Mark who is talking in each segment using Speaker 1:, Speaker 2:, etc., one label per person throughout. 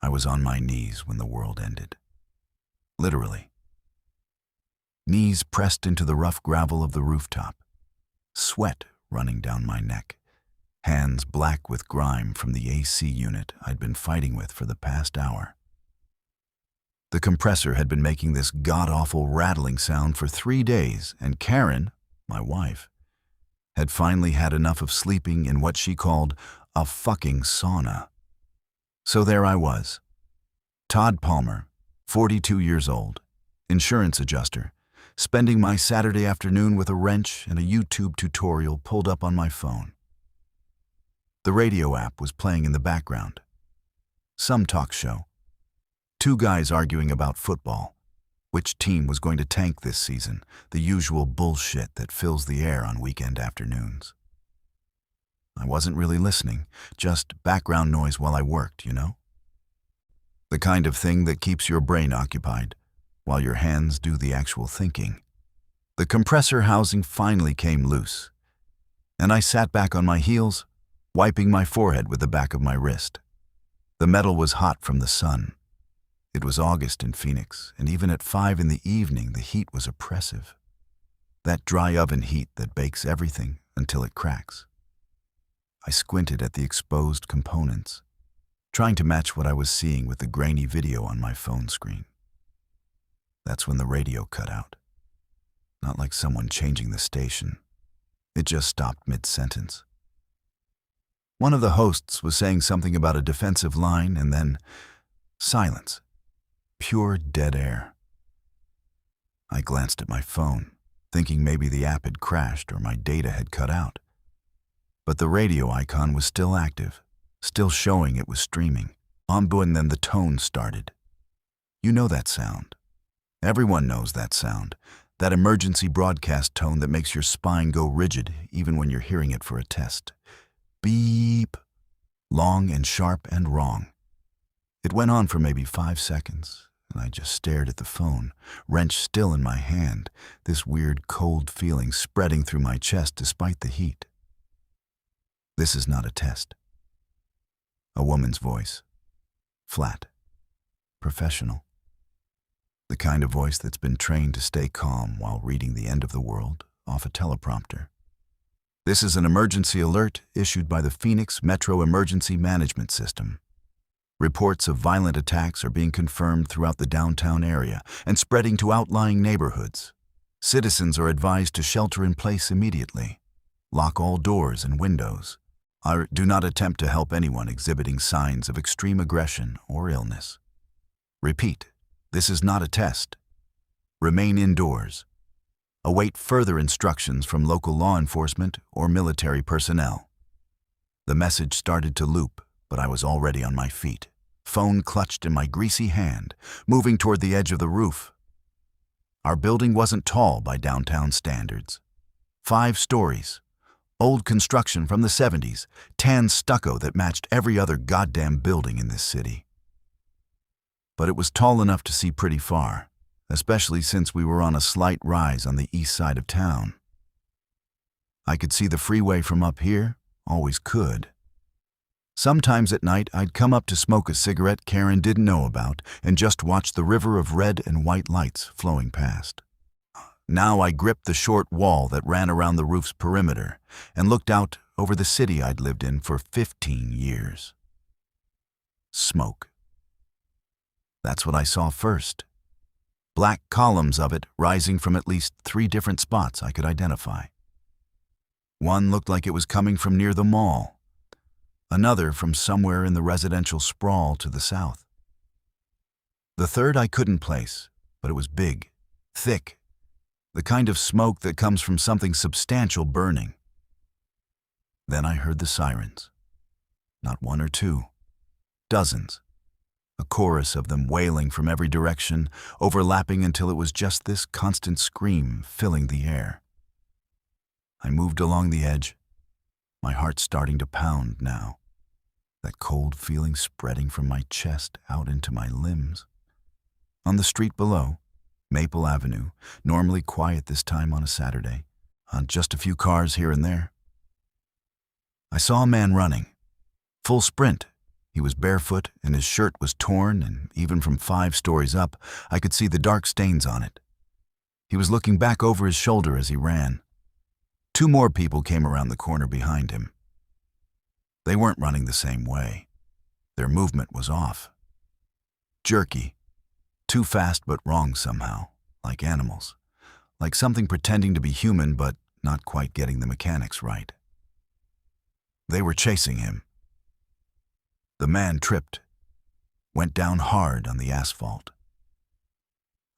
Speaker 1: I was on my knees when the world ended. Literally. Knees pressed into the rough gravel of the rooftop, sweat running down my neck, hands black with grime from the AC unit I'd been fighting with for the past hour. The compressor had been making this god-awful rattling sound for 3 days, and Karen, my wife, had finally had enough of sleeping in what she called a fucking sauna. So there I was, Todd Palmer, 42 years old, insurance adjuster, spending my Saturday afternoon with a wrench and a YouTube tutorial pulled up on my phone. The radio app was playing in the background. Some talk show. 2 guys arguing about football, which team was going to tank this season, the usual bullshit that fills the air on weekend afternoons. I wasn't really listening, just background noise while I worked, you know? The kind of thing that keeps your brain occupied, while your hands do the actual thinking. The compressor housing finally came loose, and I sat back on my heels, wiping my forehead with the back of my wrist. The metal was hot from the sun. It was August in Phoenix, and even at 5 in the evening, the heat was oppressive. That dry oven heat that bakes everything until it cracks. I squinted at the exposed components, trying to match what I was seeing with the grainy video on my phone screen. That's when the radio cut out. Not like someone changing the station. It just stopped mid-sentence. One of the hosts was saying something about a defensive line, and then silence. Pure dead air. I glanced at my phone, thinking maybe the app had crashed or my data had cut out. But the radio icon was still active, still showing it was streaming. And then the tone started. You know that sound. Everyone knows that sound. That emergency broadcast tone that makes your spine go rigid even when you're hearing it for a test. Beep. Long and sharp and wrong. It went on for maybe 5 seconds, and I just stared at the phone, wrench still in my hand, this weird cold feeling spreading through my chest despite the heat. This is not a test. A woman's voice. Flat. Professional. The kind of voice that's been trained to stay calm while reading the end of the world off a teleprompter. This is an emergency alert issued by the Phoenix Metro Emergency Management System. Reports of violent attacks are being confirmed throughout the downtown area and spreading to outlying neighborhoods. Citizens are advised to shelter in place immediately. Lock all doors and windows. Do not attempt to help anyone exhibiting signs of extreme aggression or illness. Repeat, this is not a test. Remain indoors. Await further instructions from local law enforcement or military personnel. The message started to loop, but I was already on my feet, phone clutched in my greasy hand, moving toward the edge of the roof. Our building wasn't tall by downtown standards. 5 stories. Old construction from the 70s, tan stucco that matched every other goddamn building in this city. But it was tall enough to see pretty far, especially since we were on a slight rise on the east side of town. I could see the freeway from up here, always could. Sometimes at night I'd come up to smoke a cigarette Karen didn't know about and just watch the river of red and white lights flowing past. Now I gripped the short wall that ran around the roof's perimeter and looked out over the city I'd lived in for 15 years. Smoke. That's what I saw first. Black columns of it rising from at least 3 different spots I could identify. One looked like it was coming from near the mall. Another from somewhere in the residential sprawl to the south. The third I couldn't place, but it was big, thick, the kind of smoke that comes from something substantial burning. Then I heard the sirens. Not 1 or 2. Dozens. A chorus of them wailing from every direction, overlapping until it was just this constant scream filling the air. I moved along the edge, my heart starting to pound now, that cold feeling spreading from my chest out into my limbs. On the street below, Maple Avenue, normally quiet this time on a Saturday, on just a few cars here and there, I saw a man running, full sprint, He was barefoot and his shirt was torn, and even from 5 stories up, I could see the dark stains on it. He was looking back over his shoulder as he ran. 2 more people came around the corner behind him. They weren't running the same way. Their movement was off. Jerky. Too fast but wrong somehow, like animals. Like something pretending to be human but not quite getting the mechanics right. They were chasing him. The man tripped, went down hard on the asphalt.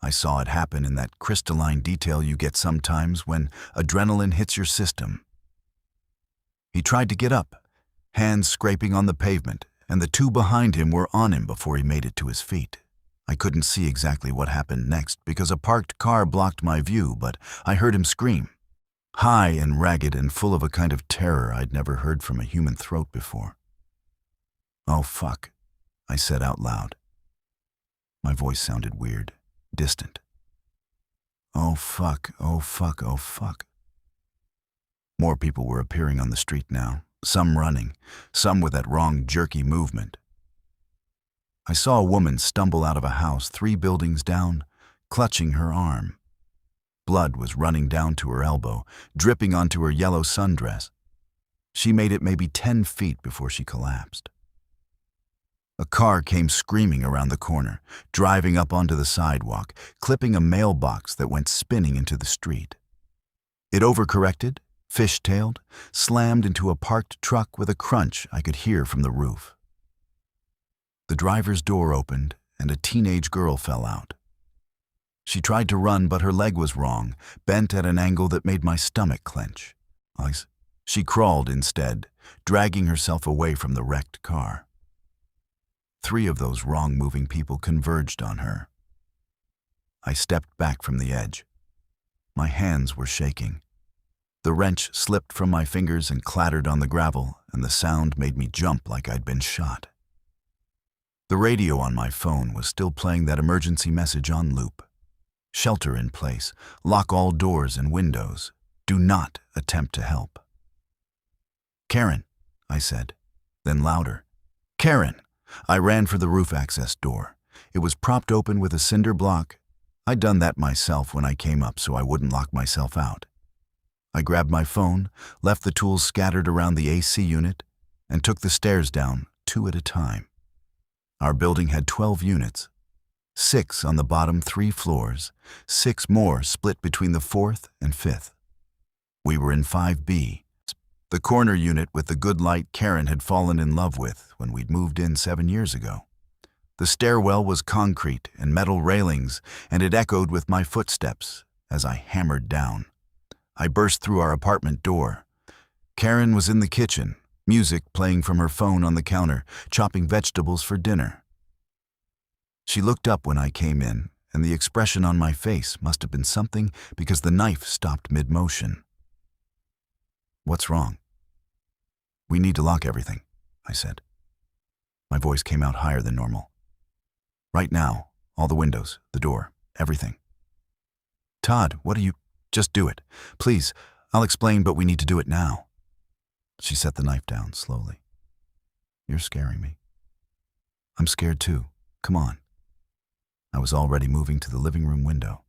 Speaker 1: I saw it happen in that crystalline detail you get sometimes when adrenaline hits your system. He tried to get up, hands scraping on the pavement, and the 2 behind him were on him before he made it to his feet. I couldn't see exactly what happened next because a parked car blocked my view, but I heard him scream, high and ragged and full of a kind of terror I'd never heard from a human throat before. "Oh, fuck," I said out loud. My voice sounded weird, distant. "Oh, fuck, oh, fuck, oh, fuck." More people were appearing on the street now, some running, some with that wrong, jerky movement. I saw a woman stumble out of a house 3 buildings down, clutching her arm. Blood was running down to her elbow, dripping onto her yellow sundress. She made it maybe 10 feet before she collapsed. A car came screaming around the corner, driving up onto the sidewalk, clipping a mailbox that went spinning into the street. It overcorrected, fishtailed, slammed into a parked truck with a crunch I could hear from the roof. The driver's door opened, and a teenage girl fell out. She tried to run, but her leg was wrong, bent at an angle that made my stomach clench. She crawled instead, dragging herself away from the wrecked car. 3 of those wrong-moving people converged on her. I stepped back from the edge. My hands were shaking. The wrench slipped from my fingers and clattered on the gravel, and the sound made me jump like I'd been shot. The radio on my phone was still playing that emergency message on loop. Shelter in place, lock all doors and windows, do not attempt to help. "Karen," I said, then louder, "Karen!" I ran for the roof access door. It was propped open with a cinder block. I'd done that myself when I came up so I wouldn't lock myself out. I grabbed my phone, left the tools scattered around the AC unit, and took the stairs down 2 at a time. Our building had 12 units, 6 on the bottom 3 floors, 6 more split between the 4th and 5th. We were in 5B, the corner unit with the good light Karen had fallen in love with when we'd moved in 7 years ago. The stairwell was concrete and metal railings, and it echoed with my footsteps as I hammered down. I burst through our apartment door. Karen was in the kitchen, music playing from her phone on the counter, chopping vegetables for dinner. She looked up when I came in, and the expression on my face must have been something because the knife stopped mid-motion. "What's wrong?" "We need to lock everything," I said. My voice came out higher than normal. "Right now, all the windows, the door, everything." "Todd, what are you—" "Just do it. Please, I'll explain, but we need to do it now." She set the knife down slowly. "You're scaring me." "I'm scared too. Come on." I was already moving to the living room window.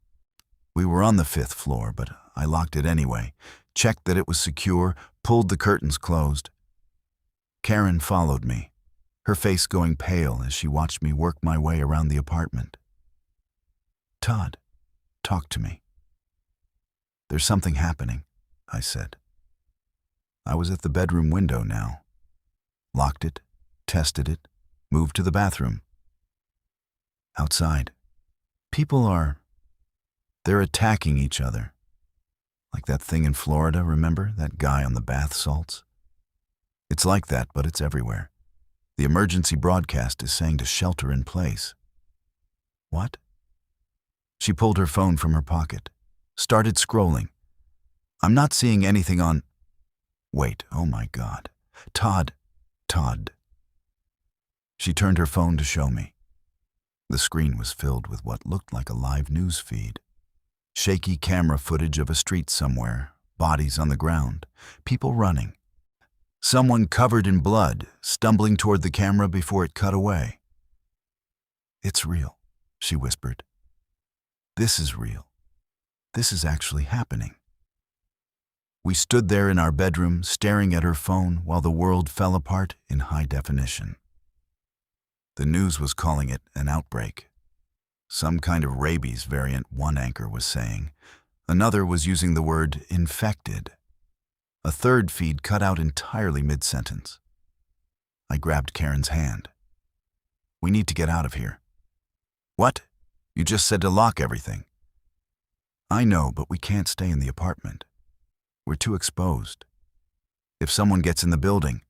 Speaker 1: We were on the 5th floor, but I locked it anyway, checked that it was secure, pulled the curtains closed. Karen followed me, her face going pale as she watched me work my way around the apartment. "Todd, talk to me." "There's something happening," I said. I was at the bedroom window now. Locked it, tested it, moved to the bathroom. Outside, they're attacking each other. Like that thing in Florida, remember? That guy on the bath salts? It's like that, but it's everywhere. The emergency broadcast is saying to shelter in place. What? She pulled her phone from her pocket, started scrolling. I'm not seeing anything on... Wait, oh my God. Todd. She turned her phone to show me. The screen was filled with what looked like a live news feed. Shaky camera footage of a street somewhere, bodies on the ground, people running. Someone covered in blood, stumbling toward the camera before it cut away. "It's real," she whispered. "This is real. This is actually happening." We stood there in our bedroom, staring at her phone while the world fell apart in high definition. The news was calling it an outbreak. Some kind of rabies variant, one anchor was saying. Another was using the word infected. A third feed cut out entirely mid-sentence. I grabbed Karen's hand. "We need to get out of here." "What? You just said to lock everything." "I know, but we can't stay in the apartment. We're too exposed. If someone gets in the building..."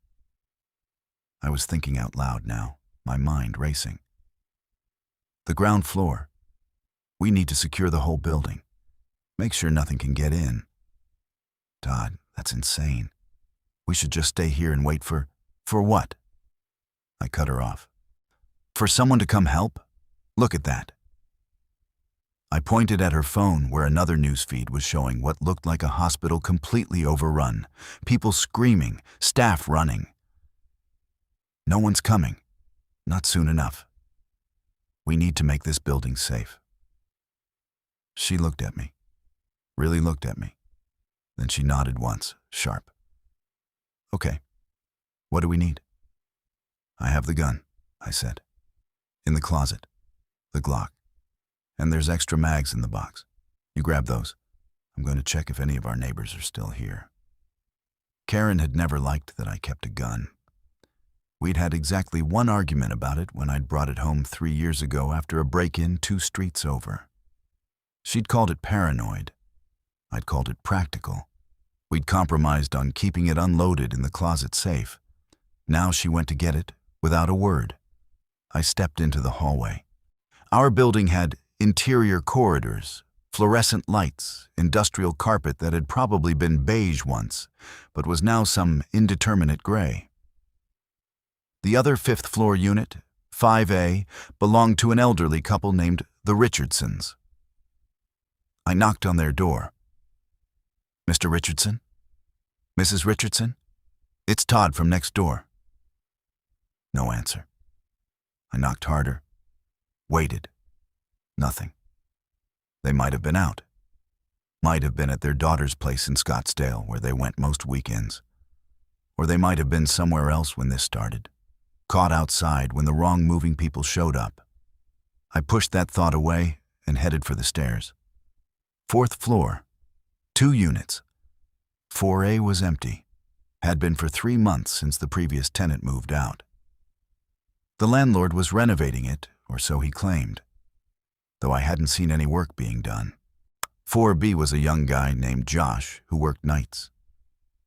Speaker 1: I was thinking out loud now, my mind racing. "The ground floor. We need to secure the whole building. Make sure nothing can get in." "Todd, that's insane. We should just stay here and wait for..." "For what?" I cut her off. "For someone to come help? Look at that." I pointed at her phone where another news feed was showing what looked like a hospital completely overrun, people screaming, staff running. "No one's coming. Not soon enough. We need to make this building safe." She looked at me, really looked at me. Then she nodded once, sharp. "Okay, what do we need?" "I have the gun," I said. "In the closet. The Glock. And there's extra mags in the box. You grab those. I'm going to check if any of our neighbors are still here." Karen had never liked that I kept a gun. We'd had exactly one argument about it when I'd brought it home 3 years ago after a break-in 2 streets over. She'd called it paranoid. I'd called it practical. We'd compromised on keeping it unloaded in the closet safe. Now she went to get it without a word. I stepped into the hallway. Our building had interior corridors, fluorescent lights, industrial carpet that had probably been beige once, but was now some indeterminate gray. The other 5th floor unit, 5A, belonged to an elderly couple named the Richardsons. I knocked on their door. "Mr. Richardson? Mrs. Richardson? It's Todd from next door." No answer. I knocked harder. Waited. Nothing. They might have been out. Might have been at their daughter's place in Scottsdale, where they went most weekends. Or they might have been somewhere else when this started, caught outside when the wrong moving people showed up. I pushed that thought away and headed for the stairs. 4th floor. 2 units. 4A was empty. Had been for 3 months since the previous tenant moved out. The landlord was renovating it, or so he claimed, though I hadn't seen any work being done. 4B was a young guy named Josh who worked nights.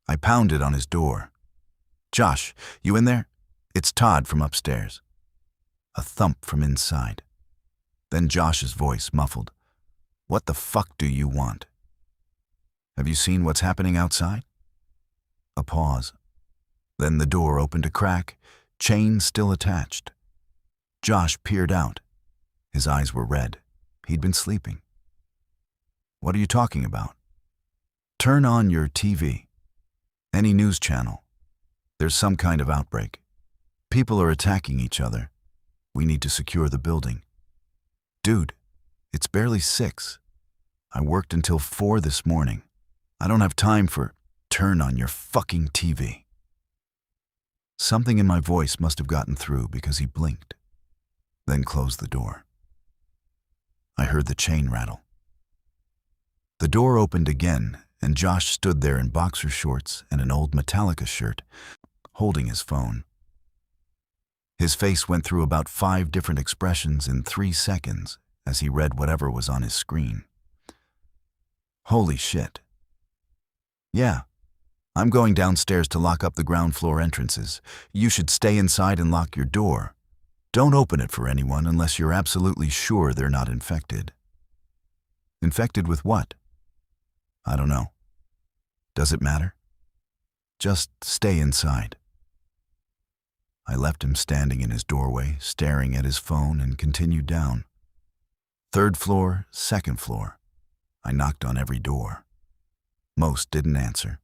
Speaker 1: I pounded on his door. "Josh, you in there? It's Todd from upstairs." A thump from inside. Then Josh's voice muffled. "What the fuck do you want?" "Have you seen what's happening outside?" A pause. Then the door opened a crack, chain still attached. Josh peered out. His eyes were red. He'd been sleeping. "What are you talking about?" "Turn on your TV. Any news channel. There's some kind of outbreak. People are attacking each other. We need to secure the building." "Dude, it's barely 6. I worked until 4 this morning. I don't have time for..." "Turn on your fucking TV." Something in my voice must have gotten through because he blinked, then closed the door. I heard the chain rattle. The door opened again, and Josh stood there in boxer shorts and an old Metallica shirt, holding his phone. His face went through about 5 different expressions in 3 seconds as he read whatever was on his screen. "Holy shit. Yeah, I'm going downstairs to lock up the ground floor entrances. You should stay inside and lock your door. Don't open it for anyone unless you're absolutely sure they're not infected." "Infected with what?" "I don't know. Does it matter? Just stay inside." I left him standing in his doorway, staring at his phone, and continued down. 3rd floor, 2nd floor. I knocked on every door. Most didn't answer.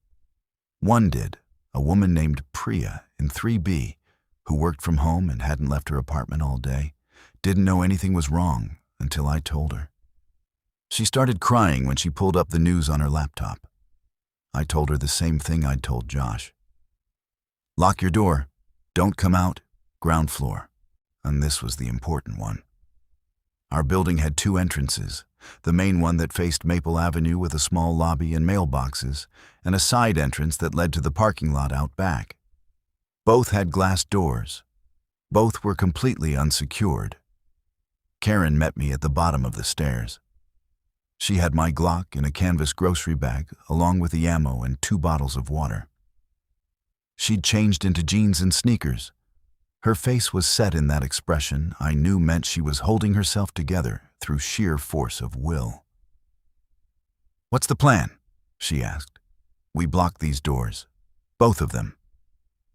Speaker 1: One did, a woman named Priya in 3B, who worked from home and hadn't left her apartment all day, didn't know anything was wrong until I told her. She started crying when she pulled up the news on her laptop. I told her the same thing I'd told Josh. Lock your door, don't come out, ground floor. And this was the important one. Our building had 2 entrances, the main one that faced Maple Avenue with a small lobby and mailboxes, and a side entrance that led to the parking lot out back. Both had glass doors. Both were completely unsecured. Karen met me at the bottom of the stairs. She had my Glock in a canvas grocery bag, along with the ammo and 2 bottles of water. She'd changed into jeans and sneakers. Her face was set in that expression I knew meant she was holding herself together through sheer force of will. "What's the plan?" she asked. "We block these doors. Both of them.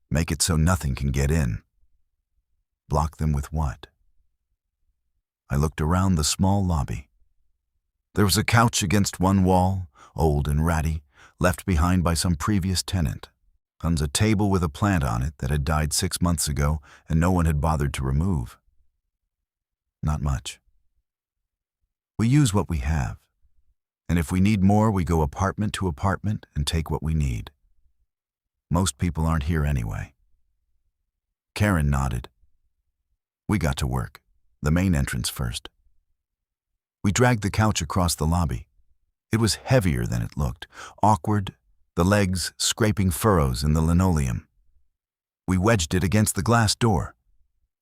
Speaker 1: Make it so nothing can get in." "Block them with what?" I looked around the small lobby. There was a couch against one wall, old and ratty, left behind by some previous tenant. And a table with a plant on it that had died 6 months ago and no one had bothered to remove. Not much. We use what we have, and if we need more, we go apartment to apartment and take what we need. Most people aren't here anyway. Karen nodded. We got to work, the main entrance first. We dragged the couch across the lobby. It was heavier than it looked, awkward, the legs scraping furrows in the linoleum. We wedged it against the glass door.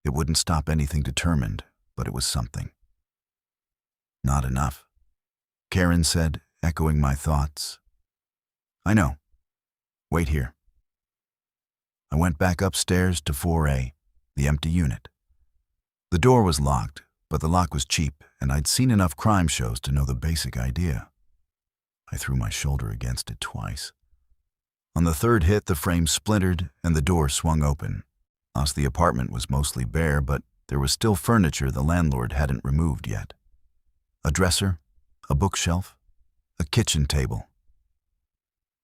Speaker 1: It wouldn't stop anything determined, but it was something. "Not enough," Karen said, echoing my thoughts. "I know. Wait here." I went back upstairs to 4A, the empty unit. The door was locked, but the lock was cheap, and I'd seen enough crime shows to know the basic idea. I threw my shoulder against it twice. On the 3rd hit, the frame splintered and the door swung open. Thus, the apartment was mostly bare, but there was still furniture the landlord hadn't removed yet. A dresser, a bookshelf, a kitchen table.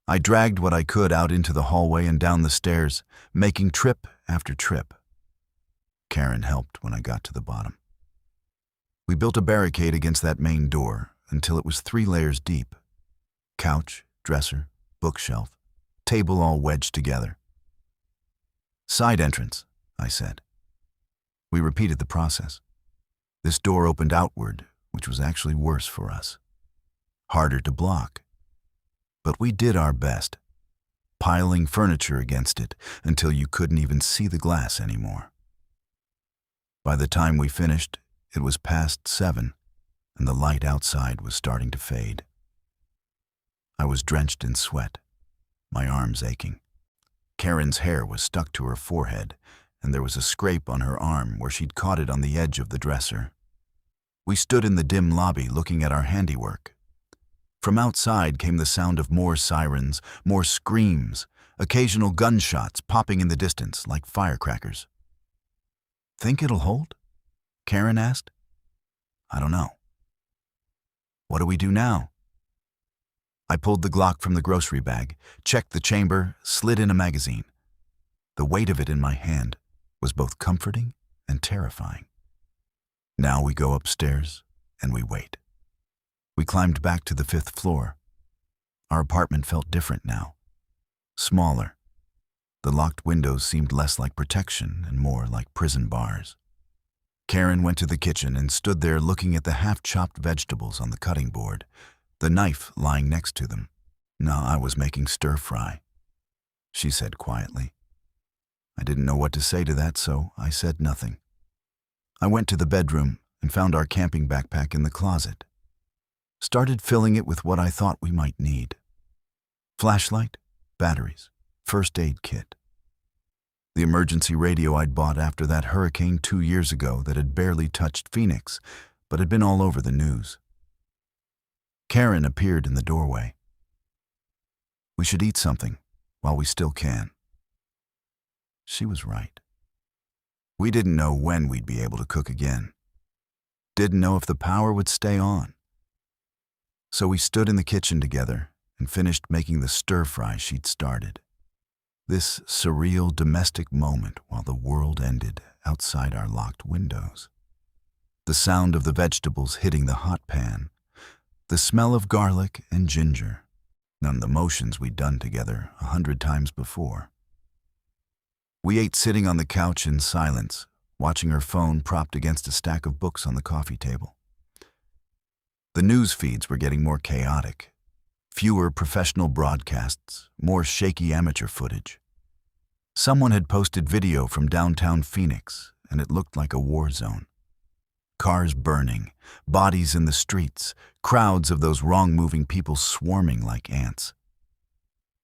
Speaker 1: I dragged what I could out into the hallway and down the stairs, making trip after trip. Karen helped when I got to the bottom. We built a barricade against that main door until it was 3 layers deep. Couch, dresser, bookshelf, table all wedged together. "Side entrance," I said. We repeated the process. This door opened outward, which was actually worse for us. Harder to block. But we did our best, piling furniture against it until you couldn't even see the glass anymore. By the time we finished, it was past 7, and the light outside was starting to fade. I was drenched in sweat, my arms aching. Karen's hair was stuck to her forehead, and there was a scrape on her arm where she'd caught it on the edge of the dresser. We stood in the dim lobby looking at our handiwork. From outside came the sound of more sirens, more screams, occasional gunshots popping in the distance like firecrackers. "Think it'll hold?" Karen asked. "I don't know." "What do we do now?" I pulled the Glock from the grocery bag, checked the chamber, slid in a magazine. The weight of it in my hand was both comforting and terrifying. Now we go upstairs and we wait. We climbed back to the 5th floor. Our apartment felt different now. Smaller. The locked windows seemed less like protection and more like prison bars. Karen went to the kitchen and stood there looking at the half-chopped vegetables on the cutting board, the knife lying next to them. "No, I was making stir-fry," she said quietly. I didn't know what to say to that, so I said nothing. I went to the bedroom and found our camping backpack in the closet. Started filling it with what I thought we might need. Flashlight, batteries, first aid kit. The emergency radio I'd bought after that hurricane 2 years ago that had barely touched Phoenix, but had been all over the news. Karen appeared in the doorway. "We should eat something while we still can." She was right. We didn't know when we'd be able to cook again. Didn't know if the power would stay on. So we stood in the kitchen together and finished making the stir-fry she'd started. This surreal domestic moment while the world ended outside our locked windows. The sound of the vegetables hitting the hot pan, the smell of garlic and ginger, and the motions we'd done together 100 times before. We ate sitting on the couch in silence, watching her phone propped against a stack of books on the coffee table. The news feeds were getting more chaotic. Fewer professional broadcasts, more shaky amateur footage. Someone had posted video from downtown Phoenix, and it looked like a war zone. Cars burning, bodies in the streets, crowds of those wrong-moving people swarming like ants.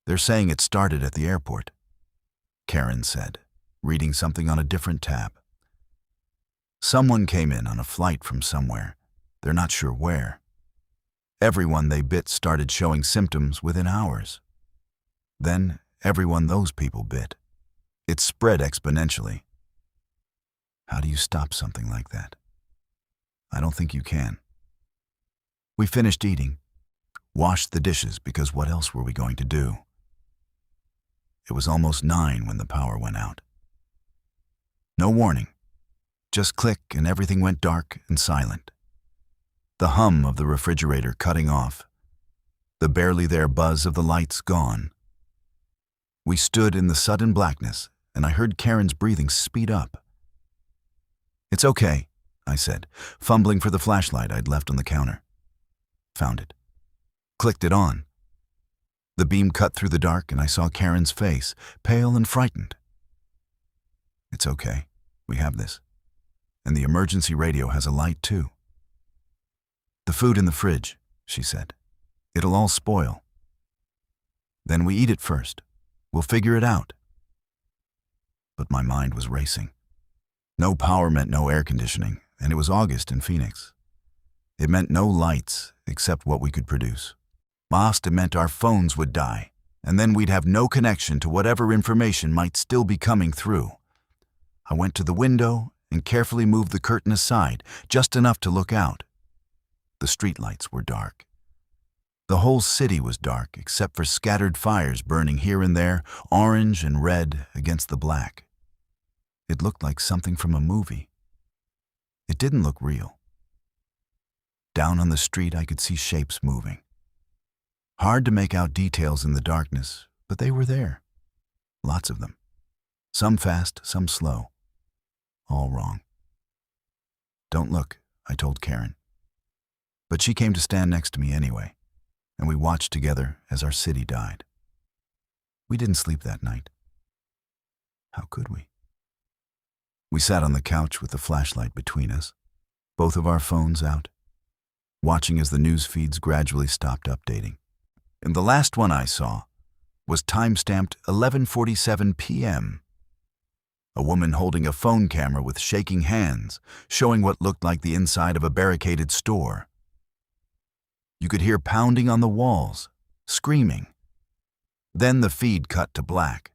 Speaker 1: They're saying it started at the airport, Karen said, reading something on a different tab. Someone came in on a flight from somewhere. They're not sure where. Everyone they bit started showing symptoms within hours. Then, everyone those people bit. It spread exponentially. How do you stop something like that? I don't think you can. We finished eating, washed the dishes because what else were we going to do? It was almost 9 when the power went out. No warning. Just click and everything went dark and silent. The hum of the refrigerator cutting off. The barely there buzz of the lights gone. We stood in the sudden blackness, and I heard Karen's breathing speed up. "It's okay," I said, fumbling for the flashlight I'd left on the counter. Found it. Clicked it on. The beam cut through the dark, and I saw Karen's face, pale and frightened. "It's okay. We have this. And the emergency radio has a light, too." "The food in the fridge," she said. "It'll all spoil. Then we eat it first. We'll figure it out." But my mind was racing. No power meant no air conditioning, and it was August in Phoenix. It meant no lights except what we could produce. It meant our phones would die, and then we'd have no connection to whatever information might still be coming through. I went to the window and carefully moved the curtain aside, just enough to look out. The streetlights were dark. The whole city was dark except for scattered fires burning here and there, orange and red against the black. It looked like something from a movie. It didn't look real. Down on the street I could see shapes moving. Hard to make out details in the darkness, but they were there. Lots of them. Some fast, some slow. All wrong. "Don't look," I told Karen. But she came to stand next to me anyway, and we watched together as our city died. We didn't sleep that night. How could we? We sat on the couch with the flashlight between us, both of our phones out, watching as the news feeds gradually stopped updating. And the last one I saw was time-stamped 11:47 p.m. A woman holding a phone camera with shaking hands, showing what looked like the inside of a barricaded store. You could hear pounding on the walls, screaming. Then the feed cut to black.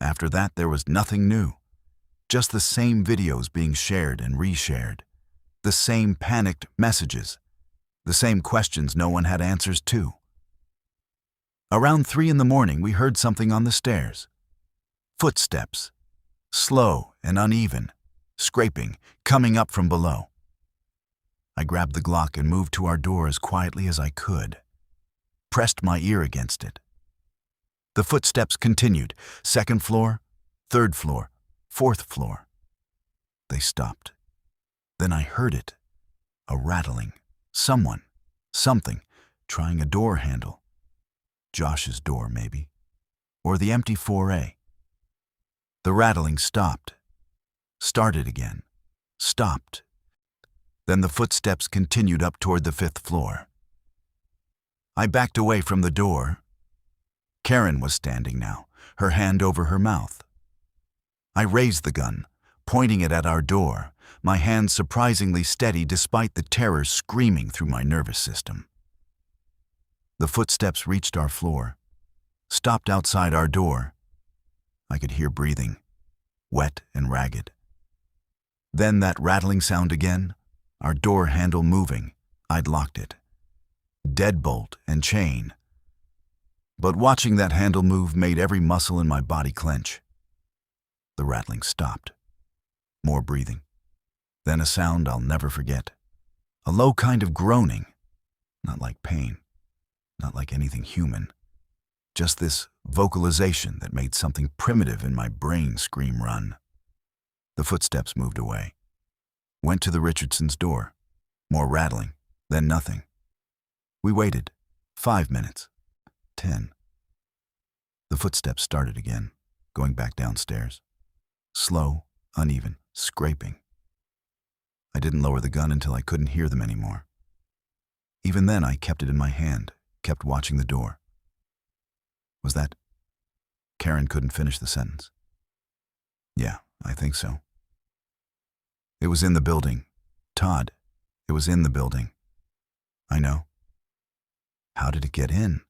Speaker 1: After that, there was nothing new. Just the same videos being shared and reshared. The same panicked messages. The same questions no one had answers to. Around 3 in the morning, we heard something on the stairs. Footsteps. Slow and uneven. Scraping, coming up from below. I grabbed the Glock and moved to our door as quietly as I could. Pressed my ear against it. The footsteps continued. 2nd floor, 3rd floor, 4th floor. They stopped. Then I heard it. A rattling. Someone. Something. Trying a door handle. Josh's door, maybe. Or the empty 4A. The rattling stopped. Started again. Stopped. Then the footsteps continued up toward the 5th floor. I backed away from the door. Karen was standing now, her hand over her mouth. I raised the gun, pointing it at our door, my hand surprisingly steady despite the terror screaming through my nervous system. The footsteps reached our floor, stopped outside our door. I could hear breathing, wet and ragged. Then that rattling sound again, our door handle moving. I'd locked it. Deadbolt and chain. But watching that handle move made every muscle in my body clench. The rattling stopped. More breathing. Then a sound I'll never forget. A low kind of groaning. Not like pain. Not like anything human. Just this vocalization that made something primitive in my brain scream run. The footsteps moved away. Went to the Richardsons' door. More rattling, then nothing. We waited. 5 minutes. 10. The footsteps started again, going back downstairs. Slow, uneven, scraping. I didn't lower the gun until I couldn't hear them anymore. Even then, I kept it in my hand, kept watching the door. Was that? Karen couldn't finish the sentence. Yeah, I think so. It was in the building. Todd, it was in the building. I know. How did it get in?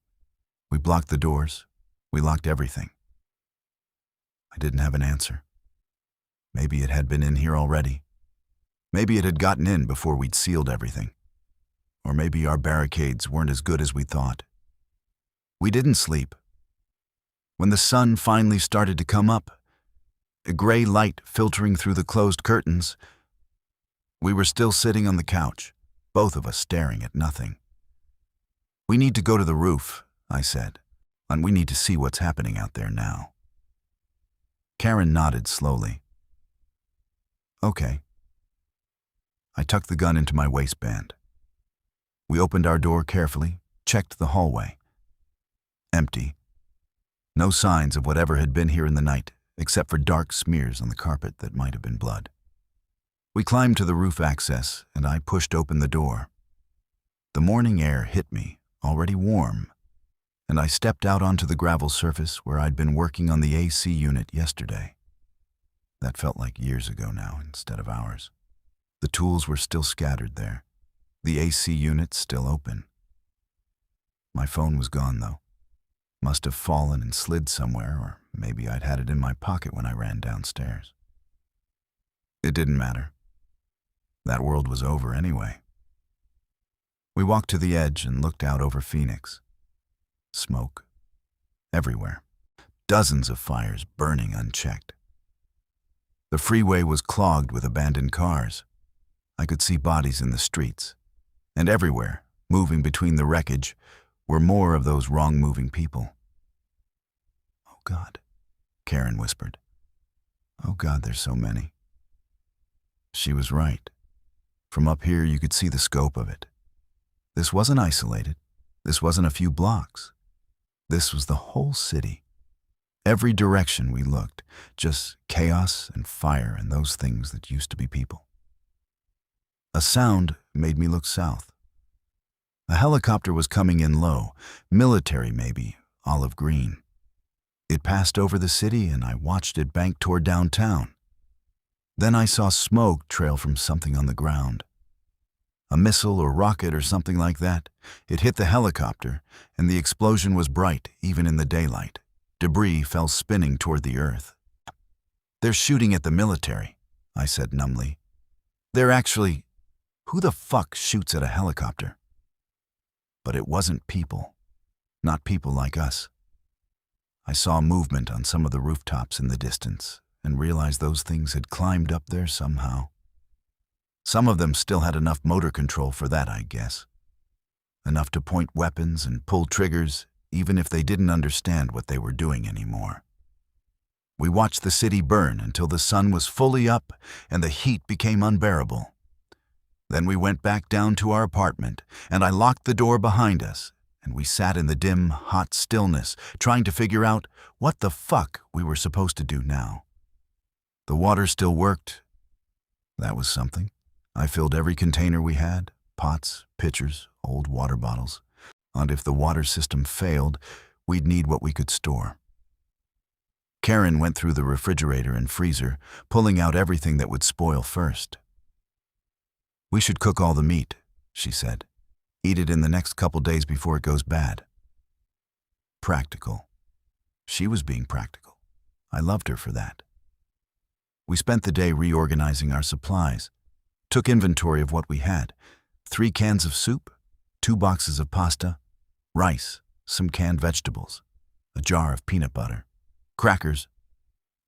Speaker 1: We blocked the doors. We locked everything. I didn't have an answer. Maybe it had been in here already. Maybe it had gotten in before we'd sealed everything. Or maybe our barricades weren't as good as we thought. We didn't sleep. When the sun finally started to come up, a gray light filtering through the closed curtains, we were still sitting on the couch, both of us staring at nothing. We need to go to the roof, I said, and we need to see what's happening out there now. Karen nodded slowly. Okay. I tucked the gun into my waistband. We opened our door carefully, checked the hallway. Empty. No signs of whatever had been here in the night, except for dark smears on the carpet that might have been blood. We climbed to the roof access, and I pushed open the door. The morning air hit me, already warm, and I stepped out onto the gravel surface where I'd been working on the AC unit yesterday. That felt like years ago now instead of hours. The tools were still scattered there, the AC unit still open. My phone was gone, though. Must have fallen and slid somewhere, or maybe I'd had it in my pocket when I ran downstairs. It didn't matter. That world was over anyway. We walked to the edge and looked out over Phoenix. Smoke. Everywhere. Dozens of fires burning unchecked. The freeway was clogged with abandoned cars. I could see bodies in the streets. And everywhere, moving between the wreckage, were more of those wrong-moving people. Oh, God, Karen whispered. Oh, God, there's so many. She was right. From up here, you could see the scope of it. This wasn't isolated. This wasn't a few blocks. This was the whole city. Every direction we looked, just chaos and fire and those things that used to be people. A sound made me look south. A helicopter was coming in low, military maybe, olive green. It passed over the city and I watched it bank toward downtown. Then I saw smoke trail from something on the ground. A missile or rocket or something like that. It hit the helicopter, and the explosion was bright even in the daylight. Debris fell spinning toward the earth. They're shooting at the military, I said numbly. They're actually... Who the fuck shoots at a helicopter? But it wasn't people. Not people like us. I saw movement on some of the rooftops in the distance and realized those things had climbed up there somehow. Some of them still had enough motor control for that, I guess. Enough to point weapons and pull triggers, even if they didn't understand what they were doing anymore. We watched the city burn until the sun was fully up and the heat became unbearable. Then we went back down to our apartment, and I locked the door behind us, and we sat in the dim, hot stillness, trying to figure out what the fuck we were supposed to do now. The water still worked. That was something. I filled every container we had, pots, pitchers, old water bottles. And if the water system failed, we'd need what we could store. Karen went through the refrigerator and freezer, pulling out everything that would spoil first. We should cook all the meat, she said. Eat it in the next couple days before it goes bad. Practical. She was being practical. I loved her for that. We spent the day reorganizing our supplies, took inventory of what we had. 3 cans of soup, 2 boxes of pasta, rice, some canned vegetables, a jar of peanut butter, crackers.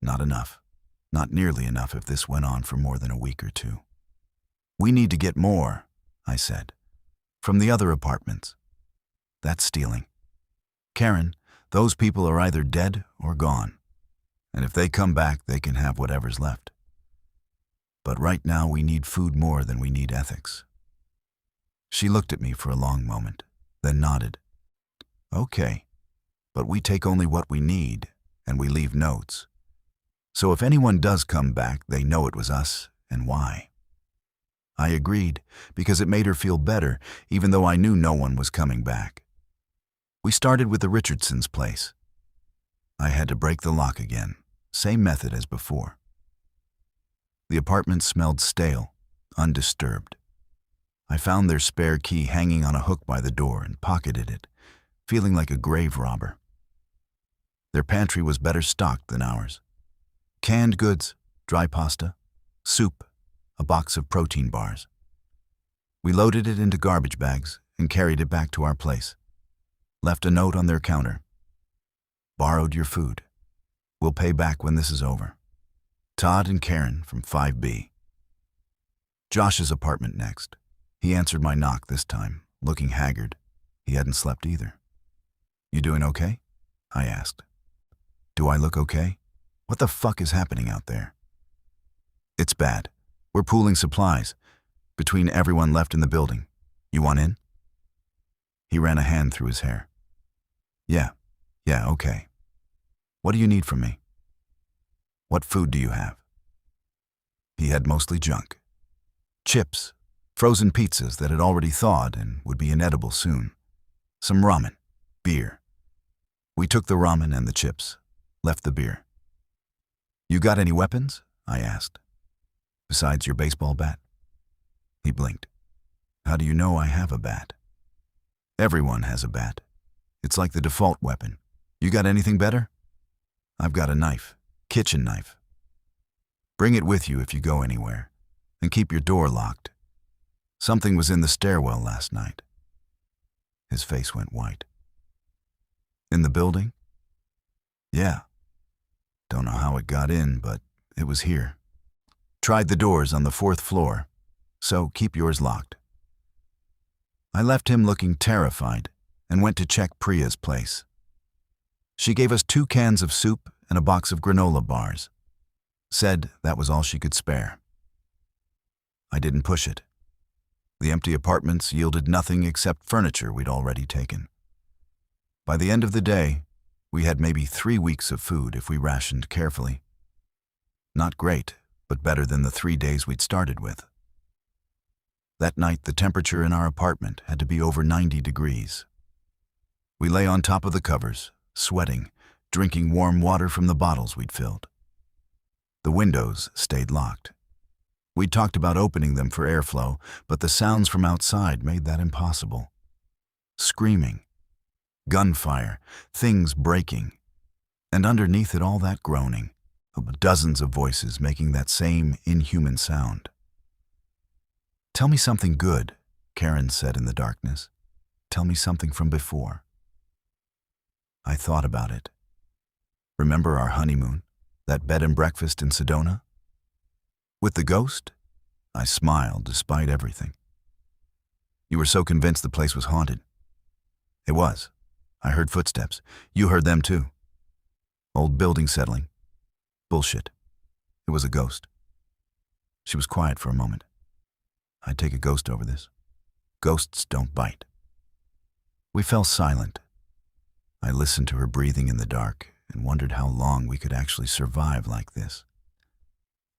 Speaker 1: Not enough. Not nearly enough if this went on for more than a week or two. We need to get more, I said, from the other apartments. That's stealing. Karen, those people are either dead or gone, and if they come back, they can have whatever's left. But right now, we need food more than we need ethics. She looked at me for a long moment, then nodded. Okay, but we take only what we need, and we leave notes. So if anyone does come back, they know it was us and why. I agreed, because it made her feel better, even though I knew no one was coming back. We started with the Richardsons' place. I had to break the lock again, same method as before. The apartment smelled stale, undisturbed. I found their spare key hanging on a hook by the door and pocketed it, feeling like a grave robber. Their pantry was better stocked than ours. Canned goods, dry pasta, soup, a box of protein bars. We loaded it into garbage bags and carried it back to our place. Left a note on their counter. Borrowed your food. We'll pay back when this is over. Todd and Karen from 5B. Josh's apartment next. He answered my knock this time, looking haggard. He hadn't slept either. You doing okay? I asked. Do I look okay? What the fuck is happening out there? It's bad. We're pooling supplies between everyone left in the building. You want in? He ran a hand through his hair. Yeah, okay. What do you need from me? What food do you have? He had mostly junk. Chips, frozen pizzas that had already thawed and would be inedible soon. Some ramen, beer. We took the ramen and the chips, left the beer. You got any weapons? I asked. Besides your baseball bat? He blinked. How do you know I have a bat? Everyone has a bat. It's like the default weapon. You got anything better? I've got a knife, kitchen knife. Bring it with you if you go anywhere, and keep your door locked. Something was in the stairwell last night. His face went white. In the building? Yeah. Don't know how it got in, but it was here. Tried the doors on the 4th floor, so keep yours locked. I left him looking terrified and went to check Priya's place. She gave us 2 cans of soup and a box of granola bars. Said that was all she could spare. I didn't push it. The empty apartments yielded nothing except furniture we'd already taken. By the end of the day, we had maybe 3 weeks of food if we rationed carefully. Not great, but better than the 3 days we'd started with. That night, the temperature in our apartment had to be over 90 degrees. We lay on top of the covers, sweating, drinking warm water from the bottles we'd filled. The windows stayed locked. We'd talked about opening them for airflow, but the sounds from outside made that impossible. Screaming, gunfire, things breaking, and underneath it all that groaning, dozens of voices making that same inhuman sound. Tell me something good, Karen said in the darkness. Tell me something from before. I thought about it. Remember our honeymoon, that bed and breakfast in Sedona? With the ghost? I smiled despite everything. You were so convinced the place was haunted. It was. I heard footsteps. You heard them too. Old building settling. Bullshit. It was a ghost. She was quiet for a moment. I'd take a ghost over this. Ghosts don't bite. We fell silent. I listened to her breathing in the dark and wondered how long we could actually survive like this.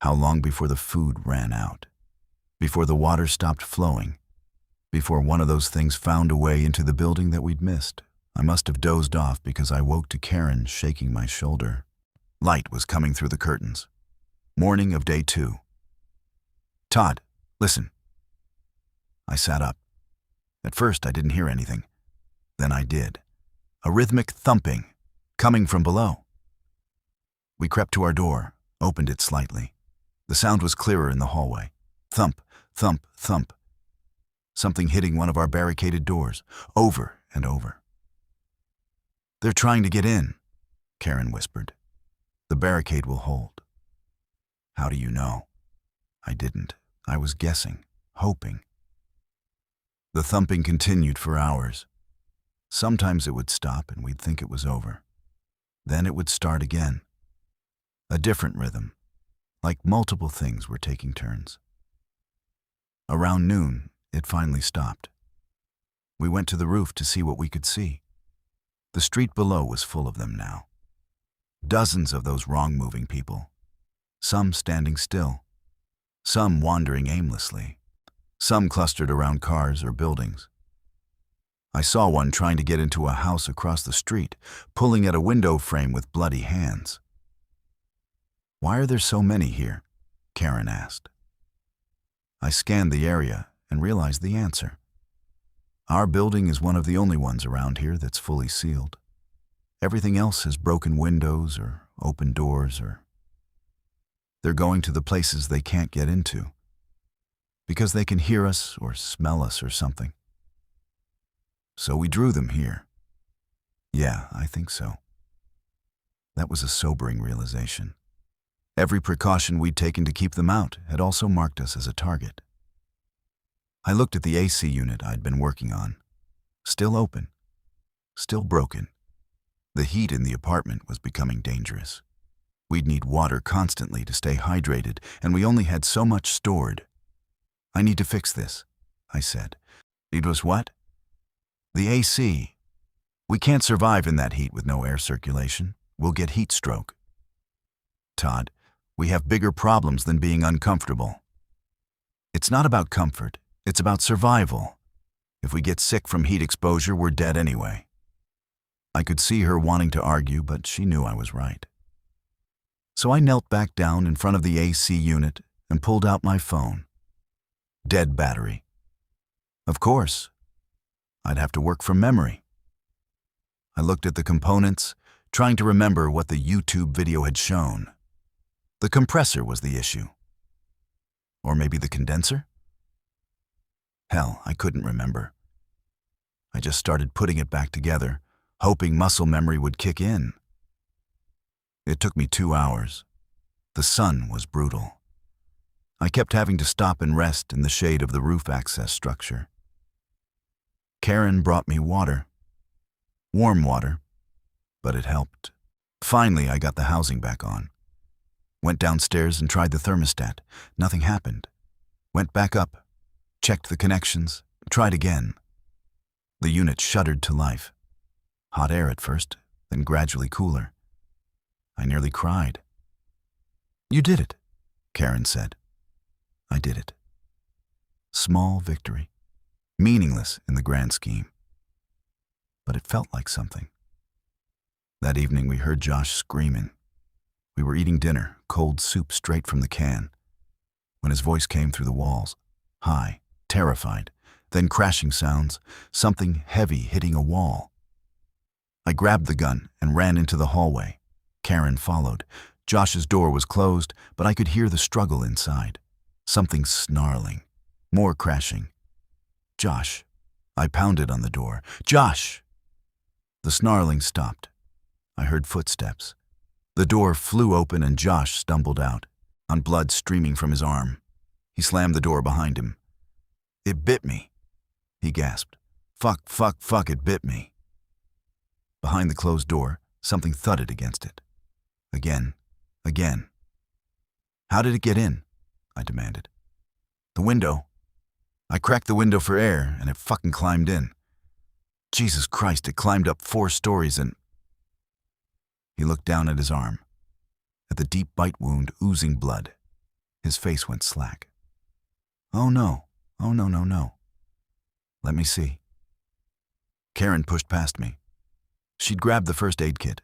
Speaker 1: How long before the food ran out, before the water stopped flowing, before one of those things found a way into the building that we'd missed. I must have dozed off because I woke to Karen shaking my shoulder. Light was coming through the curtains. Morning of day 2. Todd, listen. I sat up. At first, I didn't hear anything. Then I did. A rhythmic thumping, coming from below. We crept to our door, opened it slightly. The sound was clearer in the hallway. Thump, thump, thump. Something hitting one of our barricaded doors, over and over. They're trying to get in, Karen whispered. The barricade will hold. How do you know? I didn't. I was guessing, hoping. The thumping continued for hours. Sometimes it would stop and we'd think it was over. Then it would start again. A different rhythm, like multiple things were taking turns. Around noon, it finally stopped. We went to the roof to see what we could see. The street below was full of them now. Dozens of those wrong-moving people. Some standing still. Some wandering aimlessly. Some clustered around cars or buildings. I saw one trying to get into a house across the street, pulling at a window frame with bloody hands. Why are there so many here? Karen asked. I scanned the area and realized the answer. Our building is one of the only ones around here that's fully sealed. Everything else has broken windows or open doors or... They're going to the places they can't get into because they can hear us or smell us or something. So we drew them here. Yeah, I think so. That was a sobering realization. Every precaution we'd taken to keep them out had also marked us as a target. I looked at the AC unit I'd been working on. Still open. Still broken. The heat in the apartment was becoming dangerous. We'd need water constantly to stay hydrated, and we only had so much stored. I need to fix this, I said. It was what? The AC. We can't survive in that heat with no air circulation. We'll get heat stroke. Todd, we have bigger problems than being uncomfortable. It's not about comfort. It's about survival. If we get sick from heat exposure, we're dead anyway. I could see her wanting to argue, but she knew I was right. So I knelt back down in front of the AC unit and pulled out my phone. Dead battery. Of course. I'd have to work from memory. I looked at the components, trying to remember what the YouTube video had shown. The compressor was the issue. Or maybe the condenser? Hell, I couldn't remember. I just started putting it back together, hoping muscle memory would kick in. It took me 2 hours. The sun was brutal. I kept having to stop and rest in the shade of the roof access structure. Karen brought me water. Warm water, but it helped. Finally, I got the housing back on. Went downstairs and tried the thermostat. Nothing happened. Went back up. Checked the connections, tried again. The unit shuddered to life. Hot air at first, then gradually cooler. I nearly cried. You did it, Karen said. I did it. Small victory, meaningless in the grand scheme. But it felt like something. That evening we heard Josh screaming. We were eating dinner, cold soup straight from the can, when his voice came through the walls, high. Terrified, then crashing sounds, something heavy hitting a wall. I grabbed the gun and ran into the hallway. Karen followed. Josh's door was closed, but I could hear the struggle inside. Something snarling. More crashing. Josh. I pounded on the door. Josh! The snarling stopped. I heard footsteps. The door flew open and Josh stumbled out, on blood streaming from his arm. He slammed the door behind him. It bit me, he gasped. Fuck, it bit me. Behind the closed door, something thudded against it. Again. How did it get in? I demanded. The window. I cracked the window for air and it fucking climbed in. Jesus Christ, it climbed up 4 stories and... He looked down at his arm, at the deep bite wound oozing blood. His face went slack. Oh no. Let me see. Karen pushed past me. She'd grabbed the first aid kit.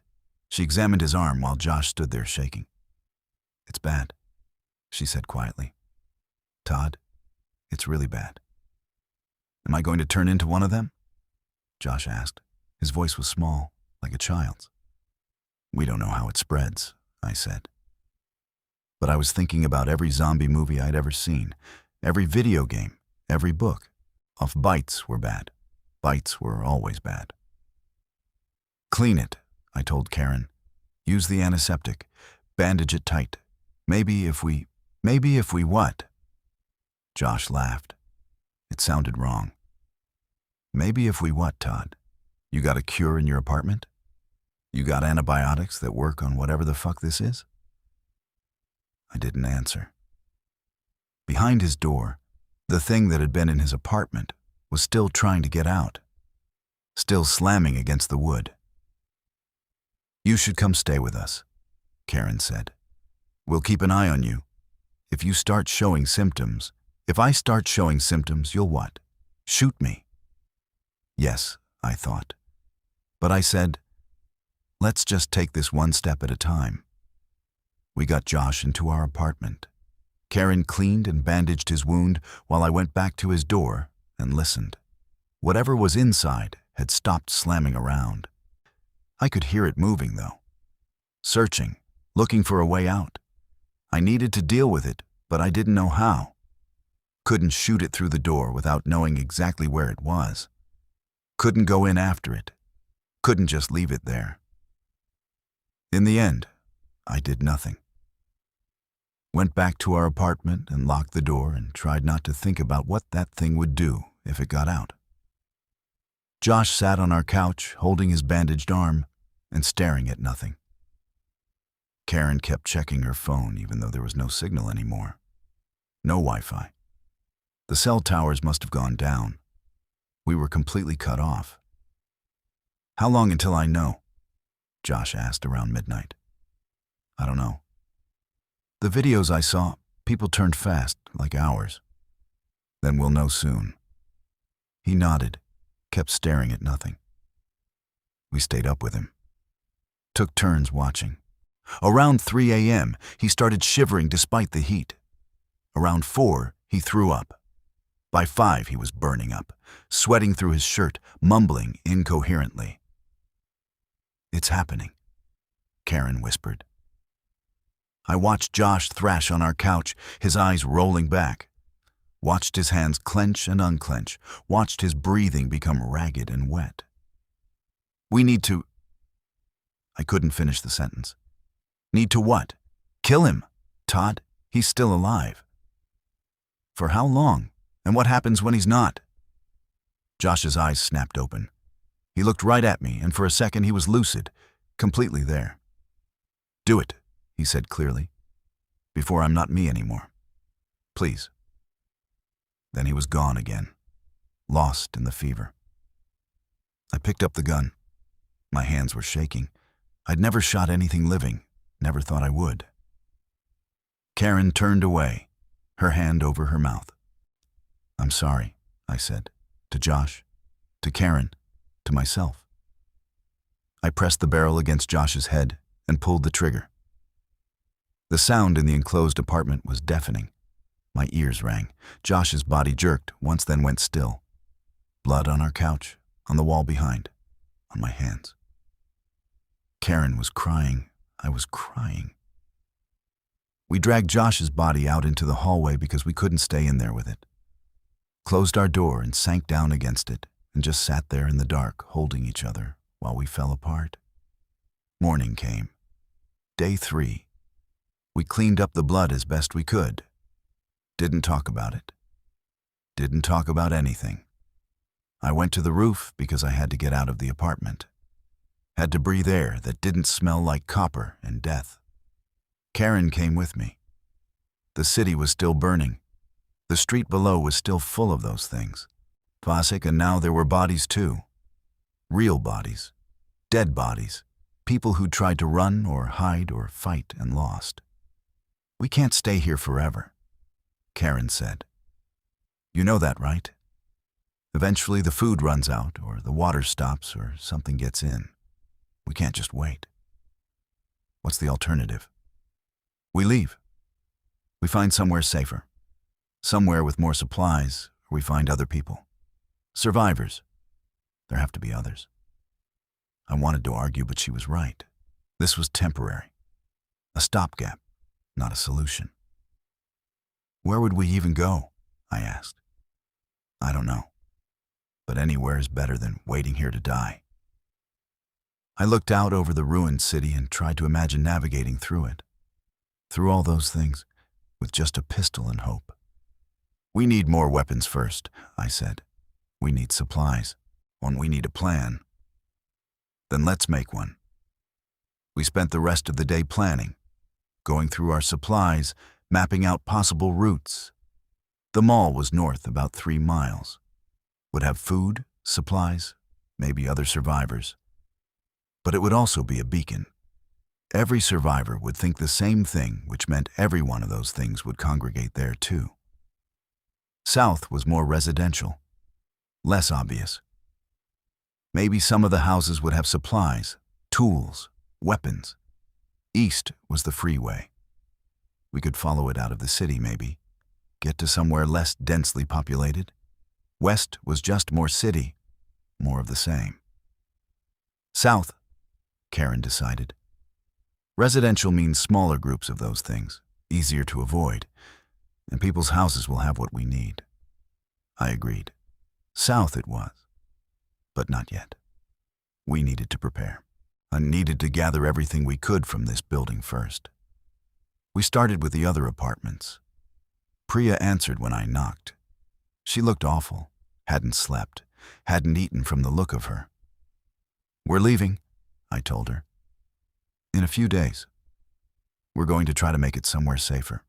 Speaker 1: She examined his arm while Josh stood there shaking. It's bad, she said quietly. Todd, it's really bad. Am I going to turn into one of them? Josh asked. His voice was small, like a child's. We don't know how it spreads, I said. But I was thinking about every zombie movie I'd ever seen, every video game, every book. Bites were bad. Bites were always bad. Clean it, I told Karen. Use the antiseptic. Bandage it tight. Maybe if we what? Josh laughed. It sounded wrong. Maybe if we what, Todd? You got a cure in your apartment? You got antibiotics that work on whatever the fuck this is? I didn't answer. Behind his door, the thing that had been in his apartment was still trying to get out, still slamming against the wood. You should come stay with us, Karen said. We'll keep an eye on you. If I start showing symptoms, you'll what? Shoot me. Yes, I thought. But I said, let's just take this one step at a time. We got Josh into our apartment. Karen cleaned and bandaged his wound while I went back to his door and listened. Whatever was inside had stopped slamming around. I could hear it moving, though. Searching, looking for a way out. I needed to deal with it, but I didn't know how. Couldn't shoot it through the door without knowing exactly where it was. Couldn't go in after it. Couldn't just leave it there. In the end, I did nothing. Went back to our apartment and locked the door and tried not to think about what that thing would do if it got out. Josh sat on our couch, holding his bandaged arm and staring at nothing. Karen kept checking her phone even though there was no signal anymore. No Wi-Fi. The cell towers must have gone down. We were completely cut off. How long until I know? Josh asked around midnight. I don't know. The videos I saw, people turned fast, like ours. Then we'll know soon. He nodded, kept staring at nothing. We stayed up with him. Took turns watching. Around 3 a.m., he started shivering despite the heat. Around 4, he threw up. By 5, he was burning up, sweating through his shirt, mumbling incoherently. It's happening, Karen whispered. I watched Josh thrash on our couch, his eyes rolling back. Watched his hands clench and unclench, watched his breathing become ragged and wet. We need to... I couldn't finish the sentence. Need to what? Kill him, Todd. He's still alive. For how long? And what happens when he's not? Josh's eyes snapped open. He looked right at me, and for a second he was lucid, completely there. Do it, he said clearly, before I'm not me anymore. Please. Then he was gone again, lost in the fever. I picked up the gun. My hands were shaking. I'd never shot anything living, never thought I would. Karen turned away, her hand over her mouth. I'm sorry, I said, to Josh, to Karen, to myself. I pressed the barrel against Josh's head and pulled the trigger. The sound in the enclosed apartment was deafening. My ears rang. Josh's body jerked, once then went still. Blood on our couch, on the wall behind, on my hands. Karen was crying. I was crying. We dragged Josh's body out into the hallway because we couldn't stay in there with it. Closed our door and sank down against it and just sat there in the dark, holding each other while we fell apart. Morning came. Day 3. We cleaned up the blood as best we could. Didn't talk about it. Didn't talk about anything. I went to the roof because I had to get out of the apartment. Had to breathe air that didn't smell like copper and death. Karen came with me. The city was still burning. The street below was still full of those things. Classic, and now there were bodies too. Real bodies. Dead bodies. People who tried to run or hide or fight and lost. We can't stay here forever, Karen said. You know that, right? Eventually the food runs out, or the water stops, or something gets in. We can't just wait. What's the alternative? We leave. We find somewhere safer. Somewhere with more supplies, or we find other people. Survivors. There have to be others. I wanted to argue, but she was right. This was temporary. A stopgap, not a solution. Where would we even go? I asked. I don't know. But anywhere is better than waiting here to die. I looked out over the ruined city and tried to imagine navigating through it. Through all those things, with just a pistol and hope. "We need more weapons first," I said. "We need supplies. We need a plan." "Then let's make one." We spent the rest of the day planning, going through our supplies, mapping out possible routes. The mall was north about 3 miles. Would have food, supplies, maybe other survivors. But it would also be a beacon. Every survivor would think the same thing, which meant every one of those things would congregate there too. South was more residential, less obvious. Maybe some of the houses would have supplies, tools, weapons. East was the freeway. We could follow it out of the city maybe, get to somewhere less densely populated. West was just more city, more of the same. South, Karen decided. Residential means smaller groups of those things, easier to avoid, and people's houses will have what we need. I agreed. South it was, but not yet. We needed to prepare. I needed to gather everything we could from this building first. We started with the other apartments. Priya answered when I knocked. She looked awful, hadn't slept, hadn't eaten from the look of her. "We're leaving," I told her. "In a few days. We're going to try to make it somewhere safer.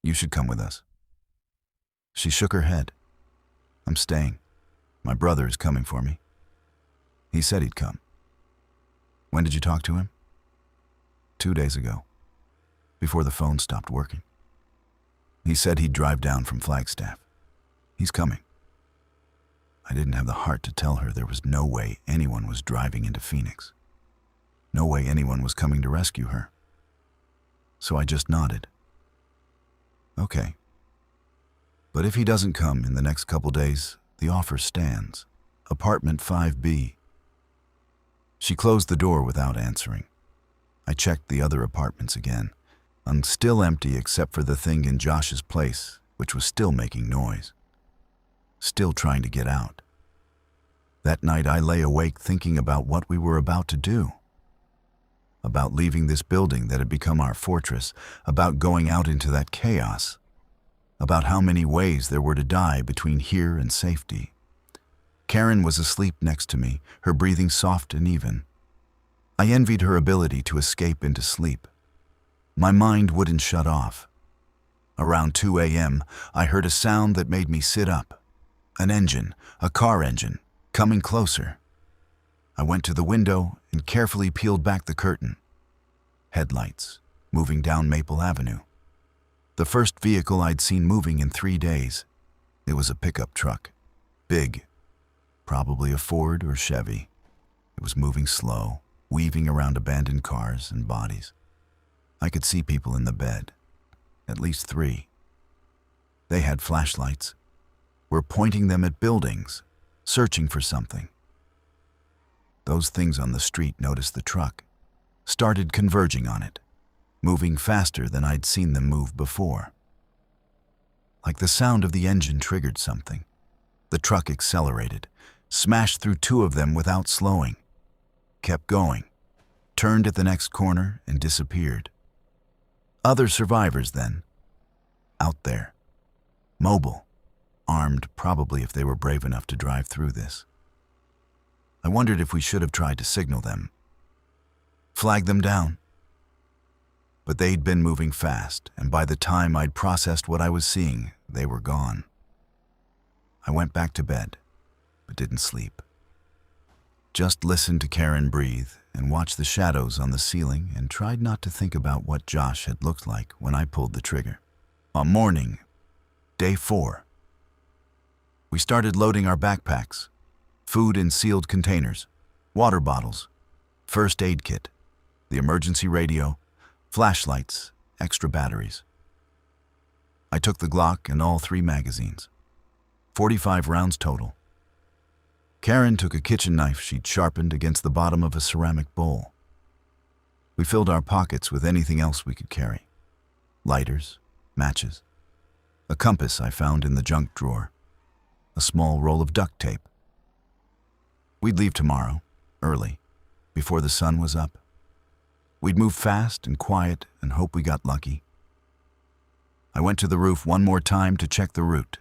Speaker 1: You should come with us." She shook her head. "I'm staying. My brother is coming for me. He said he'd come." "When did you talk to him?" 2 days ago, before the phone stopped working. He said he'd drive down from Flagstaff. He's coming." I didn't have the heart to tell her there was no way anyone was driving into Phoenix. No way anyone was coming to rescue her. So I just nodded. "Okay. But if he doesn't come in the next couple days, the offer stands. Apartment 5B. She closed the door without answering. I checked the other apartments again. Still empty except for the thing in Josh's place, which was still making noise. Still trying to get out. That night I lay awake thinking about what we were about to do. About leaving this building that had become our fortress, about going out into that chaos, about how many ways there were to die between here and safety. Karen was asleep next to me, her breathing soft and even. I envied her ability to escape into sleep. My mind wouldn't shut off. Around 2 a.m., I heard a sound that made me sit up. An engine, a car engine, coming closer. I went to the window and carefully peeled back the curtain. Headlights, moving down Maple Avenue. The first vehicle I'd seen moving in 3 days. It was a pickup truck. Big. Probably a Ford or Chevy. It was moving slow, weaving around abandoned cars and bodies. I could see people in the bed. At least 3. They had flashlights. Were pointing them at buildings, searching for something. Those things on the street noticed the truck, started converging on it, moving faster than I'd seen them move before. Like the sound of the engine triggered something. The truck accelerated, smashed through 2 of them without slowing, kept going, turned at the next corner and disappeared. Other survivors then, out there, mobile, armed probably if they were brave enough to drive through this. I wondered if we should have tried to signal them, flag them down. But they'd been moving fast, and by the time I'd processed what I was seeing, they were gone. I went back to bed, but didn't sleep. Just listened to Karen breathe and watched the shadows on the ceiling and tried not to think about what Josh had looked like when I pulled the trigger. On morning, day 4. We started loading our backpacks, food in sealed containers, water bottles, first aid kit, the emergency radio, flashlights, extra batteries. I took the Glock and all 3 magazines. 45 rounds total. Karen took a kitchen knife she'd sharpened against the bottom of a ceramic bowl. We filled our pockets with anything else we could carry. Lighters, matches, a compass I found in the junk drawer, a small roll of duct tape. We'd leave tomorrow, early, before the sun was up. We'd move fast and quiet and hope we got lucky. I went to the roof one more time to check the route.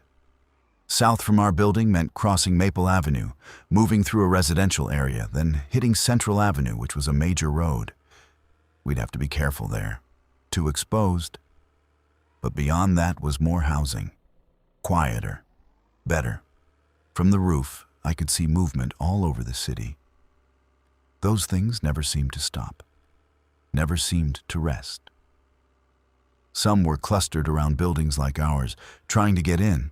Speaker 1: South from our building meant crossing Maple Avenue, moving through a residential area, then hitting Central Avenue, which was a major road. We'd have to be careful there. Too exposed. But beyond that was more housing. Quieter. Better. From the roof, I could see movement all over the city. Those things never seemed to stop. Never seemed to rest. Some were clustered around buildings like ours, trying to get in.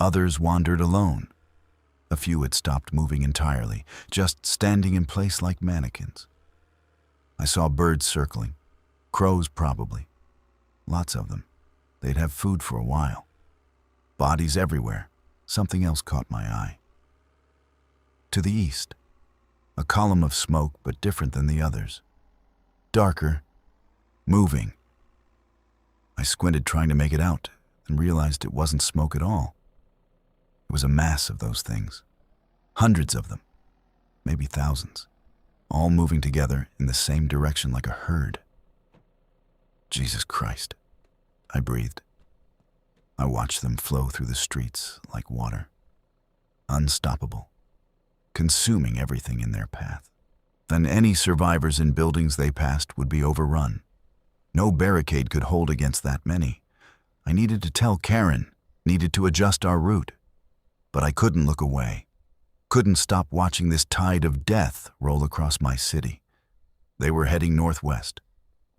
Speaker 1: Others wandered alone. A few had stopped moving entirely, just standing in place like mannequins. I saw birds circling. Crows, probably. Lots of them. They'd have food for a while. Bodies everywhere. Something else caught my eye. To the east, a column of smoke, but different than the others. Darker. Moving. I squinted trying to make it out and realized it wasn't smoke at all. It was a mass of those things. Hundreds of them. Maybe thousands. All moving together in the same direction like a herd. Jesus Christ, I breathed. I watched them flow through the streets like water. Unstoppable. Consuming everything in their path. Then any survivors in buildings they passed would be overrun. No barricade could hold against that many. I needed to tell Karen, needed to adjust our route. But I couldn't look away. Couldn't stop watching this tide of death roll across my city. They were heading northwest,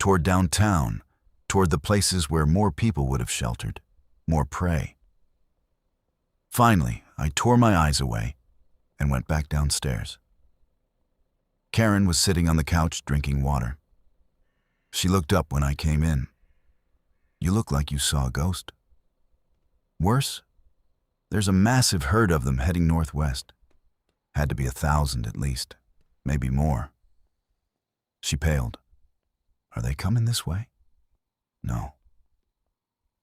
Speaker 1: toward downtown, toward the places where more people would have sheltered, more prey. Finally, I tore my eyes away and went back downstairs. Karen was sitting on the couch drinking water. She looked up when I came in. "You look like you saw a ghost." "Worse? There's a massive herd of them heading northwest. Had to be 1,000 at least, maybe more." She paled. "Are they coming this way?" "No.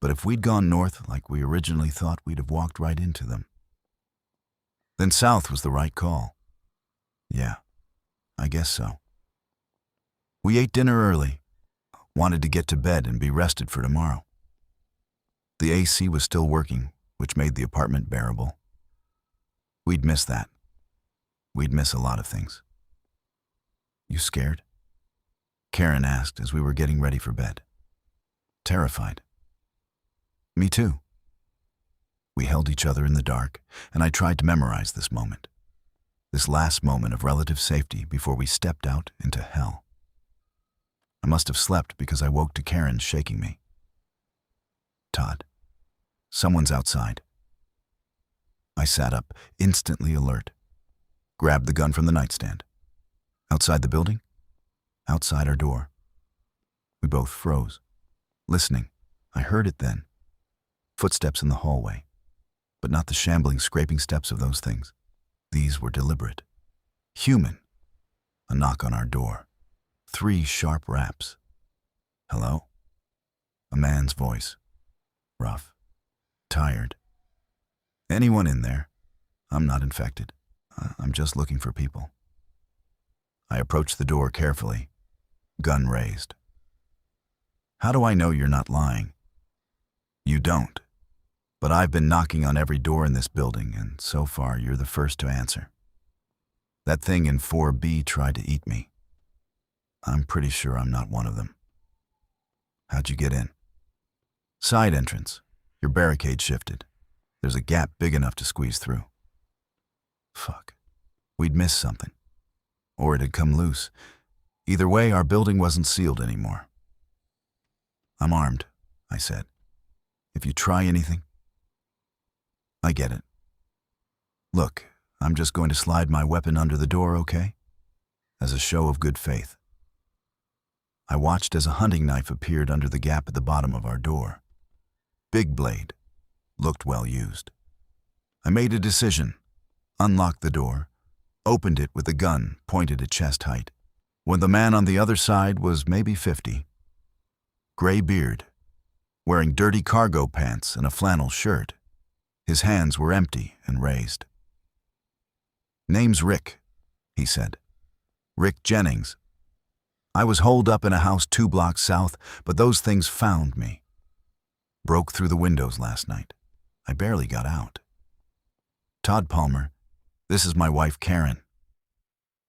Speaker 1: But if we'd gone north like we originally thought, we'd have walked right into them." "Then south was the right call." "Yeah, I guess so." We ate dinner early. Wanted to get to bed and be rested for tomorrow. The AC was still working, which made the apartment bearable. We'd miss that. We'd miss a lot of things. "You scared?" Karen asked as we were getting ready for bed. "Terrified." "Me too." We held each other in the dark, and I tried to memorize this moment. This last moment of relative safety before we stepped out into hell. I must have slept because I woke to Karen shaking me. "Todd, someone's outside." I sat up, instantly alert. Grabbed the gun from the nightstand. "Outside the building?" "Outside our door." We both froze. Listening, I heard it then. Footsteps in the hallway, but not the shambling, scraping steps of those things. These were deliberate. Human. A knock on our door. 3 sharp raps. "Hello?" A man's voice. Rough. Tired. "Anyone in there? I'm not infected. I'm just looking for people." I approached the door carefully, gun raised. "How do I know you're not lying?" "You don't. But I've been knocking on every door in this building, and so far you're the first to answer. That thing in 4B tried to eat me. I'm pretty sure I'm not one of them." "How'd you get in?" "Side entrance. Your barricade shifted. There's a gap big enough to squeeze through." Fuck. We'd missed something. Or it had come loose. Either way, our building wasn't sealed anymore. "I'm armed," I said. "If you try anything..." "I get it. Look, I'm just going to slide my weapon under the door, okay? As a show of good faith." I watched as a hunting knife appeared under the gap at the bottom of our door. Big blade. Looked well used. I made a decision. Unlocked the door. Opened it with the gun pointed at chest height. When the man on the other side was maybe 50. Gray beard. Wearing dirty cargo pants and a flannel shirt. His hands were empty and raised. "Name's Rick," he said. Rick Jennings. I was holed up in a house 2 blocks south, but those things found me. Broke through the windows last night. I barely got out. Todd Palmer. This is my wife, Karen.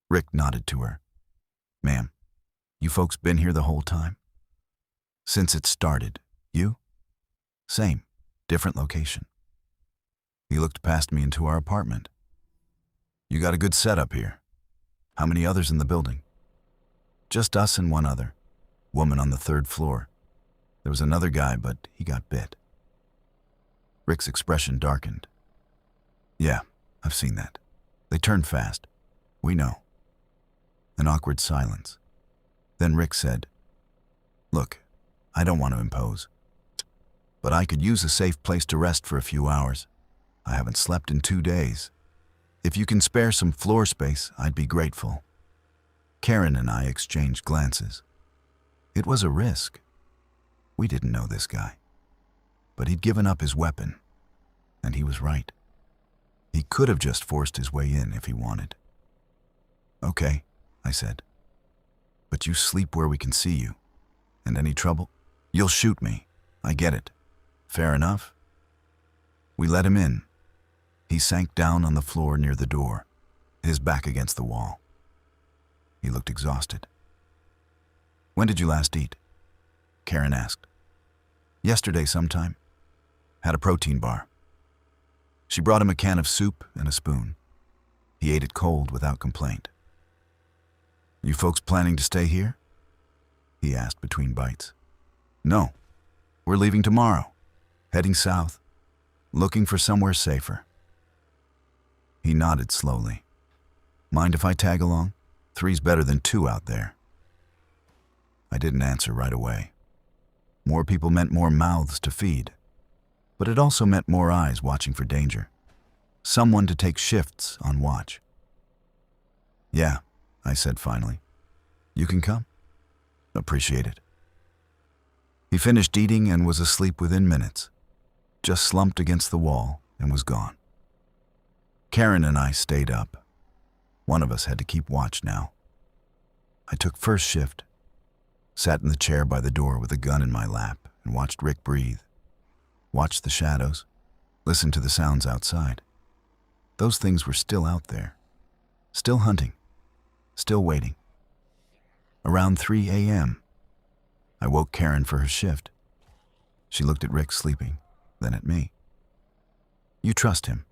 Speaker 1: Rick nodded to her. Ma'am, you folks been here the whole time? Since it started. You? Same, different location. He looked past me into our apartment. You got a good setup here. How many others in the building? Just us and one other. Woman on the 3rd floor. There was another guy, but he got bit. Rick's expression darkened. Yeah, I've seen that. They turn fast. We know. An awkward silence. Then Rick said, Look, I don't want to impose, but I could use a safe place to rest for a few hours. I haven't slept in 2 days. If you can spare some floor space, I'd be grateful. Karen and I exchanged glances. It was a risk. We didn't know this guy. But he'd given up his weapon, and he was right. He could have just forced his way in if he wanted. Okay, I said. But you sleep where we can see you. And any trouble? You'll shoot me. I get it. Fair enough. We let him in. He sank down on the floor near the door, his back against the wall. He looked exhausted. When did you last eat? Karen asked. Yesterday sometime. Had a protein bar. She brought him a can of soup and a spoon. He ate it cold without complaint. You folks planning to stay here? He asked between bites. No, we're leaving tomorrow, heading south, looking for somewhere safer. He nodded slowly. Mind if I tag along? 3's better than 2 out there. I didn't answer right away. More people meant more mouths to feed, but it also meant more eyes watching for danger. Someone to take shifts on watch. Yeah, I said finally. You can come? Appreciate it. He finished eating and was asleep within minutes, just slumped against the wall and was gone. Karen and I stayed up. One of us had to keep watch now. I took first shift, sat in the chair by the door with a gun in my lap and watched Rick breathe, watched the shadows, listened to the sounds outside. Those things were still out there, still hunting, still waiting. Around 3 a.m., I woke Karen for her shift. She looked at Rick sleeping, then at me. You trust him?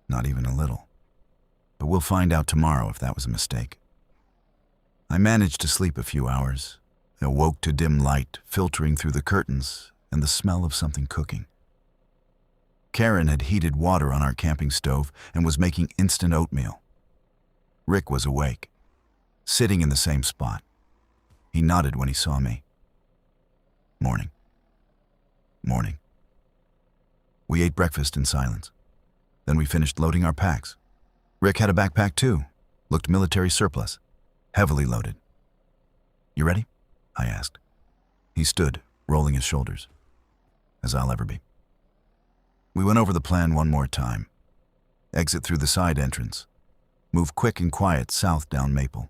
Speaker 1: Not even a little. But we'll find out tomorrow if that was a mistake. I managed to sleep a few hours, awoke to dim light filtering through the curtains and the smell of something cooking. Karen had heated water on our camping stove and was making instant oatmeal. Rick was awake, sitting in the same spot. He nodded when he saw me. Morning. Morning. We ate breakfast in silence. Then we finished loading our packs. Rick had a backpack too, looked military surplus, heavily loaded. You ready? I asked. He stood, rolling his shoulders. As I'll ever be. We went over the plan one more time. Exit through the side entrance. Move quick and quiet south down Maple.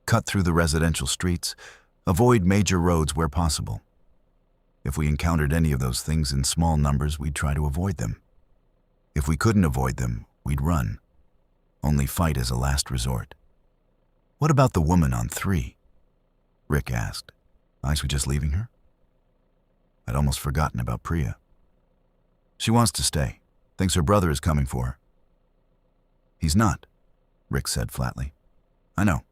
Speaker 1: Cut through the residential streets. Avoid major roads where possible. If we encountered any of those things in small numbers, we'd try to avoid them. If we couldn't avoid them, we'd run. Only fight as a last resort. What about the woman on 3? Rick asked. Nice we just leaving her? I'd almost forgotten about Priya. She wants to stay. Thinks her brother is coming for her. He's not, Rick said flatly. I know.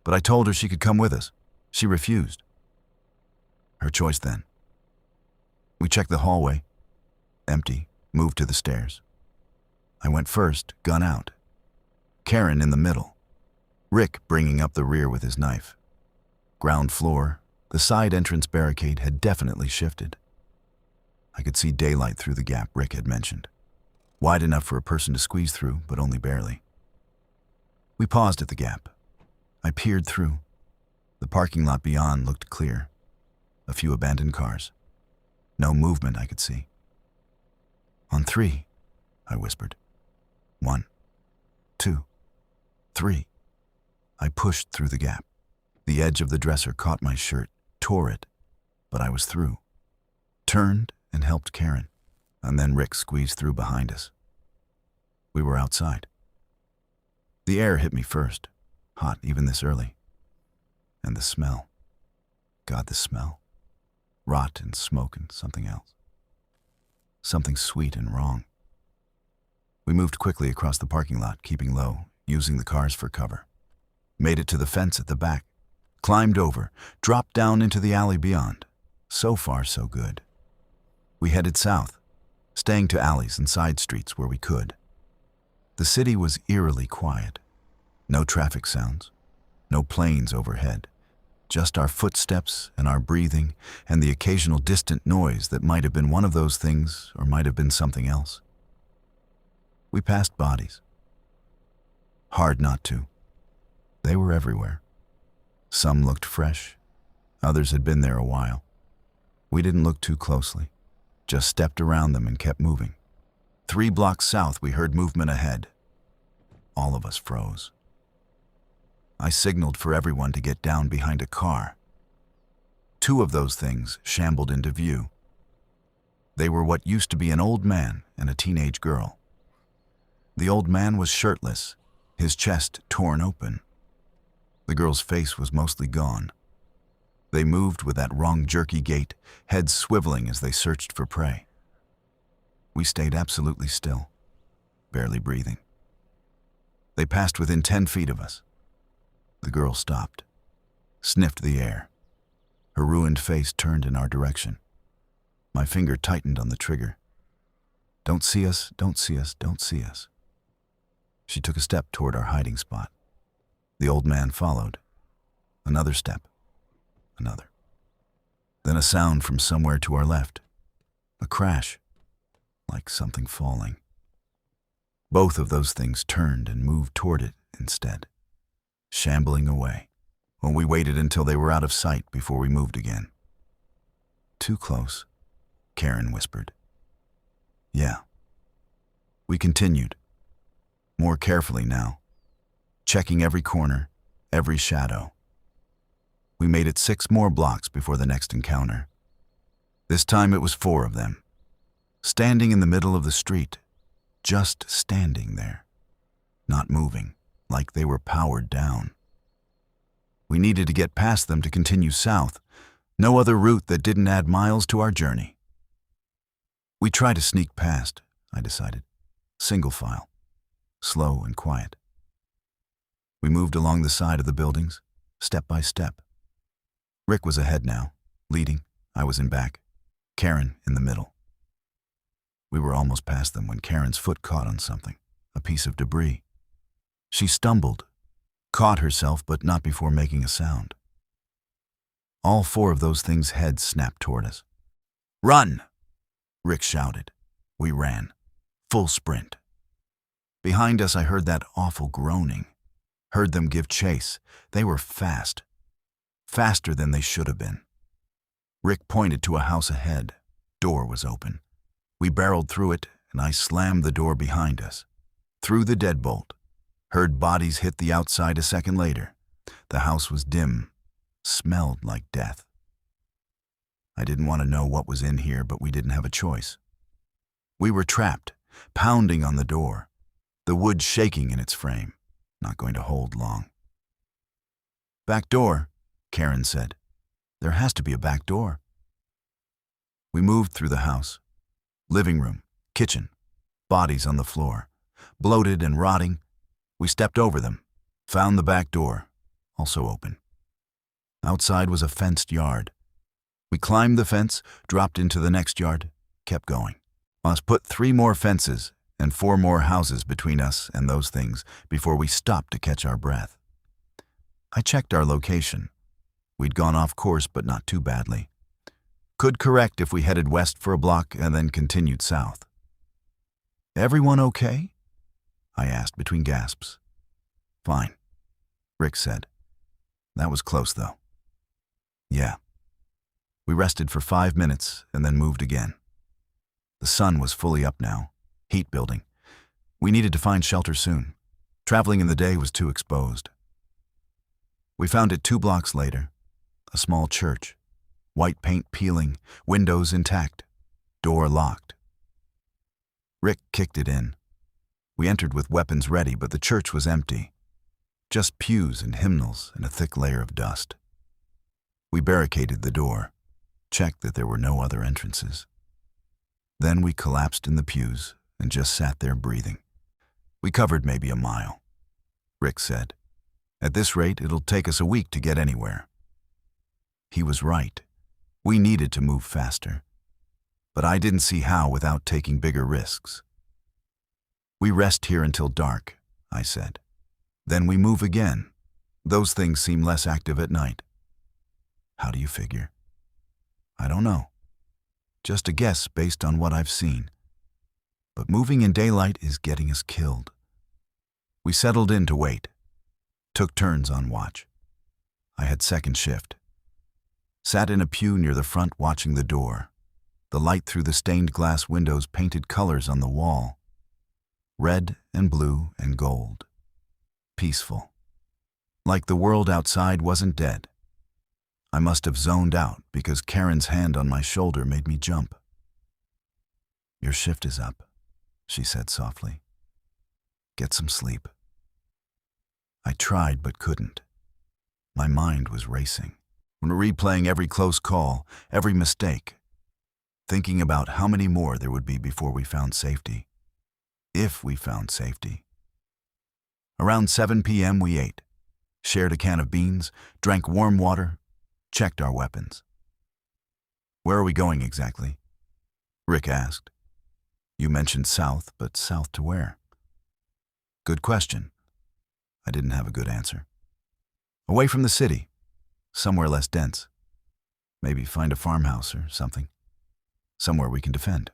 Speaker 1: But I told her she could come with us. She refused. Her choice then. We checked the hallway. Empty. Moved to the stairs. I went first, gun out. Karen in the middle. Rick bringing up the rear with his knife. Ground floor, the side entrance barricade had definitely shifted. I could see daylight through the gap Rick had mentioned. Wide enough for a person to squeeze through, but only barely. We paused at the gap. I peered through. The parking lot beyond looked clear. A few abandoned cars. No movement I could see. On 3, I whispered. 1, 2, 3. I pushed through the gap. The edge of the dresser caught my shirt, tore it, but I was through. Turned and helped Karen, and then Rick squeezed through behind us. We were outside. The air hit me first, hot even this early. And the smell. God, the smell. Rot and smoke and something else. Something sweet and wrong. We moved quickly across the parking lot, keeping low, using the cars for cover. Made it to the fence at the back, climbed over, dropped down into the alley beyond. So far, so good. We headed south, staying to alleys and side streets where we could. The city was eerily quiet. No traffic sounds, no planes overhead. Just our footsteps and our breathing and the occasional distant noise that might have been one of those things or might have been something else. We passed bodies. Hard not to. They were everywhere. Some looked fresh. Others had been there a while. We didn't look too closely, just stepped around them and kept moving. 3 blocks south, we heard movement ahead. All of us froze. I signaled for everyone to get down behind a car. 2 of those things shambled into view. They were what used to be an old man and a teenage girl. The old man was shirtless, his chest torn open. The girl's face was mostly gone. They moved with that wrong jerky gait, heads swiveling as they searched for prey. We stayed absolutely still, barely breathing. They passed within 10 feet of us. The girl stopped, sniffed the air. Her ruined face turned in our direction. My finger tightened on the trigger. Don't see us, don't see us, don't see us. She took a step toward our hiding spot. The old man followed. Another step. Another. Then a sound from somewhere to our left. A crash, like something falling. Both of those things turned and moved toward it instead, shambling away, when we waited until they were out of sight before we moved again. Too close, Karen whispered. Yeah. We continued, more carefully now, checking every corner, every shadow. We made it 6 more blocks before the next encounter. This time it was 4 of them, standing in the middle of the street, just standing there, not moving, like they were powered down. We needed to get past them to continue south, no other route that didn't add miles to our journey. We tried to sneak past, I decided, single file, slow and quiet. We moved along the side of the buildings, step by step. Rick was ahead now, leading. I was in back, Karen in the middle. We were almost past them when Karen's foot caught on something, a piece of debris. She stumbled, caught herself, but not before making a sound. All 4 of those things' heads snapped toward us. Run! Rick shouted. We ran, full sprint. Behind us I heard that awful groaning. Heard them give chase. They were fast. Faster than they should have been. Rick pointed to a house ahead. Door was open. We barreled through it, and I slammed the door behind us. Through the deadbolt. Heard bodies hit the outside a second later. The house was dim. Smelled like death. I didn't want to know what was in here, but we didn't have a choice. We were trapped, pounding on the door, the wood shaking in its frame, not going to hold long. Back door, Karen said. There has to be a back door. We moved through the house. Living room, kitchen, bodies on the floor, bloated and rotting. We stepped over them, found the back door, also open. Outside was a fenced yard. We climbed the fence, dropped into the next yard, kept going. Must put 3 more fences and 4 more houses between us and those things before we stopped to catch our breath. I checked our location. We'd gone off course, but not too badly. Could correct if we headed west for a block and then continued south. Everyone okay? I asked between gasps. Fine, Rick said. That was close, though. Yeah. We rested for 5 minutes and then moved again. The sun was fully up now, heat building. We needed to find shelter soon. Traveling in the day was too exposed. We found it 2 blocks later. A small church. White paint peeling, windows intact, door locked. Rick kicked it in. We entered with weapons ready, but the church was empty. Just pews and hymnals and a thick layer of dust. We barricaded the door, checked that there were no other entrances. Then we collapsed in the pews and just sat there breathing. We covered maybe a mile. Rick said, "At this rate, it'll take us a week to get anywhere." He was right. We needed to move faster. But I didn't see how without taking bigger risks. "We rest here until dark," I said. "Then we move again. Those things seem less active at night." "How do you figure?" "I don't know. Just a guess based on what I've seen. But moving in daylight is getting us killed." We settled in to wait. Took turns on watch. I had second shift. Sat in a pew near the front watching the door. The light through the stained glass windows painted colors on the wall. Red and blue and gold. Peaceful. Like the world outside wasn't dead. I must have zoned out because Karen's hand on my shoulder made me jump. "Your shift is up," she said softly. "Get some sleep." I tried but couldn't. My mind was racing, replaying every close call, every mistake, thinking about how many more there would be before we found safety. If we found safety. Around 7 p.m. we ate, shared a can of beans, drank warm water, checked our weapons. "Where are we going exactly?" Rick asked. "You mentioned south, but south to where?" "Good question." I didn't have a good answer. "Away from the city, somewhere less dense. Maybe find a farmhouse or something. Somewhere we can defend."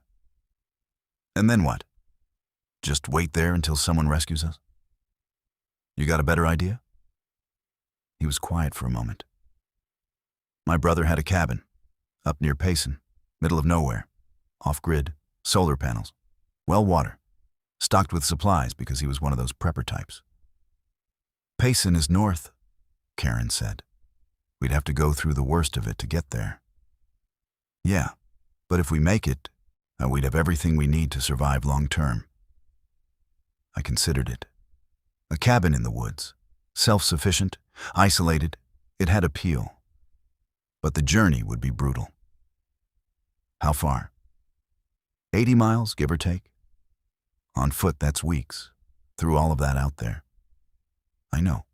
Speaker 1: "And then what? Just wait there until someone rescues us?" "You got a better idea?" He was quiet for a moment. "My brother had a cabin, up near Payson, middle of nowhere, off-grid, solar panels, well water, stocked with supplies because he was one of those prepper types." "Payson is north," Karen said. "We'd have to go through the worst of it to get there." "Yeah, but if we make it, we'd have everything we need to survive long term." I considered it. A cabin in the woods, self-sufficient, isolated, it had appeal. But the journey would be brutal. "How far?" 80 miles, give or take. On foot, that's weeks, through all of that out there. "I know.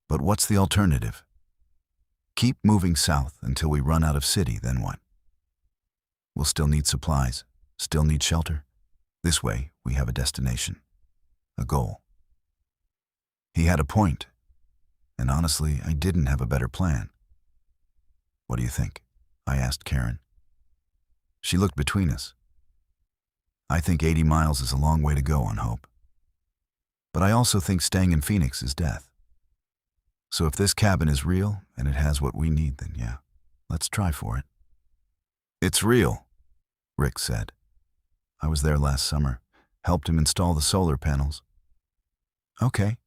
Speaker 1: But what's the alternative? Keep moving south until we run out of city, then what?" "We'll still need supplies, still need shelter. This way, we have a destination, a goal." He had a point, and honestly, I didn't have a better plan. "What do you think?" I asked Karen. She looked between us. "I think 80 miles is a long way to go on hope. But I also think staying in Phoenix is death. So if this cabin is real and it has what we need, then yeah, let's try for it." "It's real," Rick said. "I was there last summer, helped him install the solar panels." "Okay,"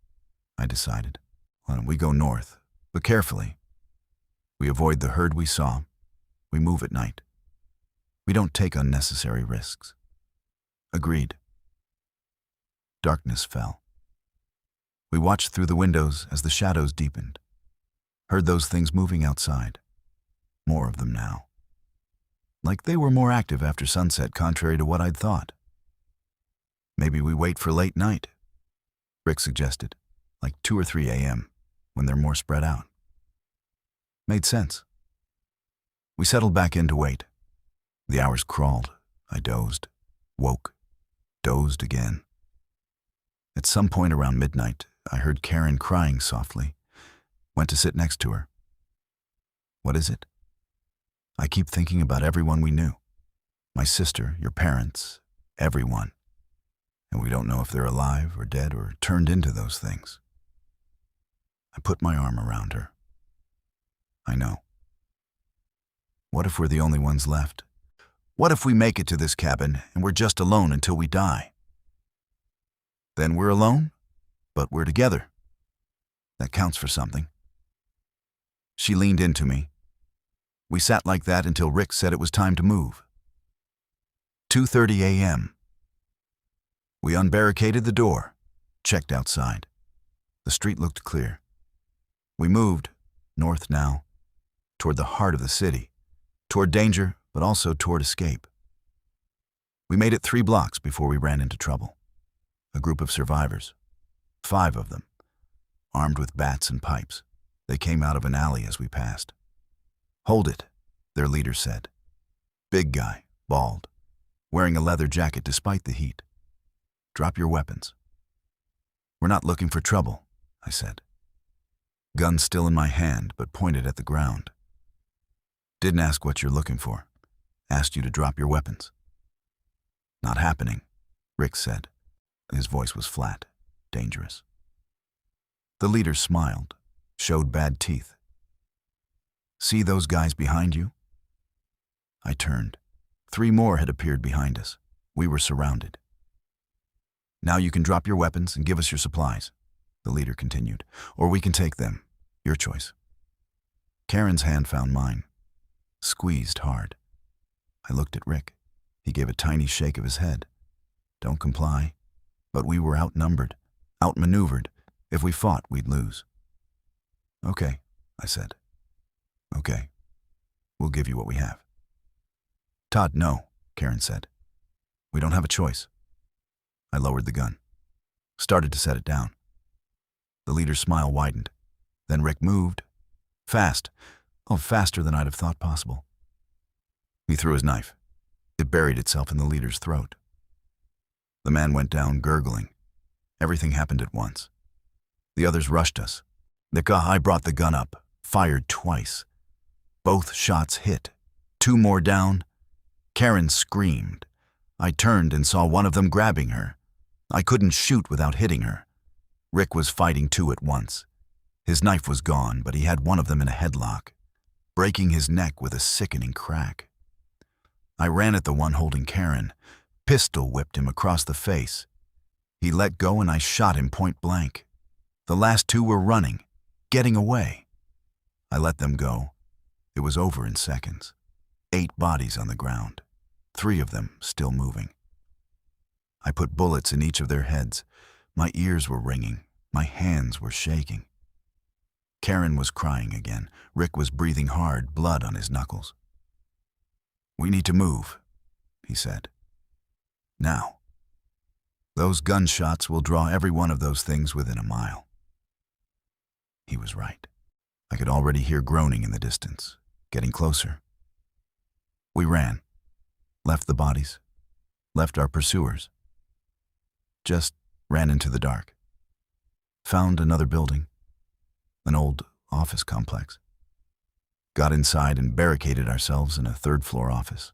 Speaker 1: I decided. "Well, we go north, but carefully. We avoid the herd we saw. We move at night. We don't take unnecessary risks." Agreed. Darkness fell. We watched through the windows as the shadows deepened. Heard those things moving outside. More of them now. Like they were more active after sunset, contrary to what I'd thought. "Maybe we wait for late night," Rick suggested, like 2 or 3 a.m., when they're more spread out. Made sense. We settled back in to wait. The hours crawled. I dozed, woke, dozed again. At some point around midnight, I heard Karen crying softly. Went to sit next to her. "What is it?" "I keep thinking about everyone we knew. My sister, your parents, everyone. And we don't know if they're alive or dead or turned into those things." I put my arm around her. "I know. What if we're the only ones left? What if we make it to this cabin and we're just alone until we die?" "Then we're alone, but we're together. That counts for something." She leaned into me. We sat like that until Rick said it was time to move. 2:30 a.m. We unbarricaded the door, checked outside. The street looked clear. We moved, north now, toward the heart of the city, toward danger, but also toward escape. We made it 3 blocks before we ran into trouble. A group of survivors, 5 of them, armed with bats and pipes. They came out of an alley as we passed. "Hold it," their leader said. Big guy, bald, wearing a leather jacket despite the heat. "Drop your weapons." "We're not looking for trouble," I said. Gun still in my hand, but pointed at the ground. "Didn't ask what you're looking for. Asked you to drop your weapons." "Not happening," Rick said. His voice was flat, dangerous. The leader smiled, showed bad teeth. "See those guys behind you?" I turned. 3 more had appeared behind us. We were surrounded. "Now you can drop your weapons and give us your supplies," the leader continued, "or we can take them. Your choice." Karen's hand found mine, squeezed hard. I looked at Rick. He gave a tiny shake of his head. "Don't comply." But we were outnumbered, outmaneuvered. If we fought, we'd lose. "Okay," I said. "Okay. We'll give you what we have." "Todd, no," Karen said. "We don't have a choice." I lowered the gun, started to set it down. The leader's smile widened. Then Rick moved. Fast. Oh, faster than I'd have thought possible. He threw his knife. It buried itself in the leader's throat. The man went down, gurgling. Everything happened at once. The others rushed us. The guy brought the gun up, fired twice. Both shots hit. 2 more down. Karen screamed. I turned and saw one of them grabbing her. I couldn't shoot without hitting her. Rick was fighting 2 at once. His knife was gone, but he had one of them in a headlock, breaking his neck with a sickening crack. I ran at the one holding Karen, pistol whipped him across the face. He let go and I shot him point blank. The last 2 were running, getting away. I let them go. It was over in seconds. 8 bodies on the ground, 3 of them still moving. I put bullets in each of their heads. My ears were ringing. My hands were shaking. Karen was crying again. Rick was breathing hard, blood on his knuckles. "We need to move," he said. "Now. Those gunshots will draw every one of those things within a mile." He was right. I could already hear groaning in the distance, getting closer. We ran, left the bodies, left our pursuers. Just ran into the dark. Found another building, an old office complex. Got inside and barricaded ourselves in a 3rd-floor office.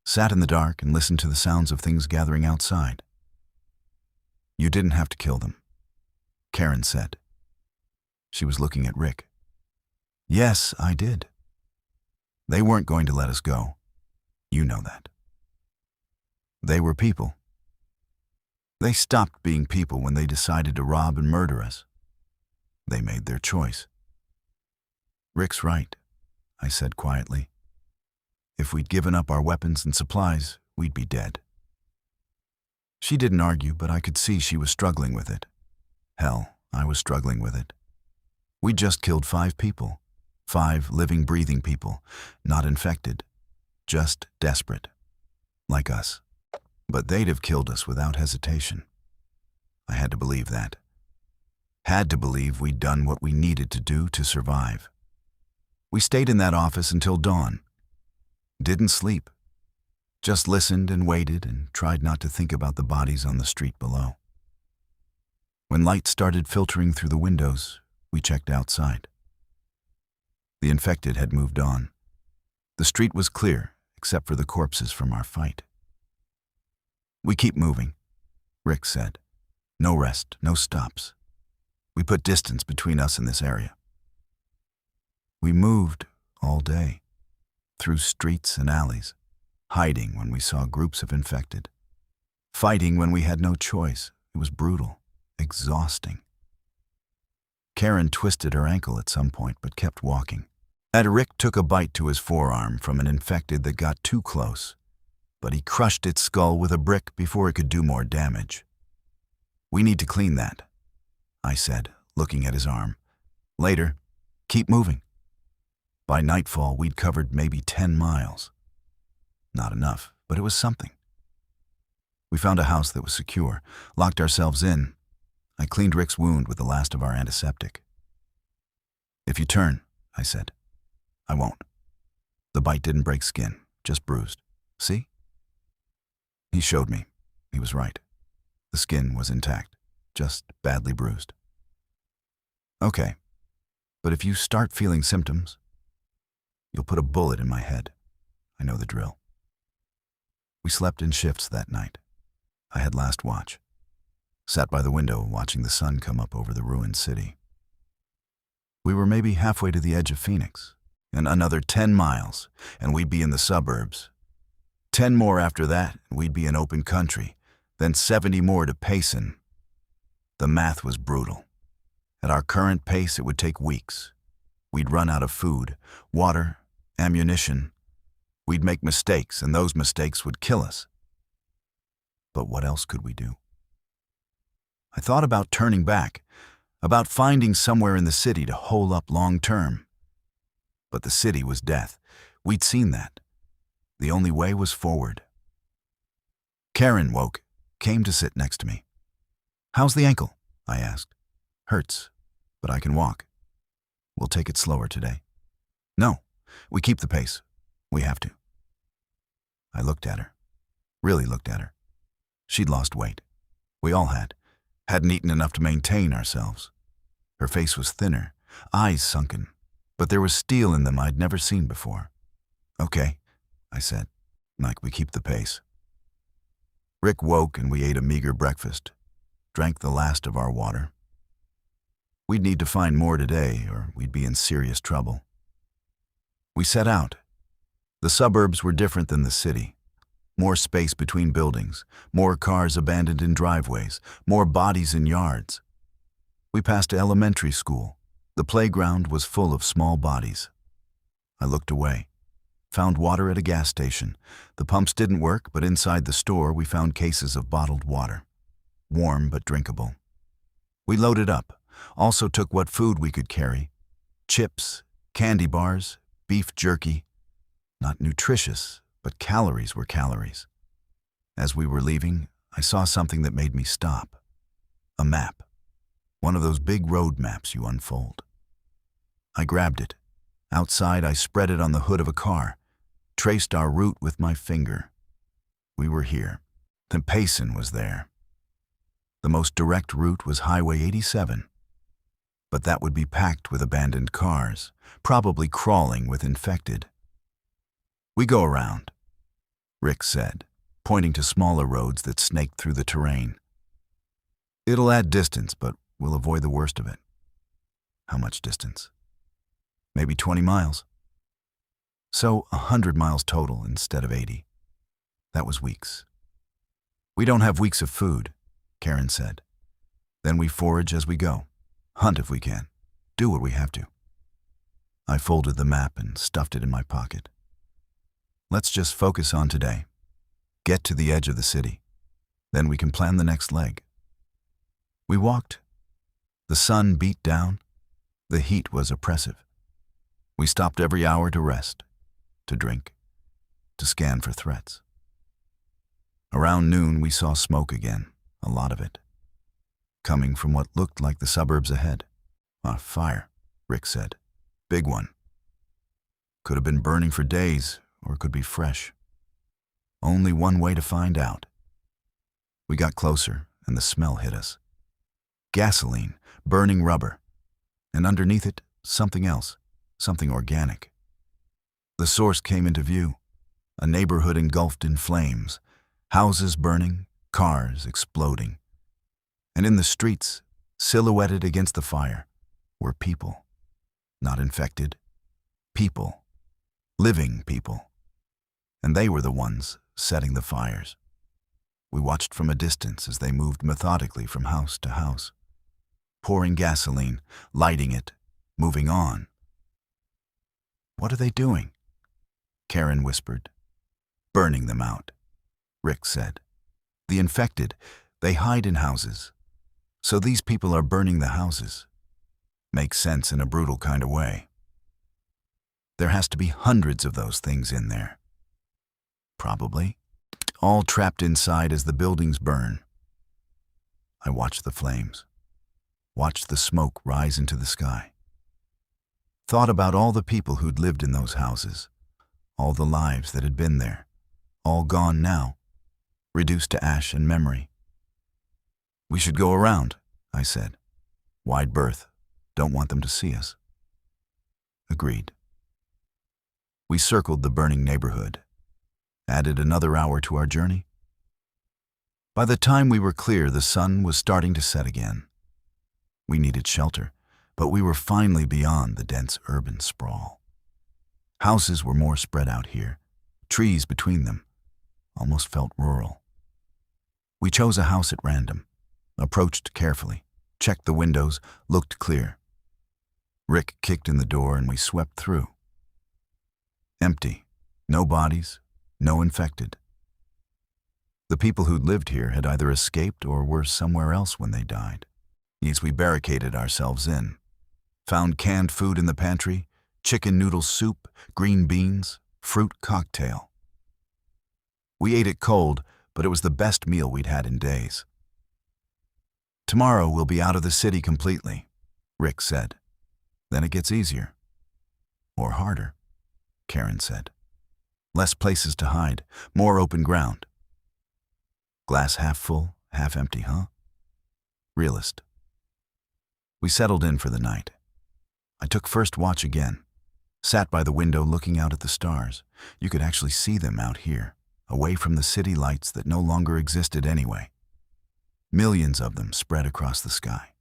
Speaker 1: Sat in the dark and listened to the sounds of things gathering outside. "You didn't have to kill them," Karen said. She was looking at Rick. "Yes, I did. They weren't going to let us go. You know that. They were people. They stopped being people when they decided to rob and murder us. They made their choice." "Rick's right," I said quietly. "If we'd given up our weapons and supplies, we'd be dead." She didn't argue, but I could see she was struggling with it. Hell, I was struggling with it. We just killed 5 people. 5 living, breathing people, not infected, just desperate, like us. But they'd have killed us without hesitation. I had to believe that. Had to believe we'd done what we needed to do to survive. We stayed in that office until dawn. Didn't sleep. Just listened and waited and tried not to think about the bodies on the street below. When light started filtering through the windows, we checked outside. The infected had moved on. The street was clear, except for the corpses from our fight. "We keep moving," Rick said. "No rest, no stops. We put distance between us and this area." We moved all day, through streets and alleys, hiding when we saw groups of infected, fighting when we had no choice. It was brutal, exhausting. Karen twisted her ankle at some point but kept walking. Rick took a bite to his forearm from an infected that got too close, but he crushed its skull with a brick before it could do more damage. "We need to clean that," I said, looking at his arm. "Later. Keep moving." By nightfall, we'd covered maybe 10 miles. Not enough, but it was something. We found a house that was secure, locked ourselves in. I cleaned Rick's wound with the last of our antiseptic. "If you turn," I said. "I won't." The bite didn't break skin, just bruised. "See?" He showed me. He was right. The skin was intact, just badly bruised. "Okay, but if you start feeling symptoms, you'll put a bullet in my head. I know the drill." We slept in shifts that night. I had last watch. Sat by the window watching the sun come up over the ruined city. We were maybe halfway to the edge of Phoenix, and another 10 miles, and we'd be in the suburbs. 10 more after that, and we'd be in open country, then 70 more to Payson. The math was brutal. At our current pace, it would take weeks. We'd run out of food, water, ammunition. We'd make mistakes, and those mistakes would kill us. But what else could we do? I thought about turning back, about finding somewhere in the city to hole up long term. But the city was death. We'd seen that. The only way was forward. Karen woke, came to sit next to me. "How's the ankle?" I asked. "Hurts, but I can walk. We'll take it slower today." "No, we keep the pace. We have to." I looked at her. Really looked at her. She'd lost weight. We all had. Hadn't eaten enough to maintain ourselves. Her face was thinner, eyes sunken, but there was steel in them I'd never seen before. "Okay," I said, "like we keep the pace." Rick woke and we ate a meager breakfast, drank the last of our water. We'd need to find more today or we'd be in serious trouble. We set out. The suburbs were different than the city. More space between buildings, more cars abandoned in driveways, more bodies in yards. We passed elementary school. The playground was full of small bodies. I looked away. Found water at a gas station. The pumps didn't work, but inside the store we found cases of bottled water. Warm but drinkable. We loaded up. Also took what food we could carry. Chips, candy bars, beef jerky. Not nutritious, but calories were calories. As we were leaving, I saw something that made me stop. A map. One of those big road maps you unfold. I grabbed it. Outside, I spread it on the hood of a car. Traced our route with my finger. We were here. The Payson was there. The most direct route was Highway 87. But that would be packed with abandoned cars, probably crawling with infected. "We go around," Rick said, pointing to smaller roads that snaked through the terrain. "It'll add distance, but we'll avoid the worst of it." "How much distance?" "Maybe 20 miles. So 100 miles total instead of 80. That was weeks. "We don't have weeks of food," Karen said. "Then we forage as we go. Hunt if we can. Do what we have to." I folded the map and stuffed it in my pocket. "Let's just focus on today. Get to the edge of the city. Then we can plan the next leg." We walked. The sun beat down. The heat was oppressive. We stopped every hour to rest, to drink, to scan for threats. Around noon, we saw smoke again, a lot of it, coming from what looked like the suburbs ahead. "A fire," Rick said. "Big one. Could have been burning for days, or could be fresh. Only one way to find out." We got closer, and the smell hit us. Gasoline, burning rubber, and underneath it, something else, something organic. The source came into view, a neighborhood engulfed in flames, houses burning, cars exploding. And in the streets, silhouetted against the fire, were people. Not infected. People. Living people. And they were the ones setting the fires. We watched from a distance as they moved methodically from house to house. pouring gasoline, lighting it, moving on. "What are they doing?" Karen whispered. "Burning them out," Rick said. "The infected, they hide in houses. So these people are burning the houses. Makes sense in a brutal kind of way. There has to be hundreds of those things in there. Probably. All trapped inside as the buildings burn." I watched the flames. Watched the smoke rise into the sky. Thought about all the people who'd lived in those houses. All the lives that had been there. All gone now. Reduced to ash and memory. "We should go around," I said. "Wide berth. Don't want them to see us." Agreed. We circled the burning neighborhood. Added another hour to our journey. By the time we were clear, the sun was starting to set again. We needed shelter, but we were finally beyond the dense urban sprawl. Houses were more spread out here, trees between them. Almost felt rural. We chose a house at random. Approached carefully, checked the windows, looked clear. Rick kicked in the door and we swept through. Empty. No bodies, no infected. The people who'd lived here had either escaped or were somewhere else when they died. Yes, we barricaded ourselves in. Found canned food in the pantry, chicken noodle soup, green beans, fruit cocktail. We ate it cold, but it was the best meal we'd had in days. "Tomorrow we'll be out of the city completely," Rick said. "Then it gets easier." "Or harder," Karen said. "Less places to hide, more open ground." Glass half full, half empty, huh? Realist. We settled in for the night. I took first watch again. Sat by the window looking out at the stars. You could actually see them out here, away from the city lights that no longer existed anyway. Millions of them spread across the sky.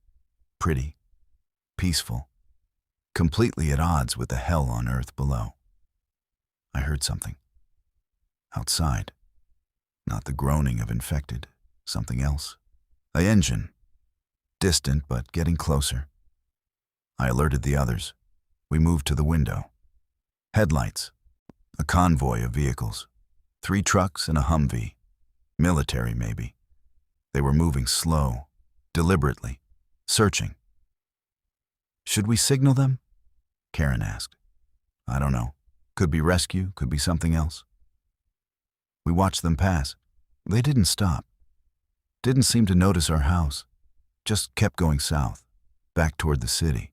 Speaker 1: Pretty, peaceful, completely at odds with the hell on earth below. I heard something. Outside. Not the groaning of infected, something else. An engine. Distant but getting closer. I alerted the others. We moved to the window. Headlights. A convoy of vehicles. 3 trucks and a Humvee. Military, maybe. They were moving slow, deliberately, searching. "Should we signal them?" Karen asked. "I don't know. Could be rescue, could be something else." We watched them pass. They didn't stop. Didn't seem to notice our house. Just kept going south, back toward the city.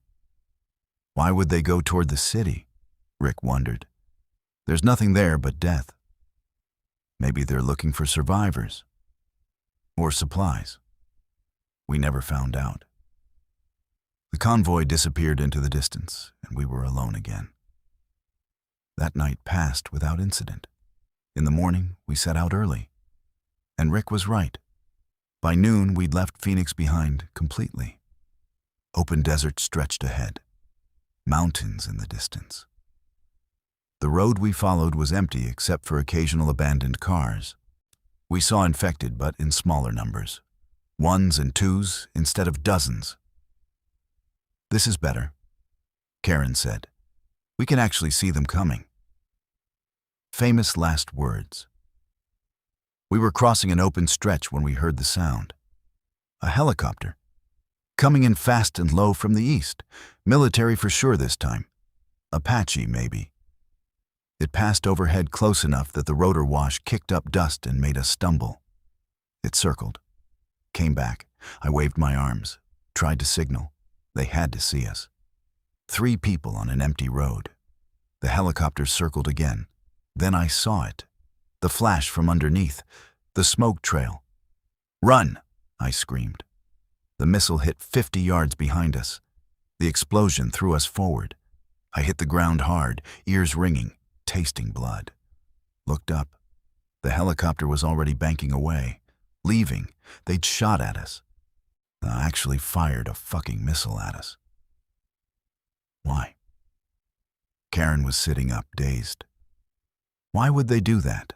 Speaker 1: Why would they go toward the city? Rick wondered. There's nothing there but death. Maybe they're looking for survivors. Or supplies. We never found out. The convoy disappeared into the distance, and we were alone again. That night passed without incident. In the morning, we set out early. And Rick was right. By noon, we'd left Phoenix behind completely. Open desert stretched ahead. Mountains in the distance. The road we followed was empty except for occasional abandoned cars. We saw infected, but in smaller numbers. 1s and 2s instead of dozens. "This is better," Karen said. "We can actually see them coming." Famous last words. We were crossing an open stretch when we heard the sound. A helicopter. Coming in fast and low from the east. Military for sure this time. Apache, maybe. It passed overhead close enough that the rotor wash kicked up dust and made us stumble. It circled. Came back. I waved my arms. Tried to signal. They had to see us. 3 people on an empty road. The helicopter circled again. Then I saw it. The flash from underneath. The smoke trail. "Run!" I screamed. The missile hit 50 yards behind us. The explosion threw us forward. I hit the ground hard, ears ringing, tasting blood. Looked up. The helicopter was already banking away. Leaving. They'd shot at us. Actually fired a fucking missile at us. Why? Karen was sitting up, dazed. Why would they do that?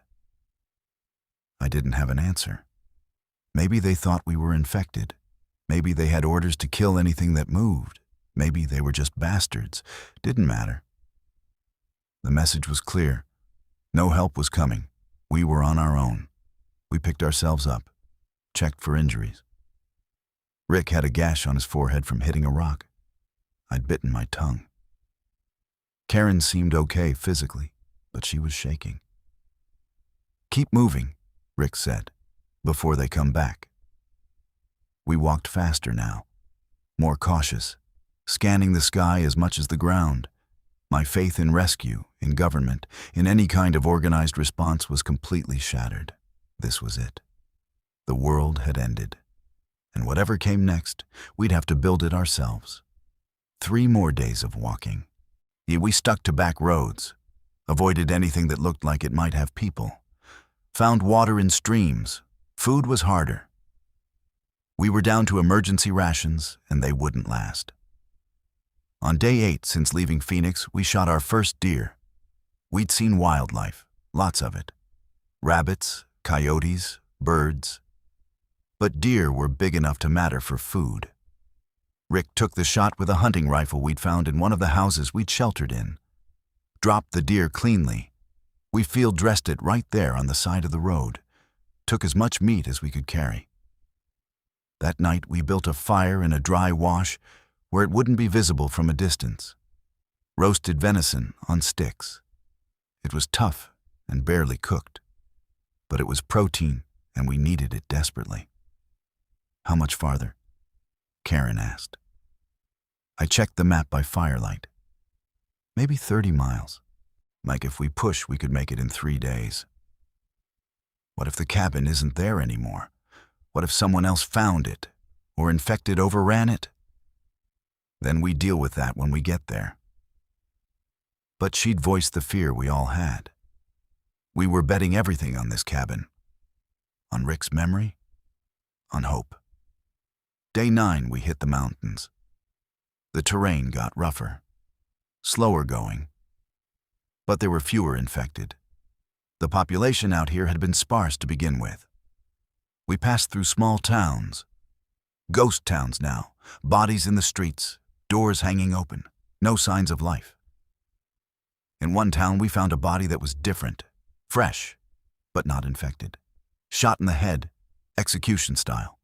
Speaker 1: I didn't have an answer. Maybe they thought we were infected. Maybe they had orders to kill anything that moved. Maybe they were just bastards. Didn't matter. The message was clear. No help was coming. We were on our own. We picked ourselves up, checked for injuries. Rick had a gash on his forehead from hitting a rock. I'd bitten my tongue. Karen seemed okay physically, but she was shaking. "Keep moving," Rick said, "before they come back." We walked faster now, more cautious, scanning the sky as much as the ground. My faith in rescue, in government, in any kind of organized response was completely shattered. This was it. The world had ended. And whatever came next, we'd have to build it ourselves. 3 more days of walking. We stuck to back roads, avoided anything that looked like it might have people, found water in streams. Food was harder. We were down to emergency rations, and they wouldn't last. On day 8 since leaving Phoenix, we shot our first deer. We'd seen wildlife, lots of it. Rabbits, coyotes, birds. But deer were big enough to matter for food. Rick took the shot with a hunting rifle we'd found in one of the houses we'd sheltered in. Dropped the deer cleanly. We field dressed it right there on the side of the road. Took as much meat as we could carry. That night we built a fire in a dry wash where it wouldn't be visible from a distance. Roasted venison on sticks. It was tough and barely cooked, but it was protein and we needed it desperately. "How much farther?" Karen asked. I checked the map by firelight. Maybe 30 miles. Like if we push, we could make it in 3 days. What if the cabin isn't there anymore? What if someone else found it, or infected overran it? Then we deal with that when we get there. But she'd voiced the fear we all had. We were betting everything on this cabin. On Rick's memory, on hope. Day 9, we hit the mountains. The terrain got rougher, slower going, but there were fewer infected. The population out here had been sparse to begin with. We passed through small towns, ghost towns now, bodies in the streets, doors hanging open, no signs of life. In one town, we found a body that was different, fresh, but not infected. Shot in the head, execution style.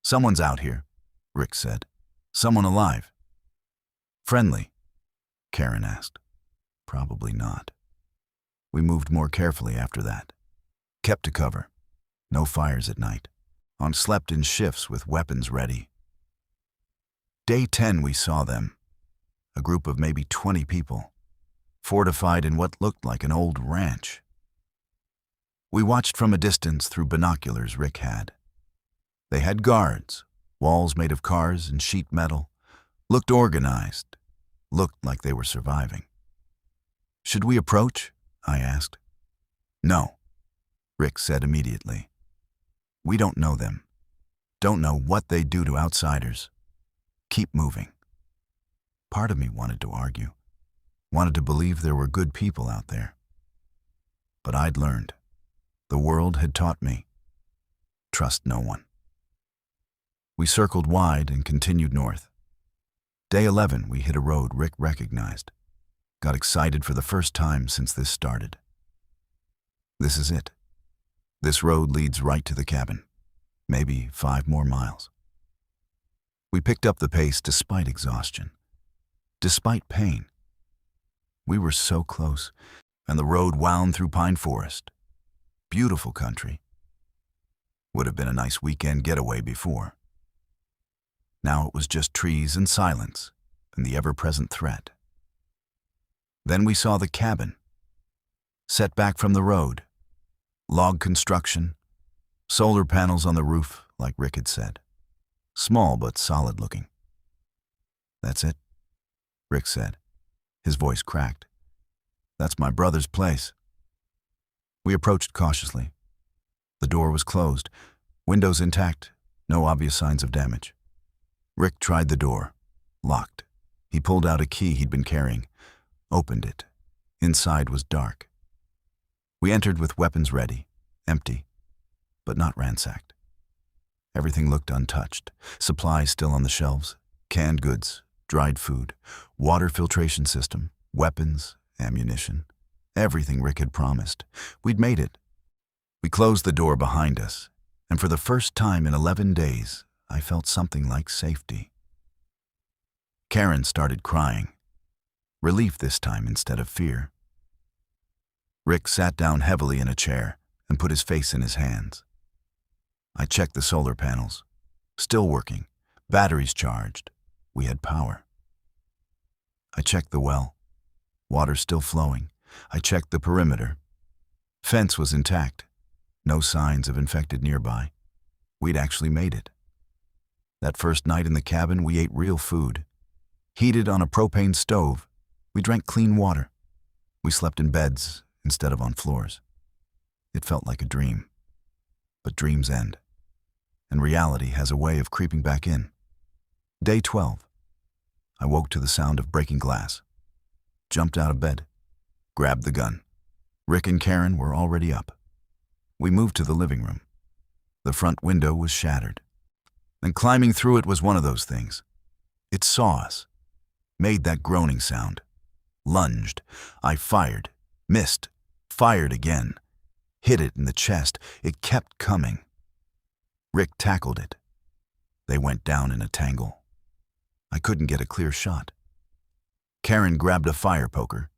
Speaker 1: "Someone's out here," Rick said. "Someone alive." "Friendly?" Karen asked. Probably not. We moved more carefully after that. Kept to cover. No fires at night. Slept in shifts with weapons ready. Day 10 we saw them. A group of maybe 20 people. Fortified in what looked like an old ranch. We watched from a distance through binoculars Rick had. They had guards, walls made of cars and sheet metal. Looked organized. Looked like they were surviving. "Should we approach?" I asked. "No," Rick said immediately. "We don't know them. Don't know what they do to outsiders. Keep moving." Part of me wanted to argue. Wanted to believe there were good people out there. But I'd learned. The world had taught me. Trust no one. We circled wide and continued north. Day 11, we hit a road Rick recognized. Got excited for the first time since this started. This is it. This road leads right to the cabin. Maybe 5 more miles. We picked up the pace despite exhaustion. Despite pain. We were so close, and the road wound through pine forest. Beautiful country. Would have been a nice weekend getaway before. Now it was just trees and silence, and the ever-present threat. Then we saw the cabin. Set back from the road. Log construction. Solar panels on the roof, like Rick had said. Small but solid looking. "That's it," Rick said. His voice cracked. "That's my brother's place." We approached cautiously. The door was closed, windows intact, no obvious signs of damage. Rick tried the door. Locked. He pulled out a key he'd been carrying. Opened it. Inside was dark. We entered with weapons ready, empty, but not ransacked. Everything looked untouched. Supplies still on the shelves. Canned goods, dried food, water filtration system, weapons, ammunition. Everything Rick had promised. We'd made it. We closed the door behind us, and for the first time in 11 days, I felt something like safety. Karen started crying. Relief this time instead of fear. Rick sat down heavily in a chair and put his face in his hands. I checked the solar panels. Still working. Batteries charged. We had power. I checked the well. Water still flowing. I checked the perimeter. Fence was intact. No signs of infected nearby. We'd actually made it. That first night in the cabin, we ate real food. Heated on a propane stove, we drank clean water. We slept in beds instead of on floors. It felt like a dream. But dreams end, and reality has a way of creeping back in. Day 12. I woke to the sound of breaking glass. Jumped out of bed. Grabbed the gun. Rick and Karen were already up. We moved to the living room. The front window was shattered. And climbing through it was one of those things. It saw us. Made that groaning sound. Lunged. I fired. Missed. Fired again. Hit it in the chest. It kept coming. Rick tackled it. They went down in a tangle. I couldn't get a clear shot. Karen grabbed a fire poker.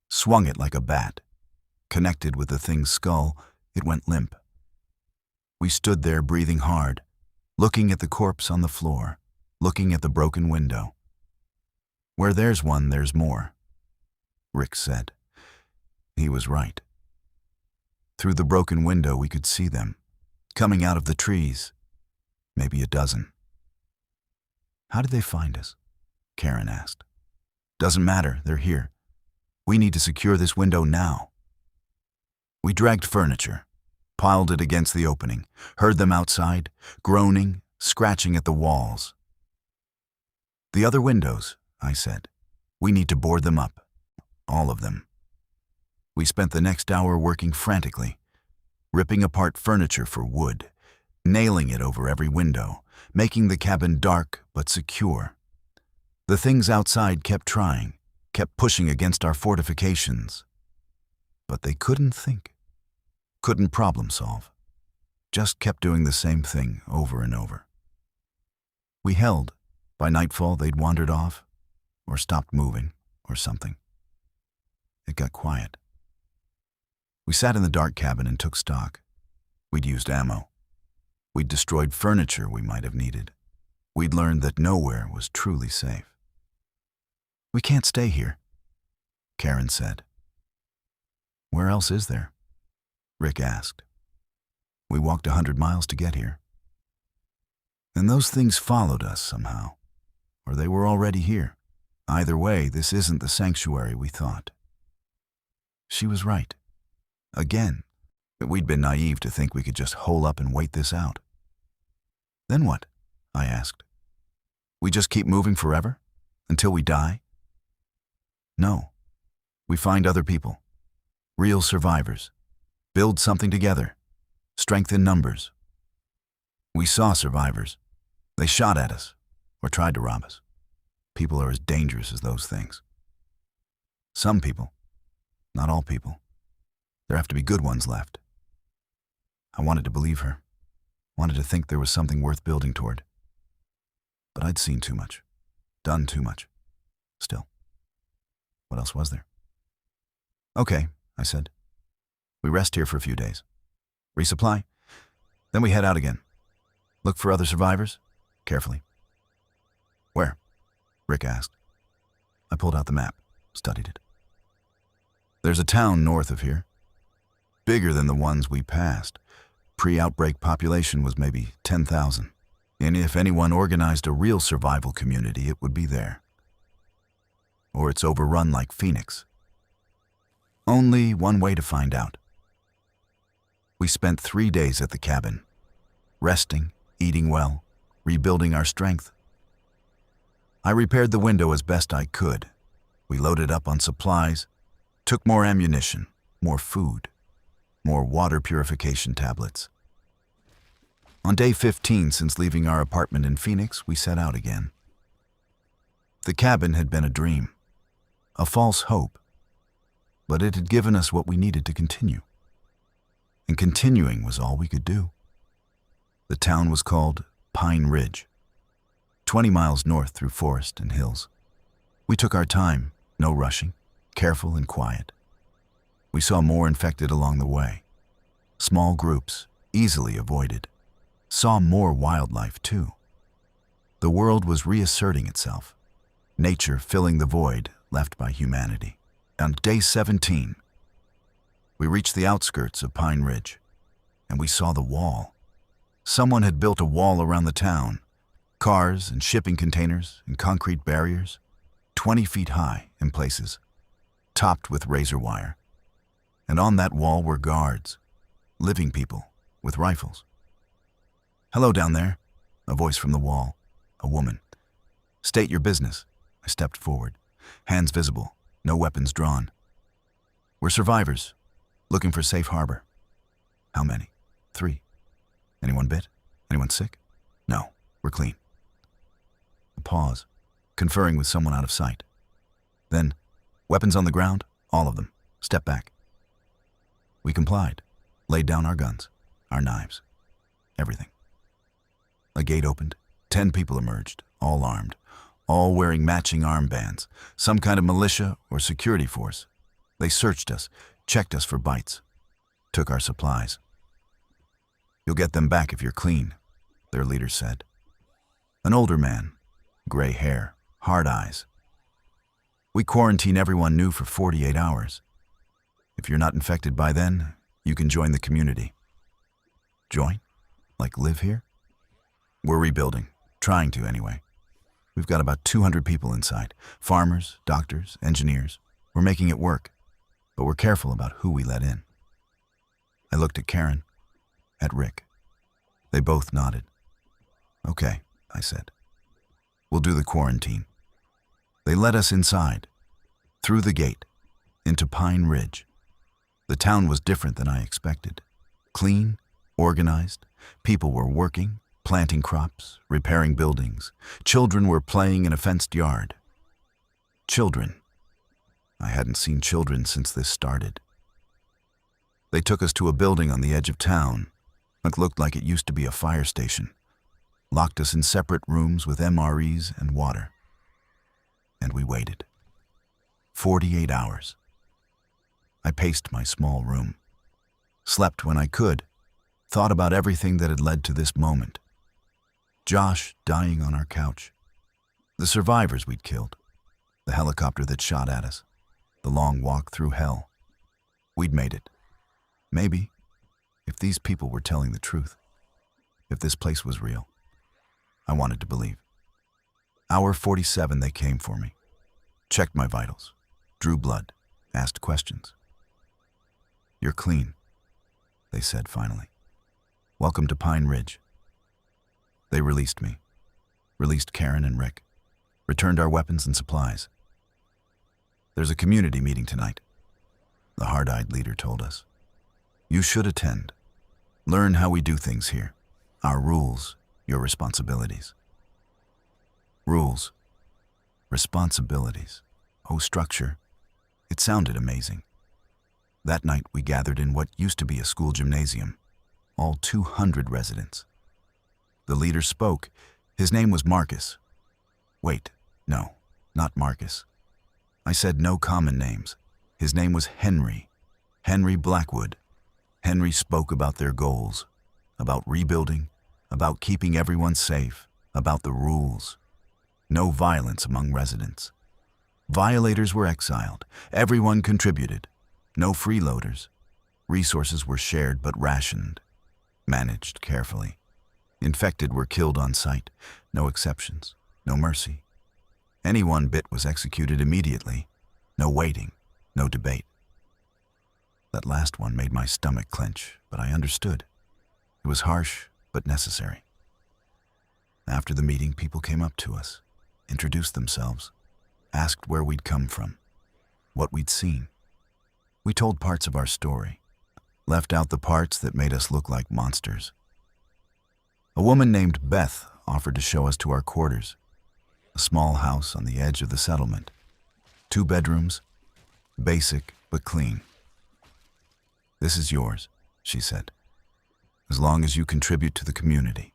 Speaker 1: Swung it like a bat. Connected with the thing's skull, it went limp. We stood there breathing hard, looking at the corpse on the floor, looking at the broken window. Where there's one, there's more, Rick said. He was right. Through the broken window, we could see them, coming out of the trees, maybe a dozen. How did they find us? Karen asked. Doesn't matter, they're here. We need to secure this window now. We dragged furniture, piled it against the opening, heard them outside, groaning, scratching at the walls. The other windows, I said. We need to board them up. All of them. We spent the next hour working frantically, ripping apart furniture for wood, nailing it over every window, making the cabin dark but secure. The things outside kept trying, kept pushing against our fortifications. But they couldn't think, couldn't problem solve, just kept doing the same thing over and over. We held. By nightfall, they'd wandered off, or stopped moving, or something. It got quiet. We sat in the dark cabin and took stock. We'd used ammo. We'd destroyed furniture we might have needed. We'd learned that nowhere was truly safe. We can't stay here, Karen said. Where else is there? Rick asked. We walked 100 miles to get here. And those things followed us somehow, or they were already here. Either way, this isn't the sanctuary we thought. She was right. Again, we'd been naive to think we could just hole up and wait this out. Then what? I asked. We just keep moving forever? Until we die? No. We find other people. Real survivors. Build something together. Strength in numbers. We saw survivors. They shot at us, or tried to rob us. People are as dangerous as those things. Some people. Not all people. There have to be good ones left. I wanted to believe her. Wanted to think there was something worth building toward. But I'd seen too much. Done too much. Still. What else was there? Okay, I said. We rest here for a few days. Resupply. Then we head out again. Look for other survivors. Carefully. Where? Rick asked. I pulled out the map. Studied it. There's a town north of here. Bigger than the ones we passed. Pre-outbreak population was maybe 10,000. And if anyone organized a real survival community, it would be there. Or it's overrun like Phoenix. Only one way to find out. We spent 3 days at the cabin, resting, eating well, rebuilding our strength. I repaired the window as best I could. We loaded up on supplies, took more ammunition, more food, more water purification tablets. On day 15 since leaving our apartment in Phoenix, we set out again. The cabin had been a dream, a false hope, but it had given us what we needed to continue. And continuing was all we could do. The town was called Pine Ridge, 20 miles north through forest and hills. We took our time, no rushing, careful and quiet. We saw more infected along the way. Small groups, easily avoided. Saw more wildlife too. The world was reasserting itself, nature filling the void left by humanity. On day 17, we reached the outskirts of Pine Ridge, and we saw the wall. Someone had built a wall around the town, cars and shipping containers and concrete barriers, 20 feet high in places, topped with razor wire. And on that wall were guards, living people with rifles. "Hello down there," a voice from the wall, a woman. "State your business." I stepped forward, hands visible, no weapons drawn. "We're survivors, looking for safe harbor." "How many?" "3. Anyone bit? Anyone sick?" "No, we're clean." A pause, conferring with someone out of sight. Then, "Weapons on the ground? All of them. Step back." We complied, laid down our guns, our knives, everything. A gate opened, 10 people emerged, all armed, all wearing matching armbands, some kind of militia or security force. They searched us, checked us for bites, took our supplies. "You'll get them back if you're clean," their leader said. An older man, gray hair, hard eyes. "We quarantine everyone new for 48 hours. If you're not infected by then, you can join the community." "Join? Like live here?" "We're rebuilding, trying to anyway. We've got about 200 people inside, farmers, doctors, engineers. We're making it work, but we're careful about who we let in." I looked at Karen, at Rick. They both nodded. "Okay," I said. "We'll do the quarantine." They let us inside, through the gate, into Pine Ridge. The town was different than I expected. Clean, organized, people were working, planting crops, repairing buildings. Children were playing in a fenced yard. Children. I hadn't seen children since this started. They took us to a building on the edge of town. It looked like it used to be a fire station. Locked us in separate rooms with MREs and water. And we waited. 48 hours. I paced my small room. Slept when I could. Thought about everything that had led to this moment. Josh dying on our couch. The survivors we'd killed. The helicopter that shot at us. The long walk through hell. We'd made it. Maybe, if these people were telling the truth. If this place was real. I wanted to believe. Hour 47, they came for me. Checked my vitals. Drew blood. Asked questions. "You're clean," they said finally. "Welcome to Pine Ridge." They released me. Released Karen and Rick. Returned our weapons and supplies. "There's a community meeting tonight," the hard-eyed leader told us. "You should attend. Learn how we do things here. Our rules, your responsibilities." Rules. Responsibilities. Oh, structure. It sounded amazing. That night we gathered in what used to be a school gymnasium, all 200 residents. The leader spoke. His name was Marcus. Wait, no, not Marcus. I said no common names. His name was Henry. Henry Blackwood. Henry spoke about their goals, about rebuilding, about keeping everyone safe, about the rules. No violence among residents. Violators were exiled. Everyone contributed. No freeloaders. Resources were shared but rationed, managed carefully. Infected were killed on sight. No exceptions. No mercy. Anyone bit was executed immediately. No waiting. No debate. That last one made my stomach clench, but I understood. It was harsh, but necessary. After the meeting, people came up to us, introduced themselves, asked where we'd come from, what we'd seen. We told parts of our story, left out the parts that made us look like monsters. A woman named Beth offered to show us to our quarters, a small house on the edge of the settlement. 2 bedrooms, basic but clean. "This is yours," she said, "as long as you contribute to the community."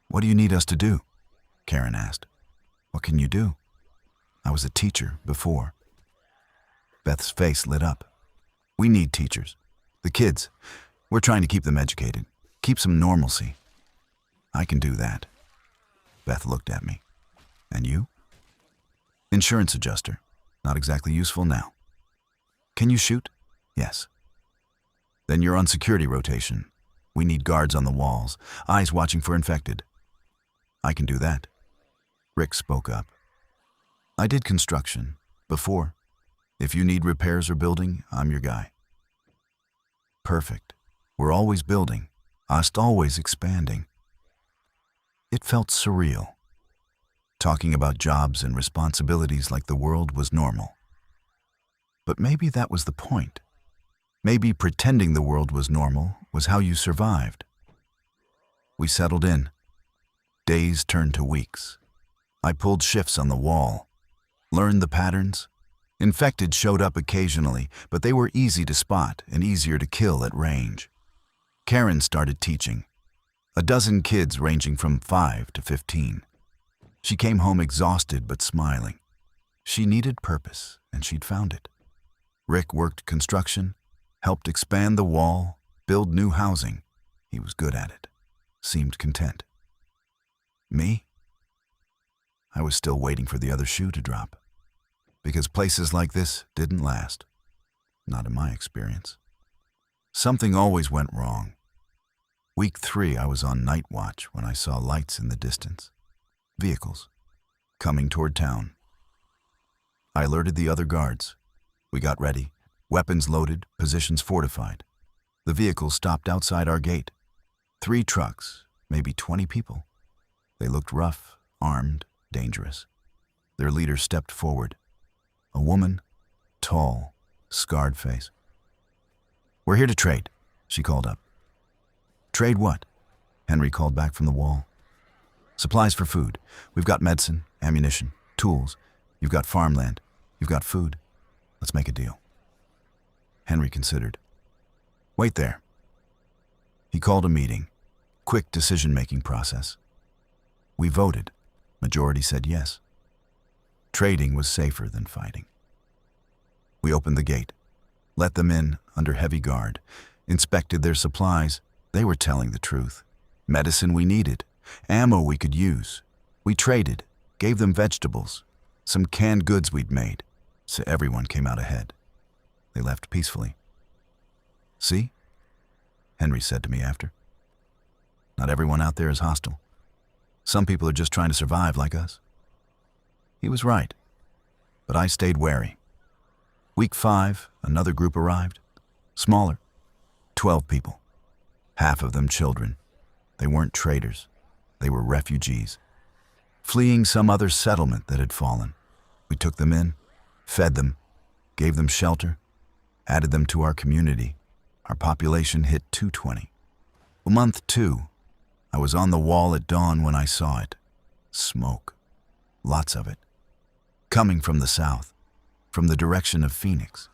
Speaker 1: "What do you need us to do?" Karen asked. "What can you do? I was a teacher before." Beth's face lit up. "We need teachers. The kids. We're trying to keep them educated, keep some normalcy." "I can do that." Beth looked at me. "And you?" "Insurance adjuster. Not exactly useful now." "Can you shoot?" "Yes." "Then you're on security rotation. We need guards on the walls, eyes watching for infected." "I can do that." Rick spoke up. "I did construction before. If you need repairs or building, I'm your guy." "Perfect. We're always building, us always expanding." It felt surreal, talking about jobs and responsibilities like the world was normal. But maybe that was the point. Maybe pretending the world was normal was how you survived. We settled in. Days turned to weeks. I pulled shifts on the wall, learned the patterns. Infected showed up occasionally, but they were easy to spot and easier to kill at range. Karen started teaching. 12 kids ranging from 5 to 15. She came home exhausted but smiling. She needed purpose, and she'd found it. Rick worked construction, helped expand the wall, build new housing. He was good at it, seemed content. Me? I was still waiting for the other shoe to drop. Because places like this didn't last. Not in my experience. Something always went wrong. Week 3, I was on night watch when I saw lights in the distance. Vehicles. Coming toward town. I alerted the other guards. We got ready. Weapons loaded, positions fortified. The vehicles stopped outside our gate. 3 trucks, maybe 20 people. They looked rough, armed, dangerous. Their leader stepped forward. A woman, tall, scarred face. "We're here to trade," she called up. "Trade what?" Henry called back from the wall. "Supplies for food. We've got medicine, ammunition, tools. You've got farmland. You've got food. Let's make a deal." Henry considered. "Wait there." He called a meeting. Quick decision-making process. We voted. Majority said yes. Trading was safer than fighting. We opened the gate, let them in under heavy guard, inspected their supplies. They were telling the truth. Medicine we needed, ammo we could use. We traded, gave them vegetables, some canned goods we'd made, so everyone came out ahead. They left peacefully. "See?" Henry said to me after. "Not everyone out there is hostile. Some people are just trying to survive like us." He was right, but I stayed wary. Week 5, another group arrived. Smaller, 12 people. Half of them children. They weren't traders. They were refugees, fleeing some other settlement that had fallen. We took them in, fed them, gave them shelter, added them to our community. Our population hit 220. Month 2, I was on the wall at dawn when I saw it. Smoke. Lots of it. Coming from the south, from the direction of Phoenix.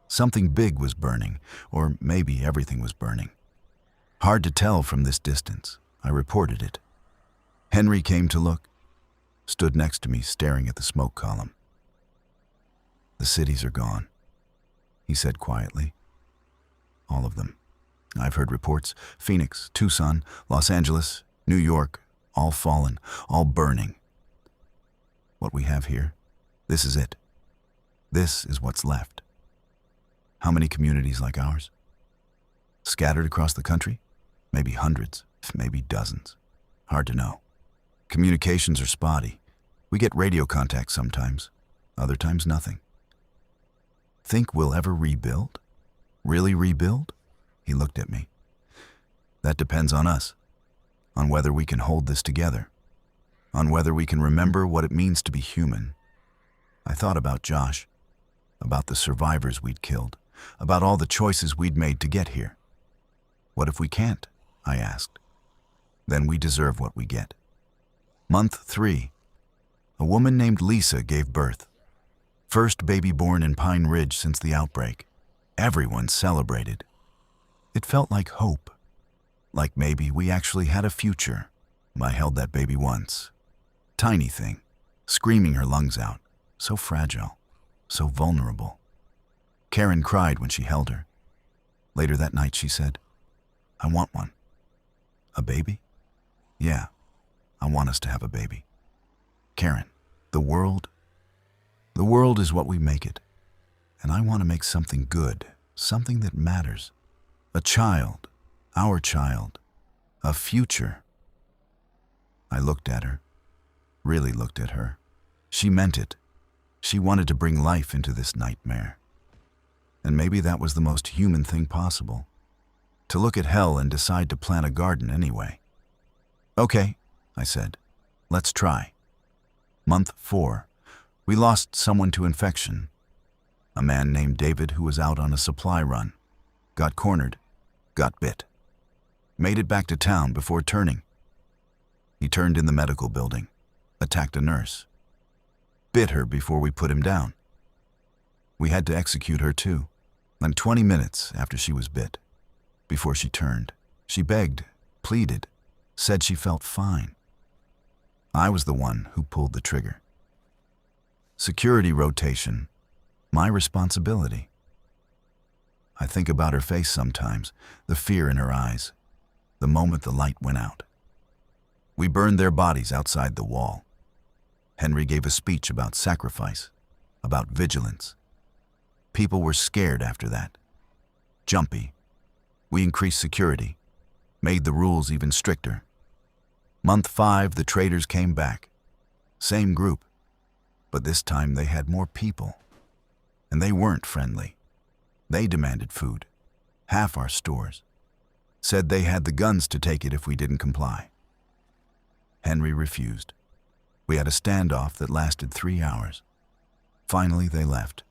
Speaker 1: Something big was burning, or maybe everything was burning. Hard to tell from this distance. I reported it. Henry came to look, stood next to me staring at the smoke column. "The cities are gone," he said quietly. "All of them. I've heard reports. Phoenix, Tucson, Los Angeles, New York, all fallen, all burning. What we have here, this is it. This is what's left." How many communities like ours? Scattered across the country? Maybe hundreds, maybe dozens. Hard to know. Communications are spotty. We get radio contact sometimes, other times nothing. Think we'll ever rebuild? Really rebuild? He looked at me. That depends on us, on whether we can hold this together, on whether we can remember what it means to be human. I thought about Josh, about the survivors we'd killed, about all the choices we'd made to get here. What if we can't? I asked. Then we deserve what we get. Month 3. A woman named Lisa gave birth. First baby born in Pine Ridge since the outbreak. Everyone celebrated. It felt like hope. Like maybe we actually had a future. I held that baby once. Tiny thing, screaming her lungs out. So fragile, so vulnerable. Karen cried when she held her. Later that night she said, "I want one." "A baby?" "Yeah, I want us to have a baby." "Karen, the world is what we make it. And I want to make something good, something that matters. A child, our child, a future." I looked at her, really looked at her. She meant it. She wanted to bring life into this nightmare. And maybe that was the most human thing possible. To look at hell and decide to plant a garden anyway. "Okay," I said. "Let's try." Month 4. We lost someone to infection. A man named David who was out on a supply run. Got cornered. Got bit. Made it back to town before turning. He turned in the medical building. Attacked a nurse. Bit her before we put him down. We had to execute her too. And 20 minutes after she was bit, before she turned, she begged, pleaded, said she felt fine. I was the one who pulled the trigger. Security rotation, my responsibility. I think about her face sometimes, the fear in her eyes, the moment the light went out. We burned their bodies outside the wall. Henry gave a speech about sacrifice, about vigilance. People were scared after that. Jumpy. We increased security, made the rules even stricter. Month 5, the traders came back. Same group, but this time they had more people. And they weren't friendly. They demanded food, half our stores. Said they had the guns to take it if we didn't comply. Henry refused. We had a standoff that lasted 3 hours. Finally, they left.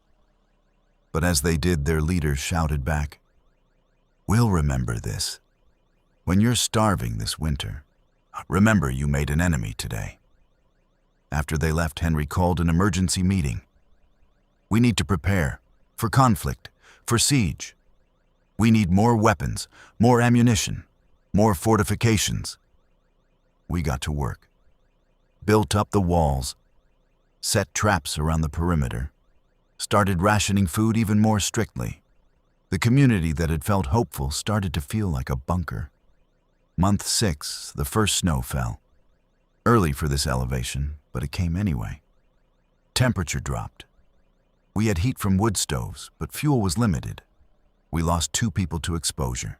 Speaker 1: But as they did, their leaders shouted back, "We'll remember this. When you're starving this winter, remember you made an enemy today." After they left, Henry called an emergency meeting. "We need to prepare for conflict, for siege. We need more weapons, more ammunition, more fortifications." We got to work. Built up the walls, set traps around the perimeter, started rationing food even more strictly. The community that had felt hopeful started to feel like a bunker. Month 6, the first snow fell. Early for this elevation, but it came anyway. Temperature dropped. We had heat from wood stoves, but fuel was limited. We lost 2 people to exposure.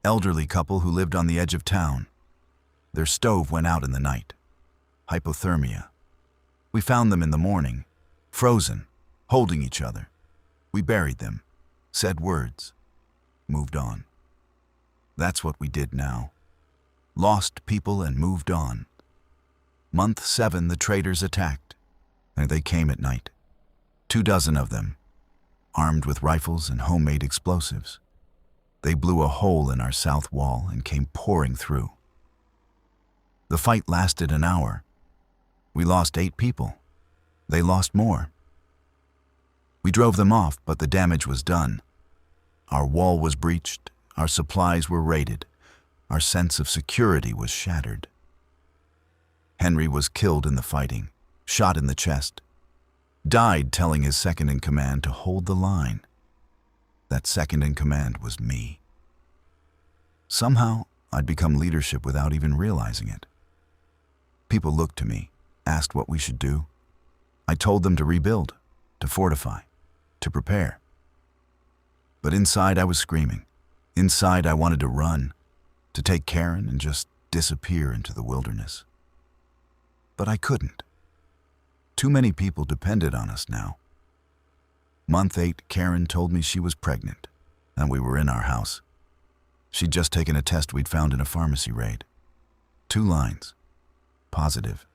Speaker 1: Elderly couple who lived on the edge of town. Their stove went out in the night. Hypothermia. We found them in the morning, frozen, holding each other. We buried them, said words, moved on. That's what we did now. Lost people and moved on. Month 7, the traders attacked, and they came at night. 24 of them, armed with rifles and homemade explosives. They blew a hole in our south wall and came pouring through. The fight lasted an hour. We lost 8 people. They lost more. We drove them off, but the damage was done. Our wall was breached, our supplies were raided, our sense of security was shattered. Henry was killed in the fighting, shot in the chest, died telling his second-in-command to hold the line. That second-in-command was me. Somehow, I'd become leadership without even realizing it. People looked to me, asked what we should do. I told them to rebuild, to fortify, to prepare. But inside I was screaming. Inside I wanted to run, to take Karen and just disappear into the wilderness. But I couldn't. Too many people depended on us now. Month 8, Karen told me she was pregnant, and we were in our house. She'd just taken a test we'd found in a pharmacy raid. 2 lines. Positive.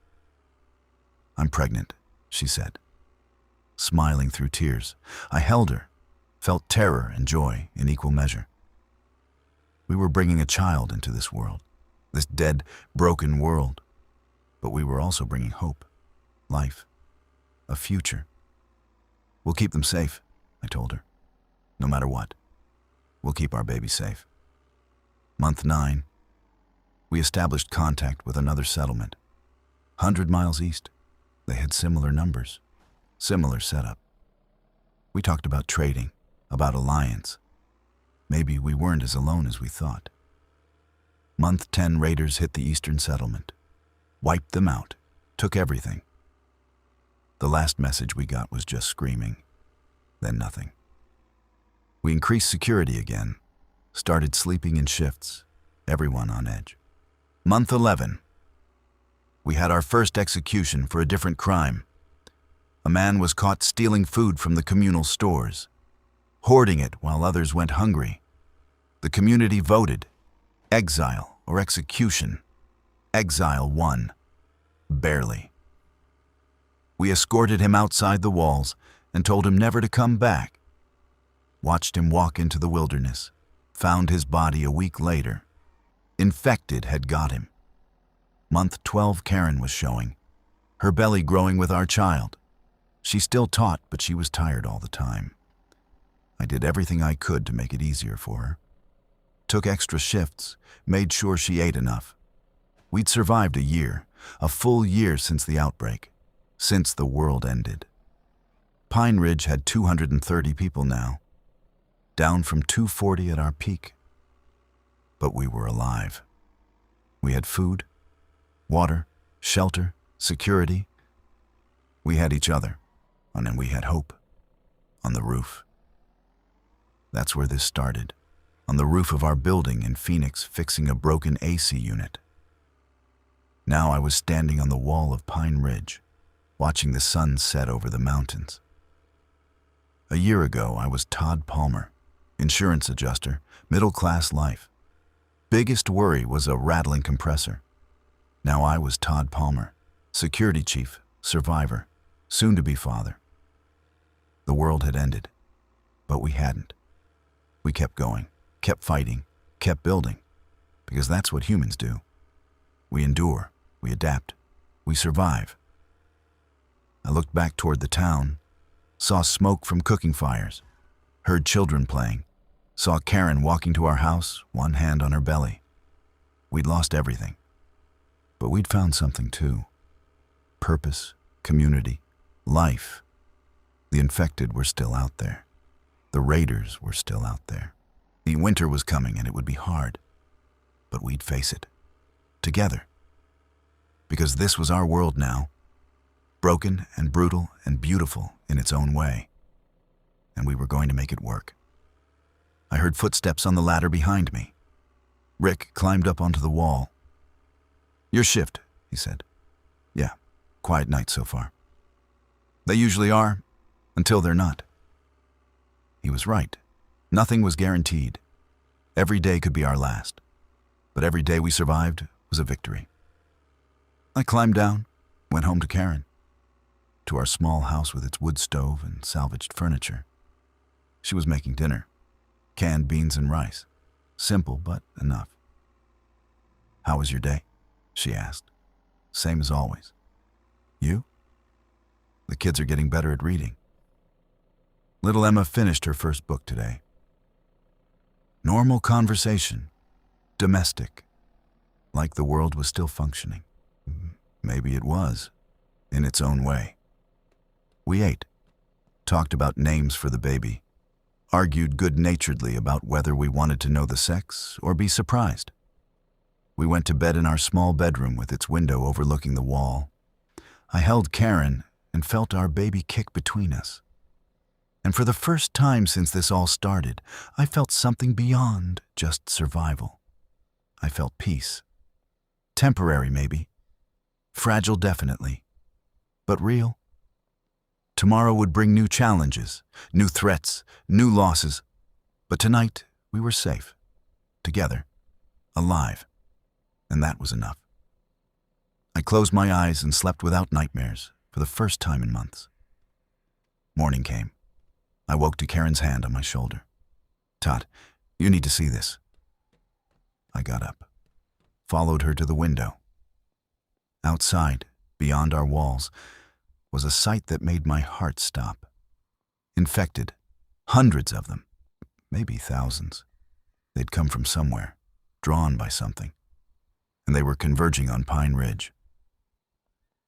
Speaker 1: "I'm pregnant," she said. Smiling through tears, I held her, felt terror and joy in equal measure. We were bringing a child into this world. this dead, broken world. But we were also bringing hope, life, a future. We'll keep them safe, I told her. No matter what, we'll keep our baby safe. Month 9, we established contact with another settlement. 100 miles east, they had similar numbers, similar setup. We talked about trading, about alliance. Maybe we weren't as alone as we thought. Month 10, raiders hit the eastern settlement, wiped them out, took everything. The last message we got was just screaming, then nothing. We increased security again, started sleeping in shifts, everyone on edge. Month 11, we had our first execution for a different crime. A man was caught stealing food from the communal stores, hoarding it while others went hungry. The community voted, exile or execution. Exile won, barely. We escorted him outside the walls and told him never to come back. Watched him walk into the wilderness, found his body a week later. Infected had got him. Month 12, Karen was showing, her belly growing with our child. She still taught, but she was tired all the time. I did everything I could to make it easier for her. Took extra shifts, made sure she ate enough. We'd survived a year, a full year since the outbreak, since the world ended. Pine Ridge had 230 people now, down from 240 at our peak. But we were alive. We had food, water, shelter, security. We had each other, and then we had hope. On the roof. That's where this started, on the roof of our building in Phoenix, fixing a broken AC unit. Now I was standing on the wall of Pine Ridge, watching the sun set over the mountains. A year ago, I was Todd Palmer, insurance adjuster, middle-class life. Biggest worry was a rattling compressor. Now I was Todd Palmer, security chief, survivor, soon-to-be father. The world had ended, but we hadn't. We kept going, kept fighting, kept building, because that's what humans do. We endure, we adapt, we survive. I looked back toward the town, saw smoke from cooking fires, heard children playing, saw Karen walking to our house, one hand on her belly. We'd lost everything, but we'd found something too. Purpose, community, life. The infected were still out there. The raiders were still out there. The winter was coming and it would be hard, but we'd face it, together. Because this was our world now, broken and brutal and beautiful in its own way, and we were going to make it work. I heard footsteps on the ladder behind me. Rick climbed up onto the wall. "Your shift," he said. "Yeah, quiet night so far." "They usually are, until they're not." He was right. Nothing was guaranteed. Every day could be our last, but every day we survived was a victory. I climbed down, went home to Karen, to our small house with its wood stove and salvaged furniture. She was making dinner, canned beans and rice, simple but enough. "How was your day?" she asked. "Same as always." "You?" "The kids are getting better at reading. Little Emma finished her first book today." Normal conversation, domestic, like the world was still functioning. Maybe it was, in its own way. We ate, talked about names for the baby, argued good-naturedly about whether we wanted to know the sex or be surprised. We went to bed in our small bedroom with its window overlooking the wall. I held Karen and felt our baby kick between us. And for the first time since this all started, I felt something beyond just survival. I felt peace. Temporary, maybe. Fragile, definitely. But real. Tomorrow would bring new challenges, new threats, new losses. But tonight, we were safe. Together. Alive. And that was enough. I closed my eyes and slept without nightmares for the first time in months. Morning came. I woke to Karen's hand on my shoulder. "Todd, you need to see this." I got up. followed her to the window. Outside, beyond our walls, was a sight that made my heart stop. Infected, hundreds of them, maybe thousands. They'd come from somewhere, drawn by something, and they were converging on Pine Ridge.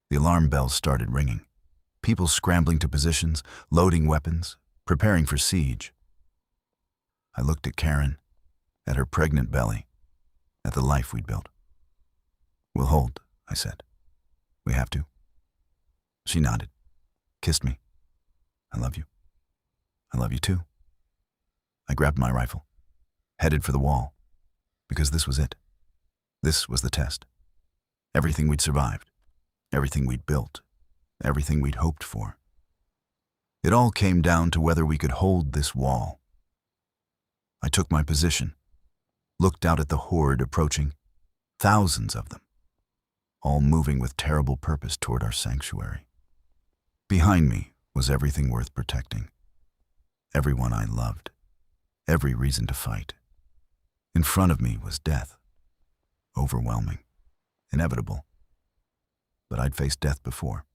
Speaker 1: The alarm bells started ringing, people scrambling to positions, loading weapons, preparing for siege. I looked at Karen, at her pregnant belly, at the life we'd built. "We'll hold," I said. "We have to." She nodded, kissed me. "I love you. I love you too." I grabbed my rifle, headed for the wall, because this was it. This was the test. Everything we'd survived, everything we'd built, everything we'd hoped for. It all came down to whether we could hold this wall. I took my position, looked out at the horde approaching, thousands of them, all moving with terrible purpose toward our sanctuary. Behind me was everything worth protecting, everyone I loved, every reason to fight. In front of me was death, overwhelming, inevitable. But I'd faced death before.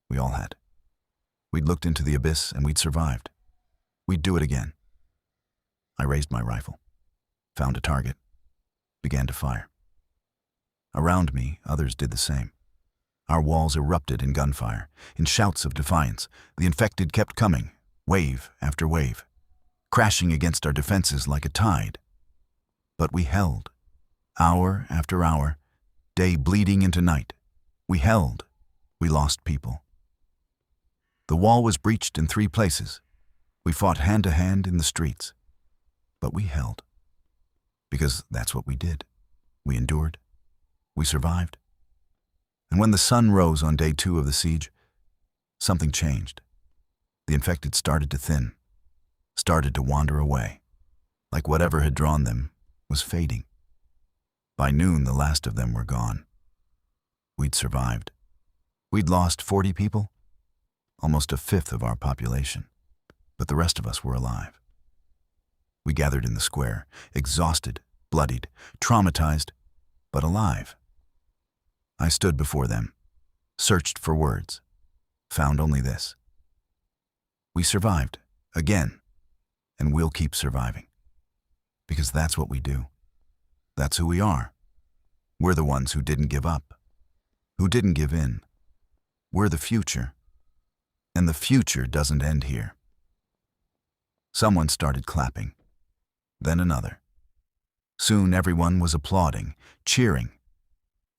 Speaker 1: We all had. We'd looked into the abyss and we'd survived. We'd do it again. I raised my rifle, found a target, began to fire. Around me, others did the same. Our walls erupted in gunfire, in shouts of defiance. The infected kept coming, wave after wave, crashing against our defenses like a tide. But we held, hour after hour, day bleeding into night. We held. We lost people. The wall was breached in 3 places. We fought hand to hand in the streets. But we held. Because that's what we did. We endured. We survived. And when the sun rose on day 2 of the siege, something changed. The infected started to thin, started to wander away, like whatever had drawn them was fading. By noon, the last of them were gone. We'd survived. We'd lost 40 people, almost a fifth of our population, but the rest of us were alive. We gathered in the square, exhausted, bloodied, traumatized, but alive. I stood before them, searched for words, found only this: we survived, again, and we'll keep surviving. Because that's what we do. That's who we are. We're the ones who didn't give up, who didn't give in. We're the future, and the future doesn't end here. Someone started clapping, then another. Soon everyone was applauding, cheering,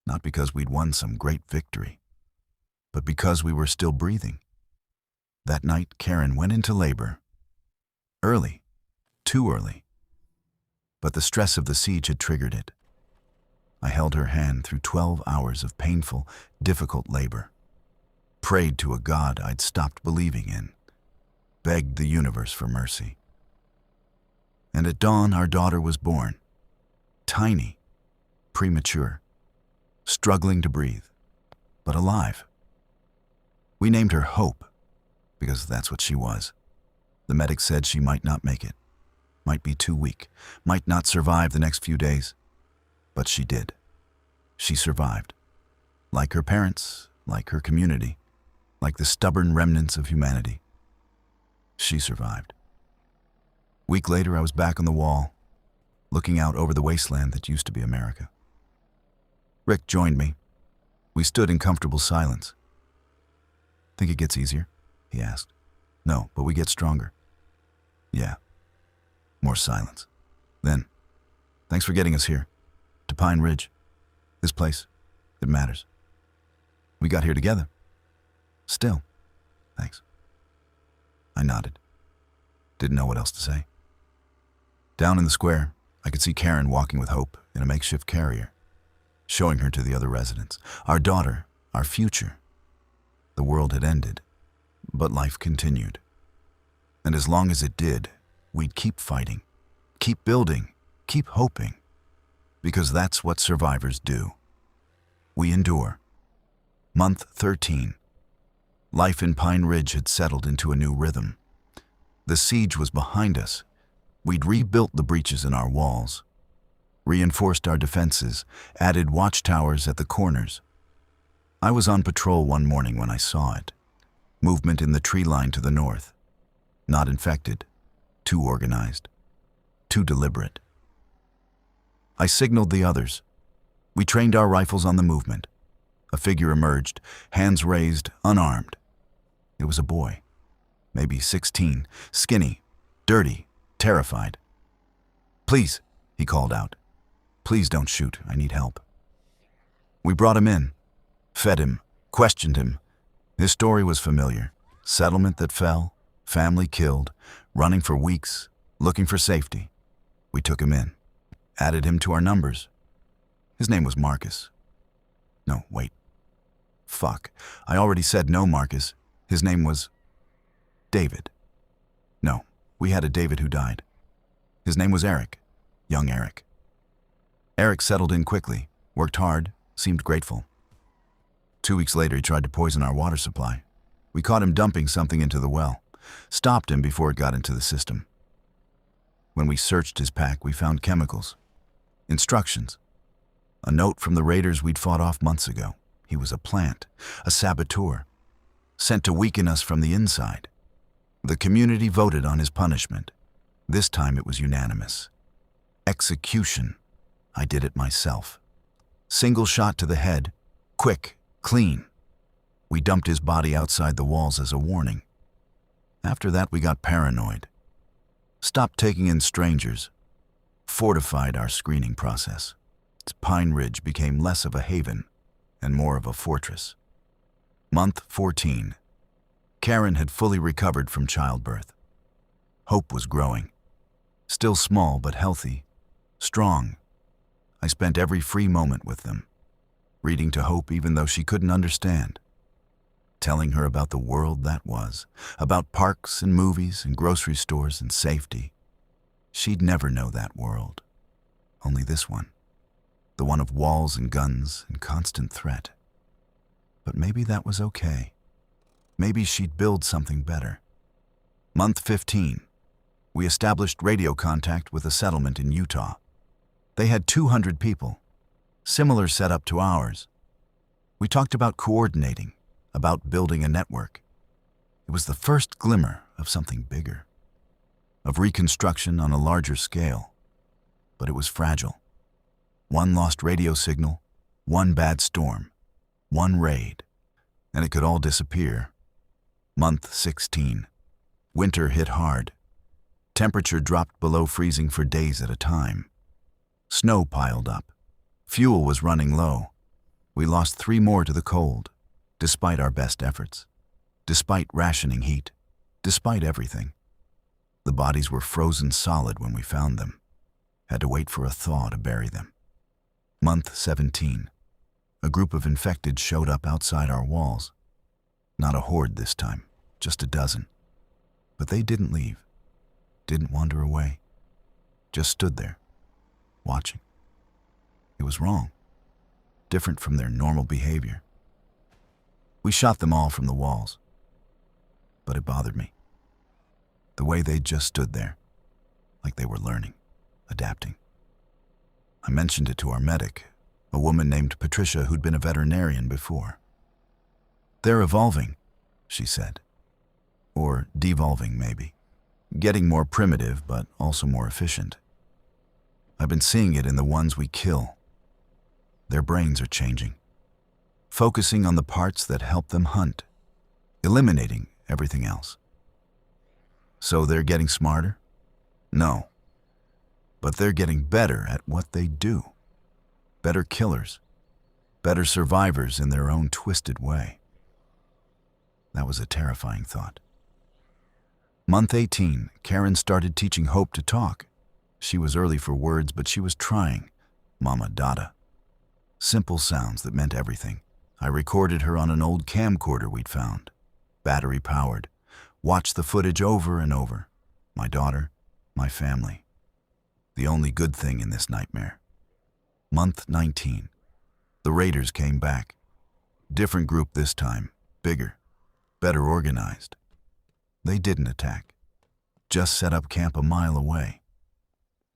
Speaker 1: not because we'd won some great victory, but because we were still breathing. That night, Karen went into labor. Early, too early. But the stress of the siege had triggered it. I held her hand through 12 hours of painful, difficult labor, prayed to a God I'd stopped believing in, begged the universe for mercy. And at dawn, our daughter was born, tiny, premature, struggling to breathe, but alive. We named her Hope, because that's what she was. The medic said she might not make it, might be too weak, might not survive the next few days. But she did. She survived. Like her parents, like her community, like the stubborn remnants of humanity. She survived. A week later, I was back on the wall, looking out over the wasteland that used to be America. Rick joined me. We stood in comfortable silence. "Think it gets easier?" he asked. "No, but we get stronger." "Yeah." More silence. Then, "Thanks for getting us here. To Pine Ridge. This place. It matters. We got here together. Still. Thanks." I nodded. Didn't know what else to say. Down in the square, I could see Karen walking with Hope in a makeshift carrier, showing her to the other residents. Our daughter, our future. The world had ended, but life continued. And as long as it did, we'd keep fighting, keep building, keep hoping. Because that's what survivors do. We endure. Month 13. Life in Pine Ridge had settled into a new rhythm. The siege was behind us. We'd rebuilt the breaches in our walls. reinforced our defenses, added watchtowers at the corners. I was on patrol one morning when I saw it. Movement in the tree line to the north. Not infected. Too organized. Too deliberate. I signaled the others. We trained our rifles on the movement. A figure emerged, hands raised, unarmed. It was a boy, maybe 16, skinny, dirty, terrified. "Please," he called out. "Please don't shoot, I need help." We brought him in, fed him, questioned him. His story was familiar. Settlement that fell, family killed, running for weeks, looking for safety. We took him in, added him to our numbers. His name was Marcus. No, wait. Fuck, I already said no, Marcus. His name was David. No, we had a David who died. His name was Eric, young Eric. Eric settled in quickly, worked hard, seemed grateful. 2 weeks later, he tried to poison our water supply. We caught him dumping something into the well, stopped him before it got into the system. When we searched his pack, we found chemicals, instructions, a note from the raiders we'd fought off months ago. He was a plant, a saboteur, sent to weaken us from the inside. The community voted on his punishment. This time it was unanimous. Execution. I did it myself. Single shot to the head, quick, clean. We dumped his body outside the walls as a warning. After that, we got paranoid. Stopped taking in strangers. Fortified our screening process. Pine Ridge became less of a haven and more of a fortress. Month 14. Karen had fully recovered from childbirth. Hope was growing. Still small but healthy, strong. I spent every free moment with them, reading to Hope even though she couldn't understand, telling her about the world that was, about parks and movies and grocery stores and safety. She'd never know that world, only this one, the one of walls and guns and constant threat. But maybe that was okay. Maybe she'd build something better. Month 15. We established radio contact with a settlement in Utah. They had 200 people, similar setup to ours. We talked about coordinating, about building a network. It was the first glimmer of something bigger, of reconstruction on a larger scale. But it was fragile. One lost radio signal, one bad storm, one raid, and it could all disappear. Month 16. Winter hit hard. Temperature dropped below freezing for days at a time. Snow piled up. Fuel was running low. We lost 3 more to the cold, despite our best efforts, despite rationing heat, despite everything. The bodies were frozen solid when we found them. Had to wait for a thaw to bury them. Month 17. A group of infected showed up outside our walls. Not a horde this time, just a dozen. But they didn't leave, didn't wander away, just stood there, watching. It was wrong, different from their normal behavior. We shot them all from the walls, but it bothered me. The way they just stood there, like they were learning, adapting. I mentioned it to our medic, a woman named Patricia who'd been a veterinarian before. "They're evolving," she said. Or devolving, maybe. Getting more primitive, but also more efficient. I've been seeing it in the ones we kill. Their brains are changing, focusing on the parts that help them hunt, eliminating everything else. So they're getting smarter? No. But they're getting better at what they do. Better killers. Better survivors in their own twisted way. That was a terrifying thought. Month 18, Karen started teaching Hope to talk. She was early for words, but she was trying. Mama Dada. Simple sounds that meant everything. I recorded her on an old camcorder we'd found. Battery powered. Watched the footage over and over. My daughter, my family. The only good thing in this nightmare. Month 19. The raiders came back. Different group this time. Bigger. Better organized. They didn't attack. Just set up camp a mile away.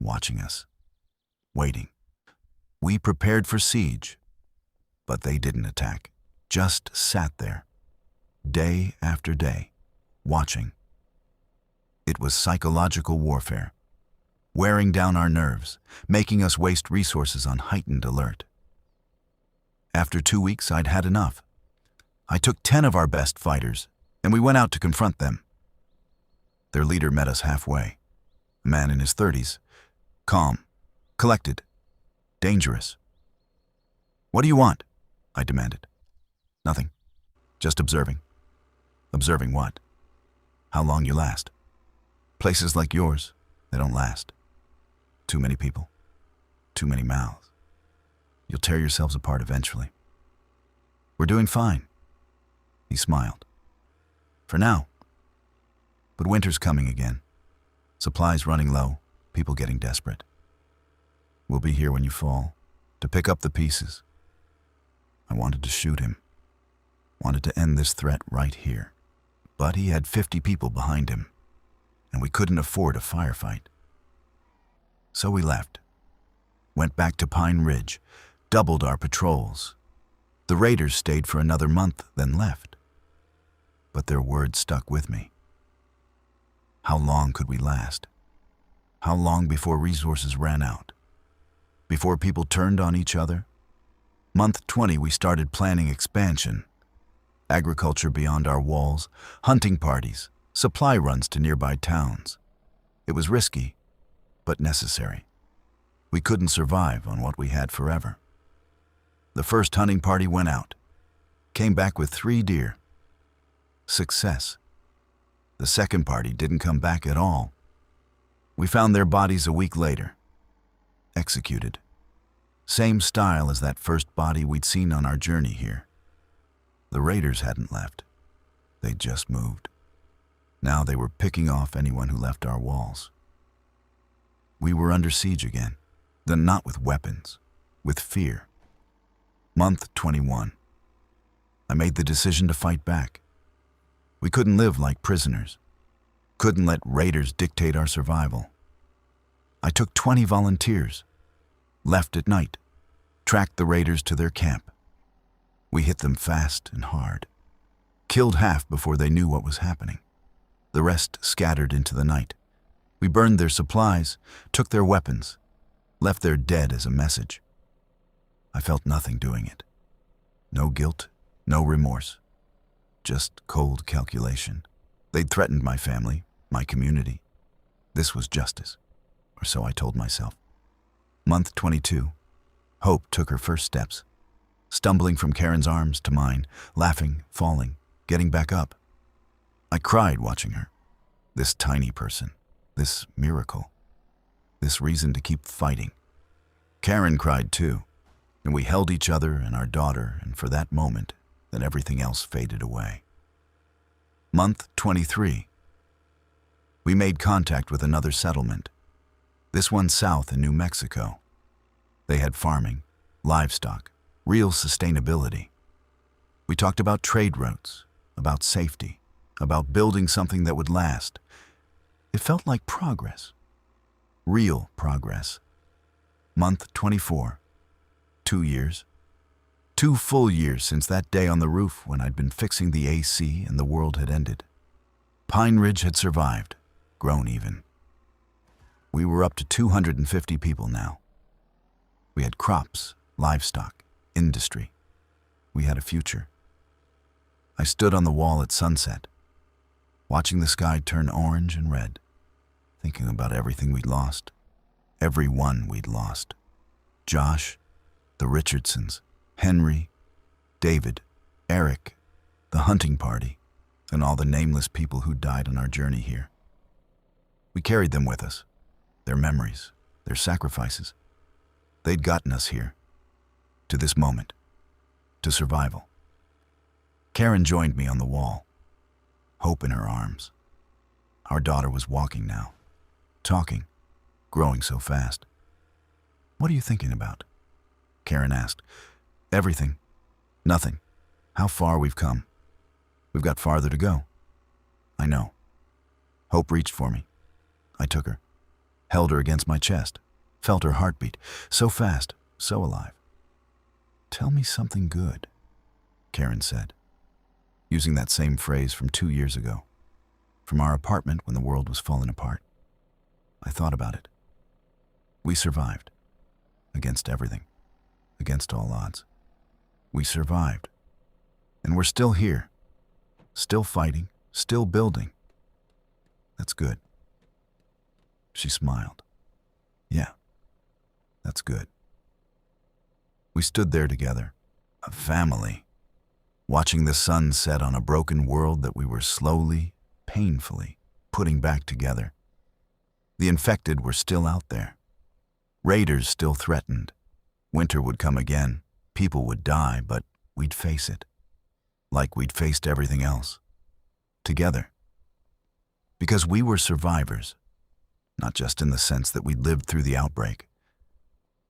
Speaker 1: Watching us. Waiting. We prepared for siege, but they didn't attack, just sat there, day after day, watching. It was psychological warfare, wearing down our nerves, making us waste resources on heightened alert. After 2 weeks, I'd had enough. I took 10 of our best fighters, and we went out to confront them. Their leader met us halfway, a man in his 30s, calm, collected, dangerous. "What do you want?" I demanded. "Nothing. Just observing." "Observing what?" "How long you last. Places like yours, they don't last. Too many people. Too many mouths. You'll tear yourselves apart eventually." "We're doing fine." He smiled. "For now. But winter's coming again. Supplies running low, people getting desperate. We'll be here when you fall, to pick up the pieces." I wanted to shoot him. Wanted to end this threat right here. But he had 50 people behind him, and we couldn't afford a firefight. So we left. Went back to Pine Ridge, doubled our patrols. The raiders stayed for another month, then left. But their word stuck with me. How long could we last? How long before resources ran out? Before people turned on each other? Month 20, we started planning expansion. Agriculture beyond our walls, hunting parties, supply runs to nearby towns. It was risky, but necessary. We couldn't survive on what we had forever. The first hunting party went out, came back with 3 deer. Success. The second party didn't come back at all. We found their bodies a week later. Executed. Same style as that first body we'd seen on our journey here. The raiders hadn't left. They'd just moved. Now they were picking off anyone who left our walls. We were under siege again, then not with weapons, with fear. Month 21. I made the decision to fight back. We couldn't live like prisoners. Couldn't let raiders dictate our survival. I took 20 volunteers, left at night, tracked the raiders to their camp. We hit them fast and hard. Killed half before they knew what was happening. The rest scattered into the night. We burned their supplies, took their weapons, left their dead as a message. I felt nothing doing it. No guilt, no remorse. Just cold calculation. They'd threatened my family, my community. This was justice, or so I told myself. Month 22. Hope took her first steps, stumbling from Karen's arms to mine, laughing, falling, getting back up. I cried watching her. This tiny person, this miracle, this reason to keep fighting. Karen cried too, and we held each other and our daughter, and for that moment, then everything else faded away. Month 23. We made contact with another settlement, this one south in New Mexico. They had farming, livestock, real sustainability. We talked about trade routes, about safety, about building something that would last. It felt like progress, real progress. Month 24. 2 years. 2 full years since that day on the roof when I'd been fixing the AC and the world had ended. Pine Ridge had survived, grown even. We were up to 250 people now. We had crops, livestock, industry. We had a future. I stood on the wall at sunset, watching the sky turn orange and red, thinking about everything we'd lost, everyone we'd lost. Josh, the Richardsons, Henry, David, Eric, the hunting party, and all the nameless people who died on our journey here. We carried them with us, their memories, their sacrifices. They'd gotten us here, to this moment, to survival. Karen joined me on the wall, hope in her arms. Our daughter was walking now, talking, growing so fast. "What are you thinking about?" Karen asked. "Everything. Nothing. How far we've come. We've got farther to go." "I know." Hope reached for me. I took her, held her against my chest, felt her heartbeat, so fast, so alive. "Tell me something good," Karen said, using that same phrase from 2 years ago, from our apartment when the world was falling apart. I thought about it. We survived. Against everything. Against all odds. We survived. And we're still here. Still fighting. Still building. That's good. She smiled. Yeah, that's good. We stood there together, a family, watching the sun set on a broken world that we were slowly, painfully putting back together. The infected were still out there. Raiders still threatened. Winter would come again. People would die, but we'd face it. Like we'd faced everything else. Together. Because we were survivors. Not just in the sense that we lived through the outbreak,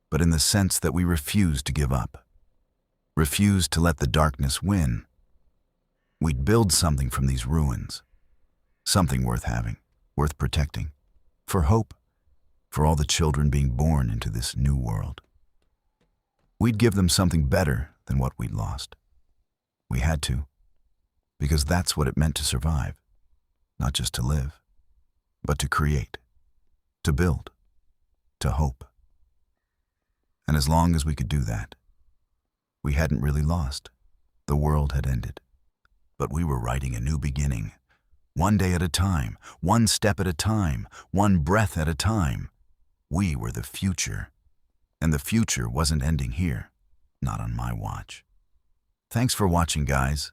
Speaker 1: but in the sense that we refused to give up. Refused to let the darkness win. We'd build something from these ruins. Something worth having, worth protecting. For hope. For all the children being born into this new world. We'd give them something better than what we'd lost. We had to, because that's what it meant to survive. Not just to live, but to create, to build, to hope. And as long as we could do that, we hadn't really lost. The world had ended. But we were writing a new beginning, one day at a time, one step at a time, one breath at a time. We were the future. And the future wasn't ending here, not on my watch. Thanks for watching, guys.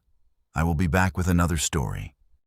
Speaker 1: I will be back with another story.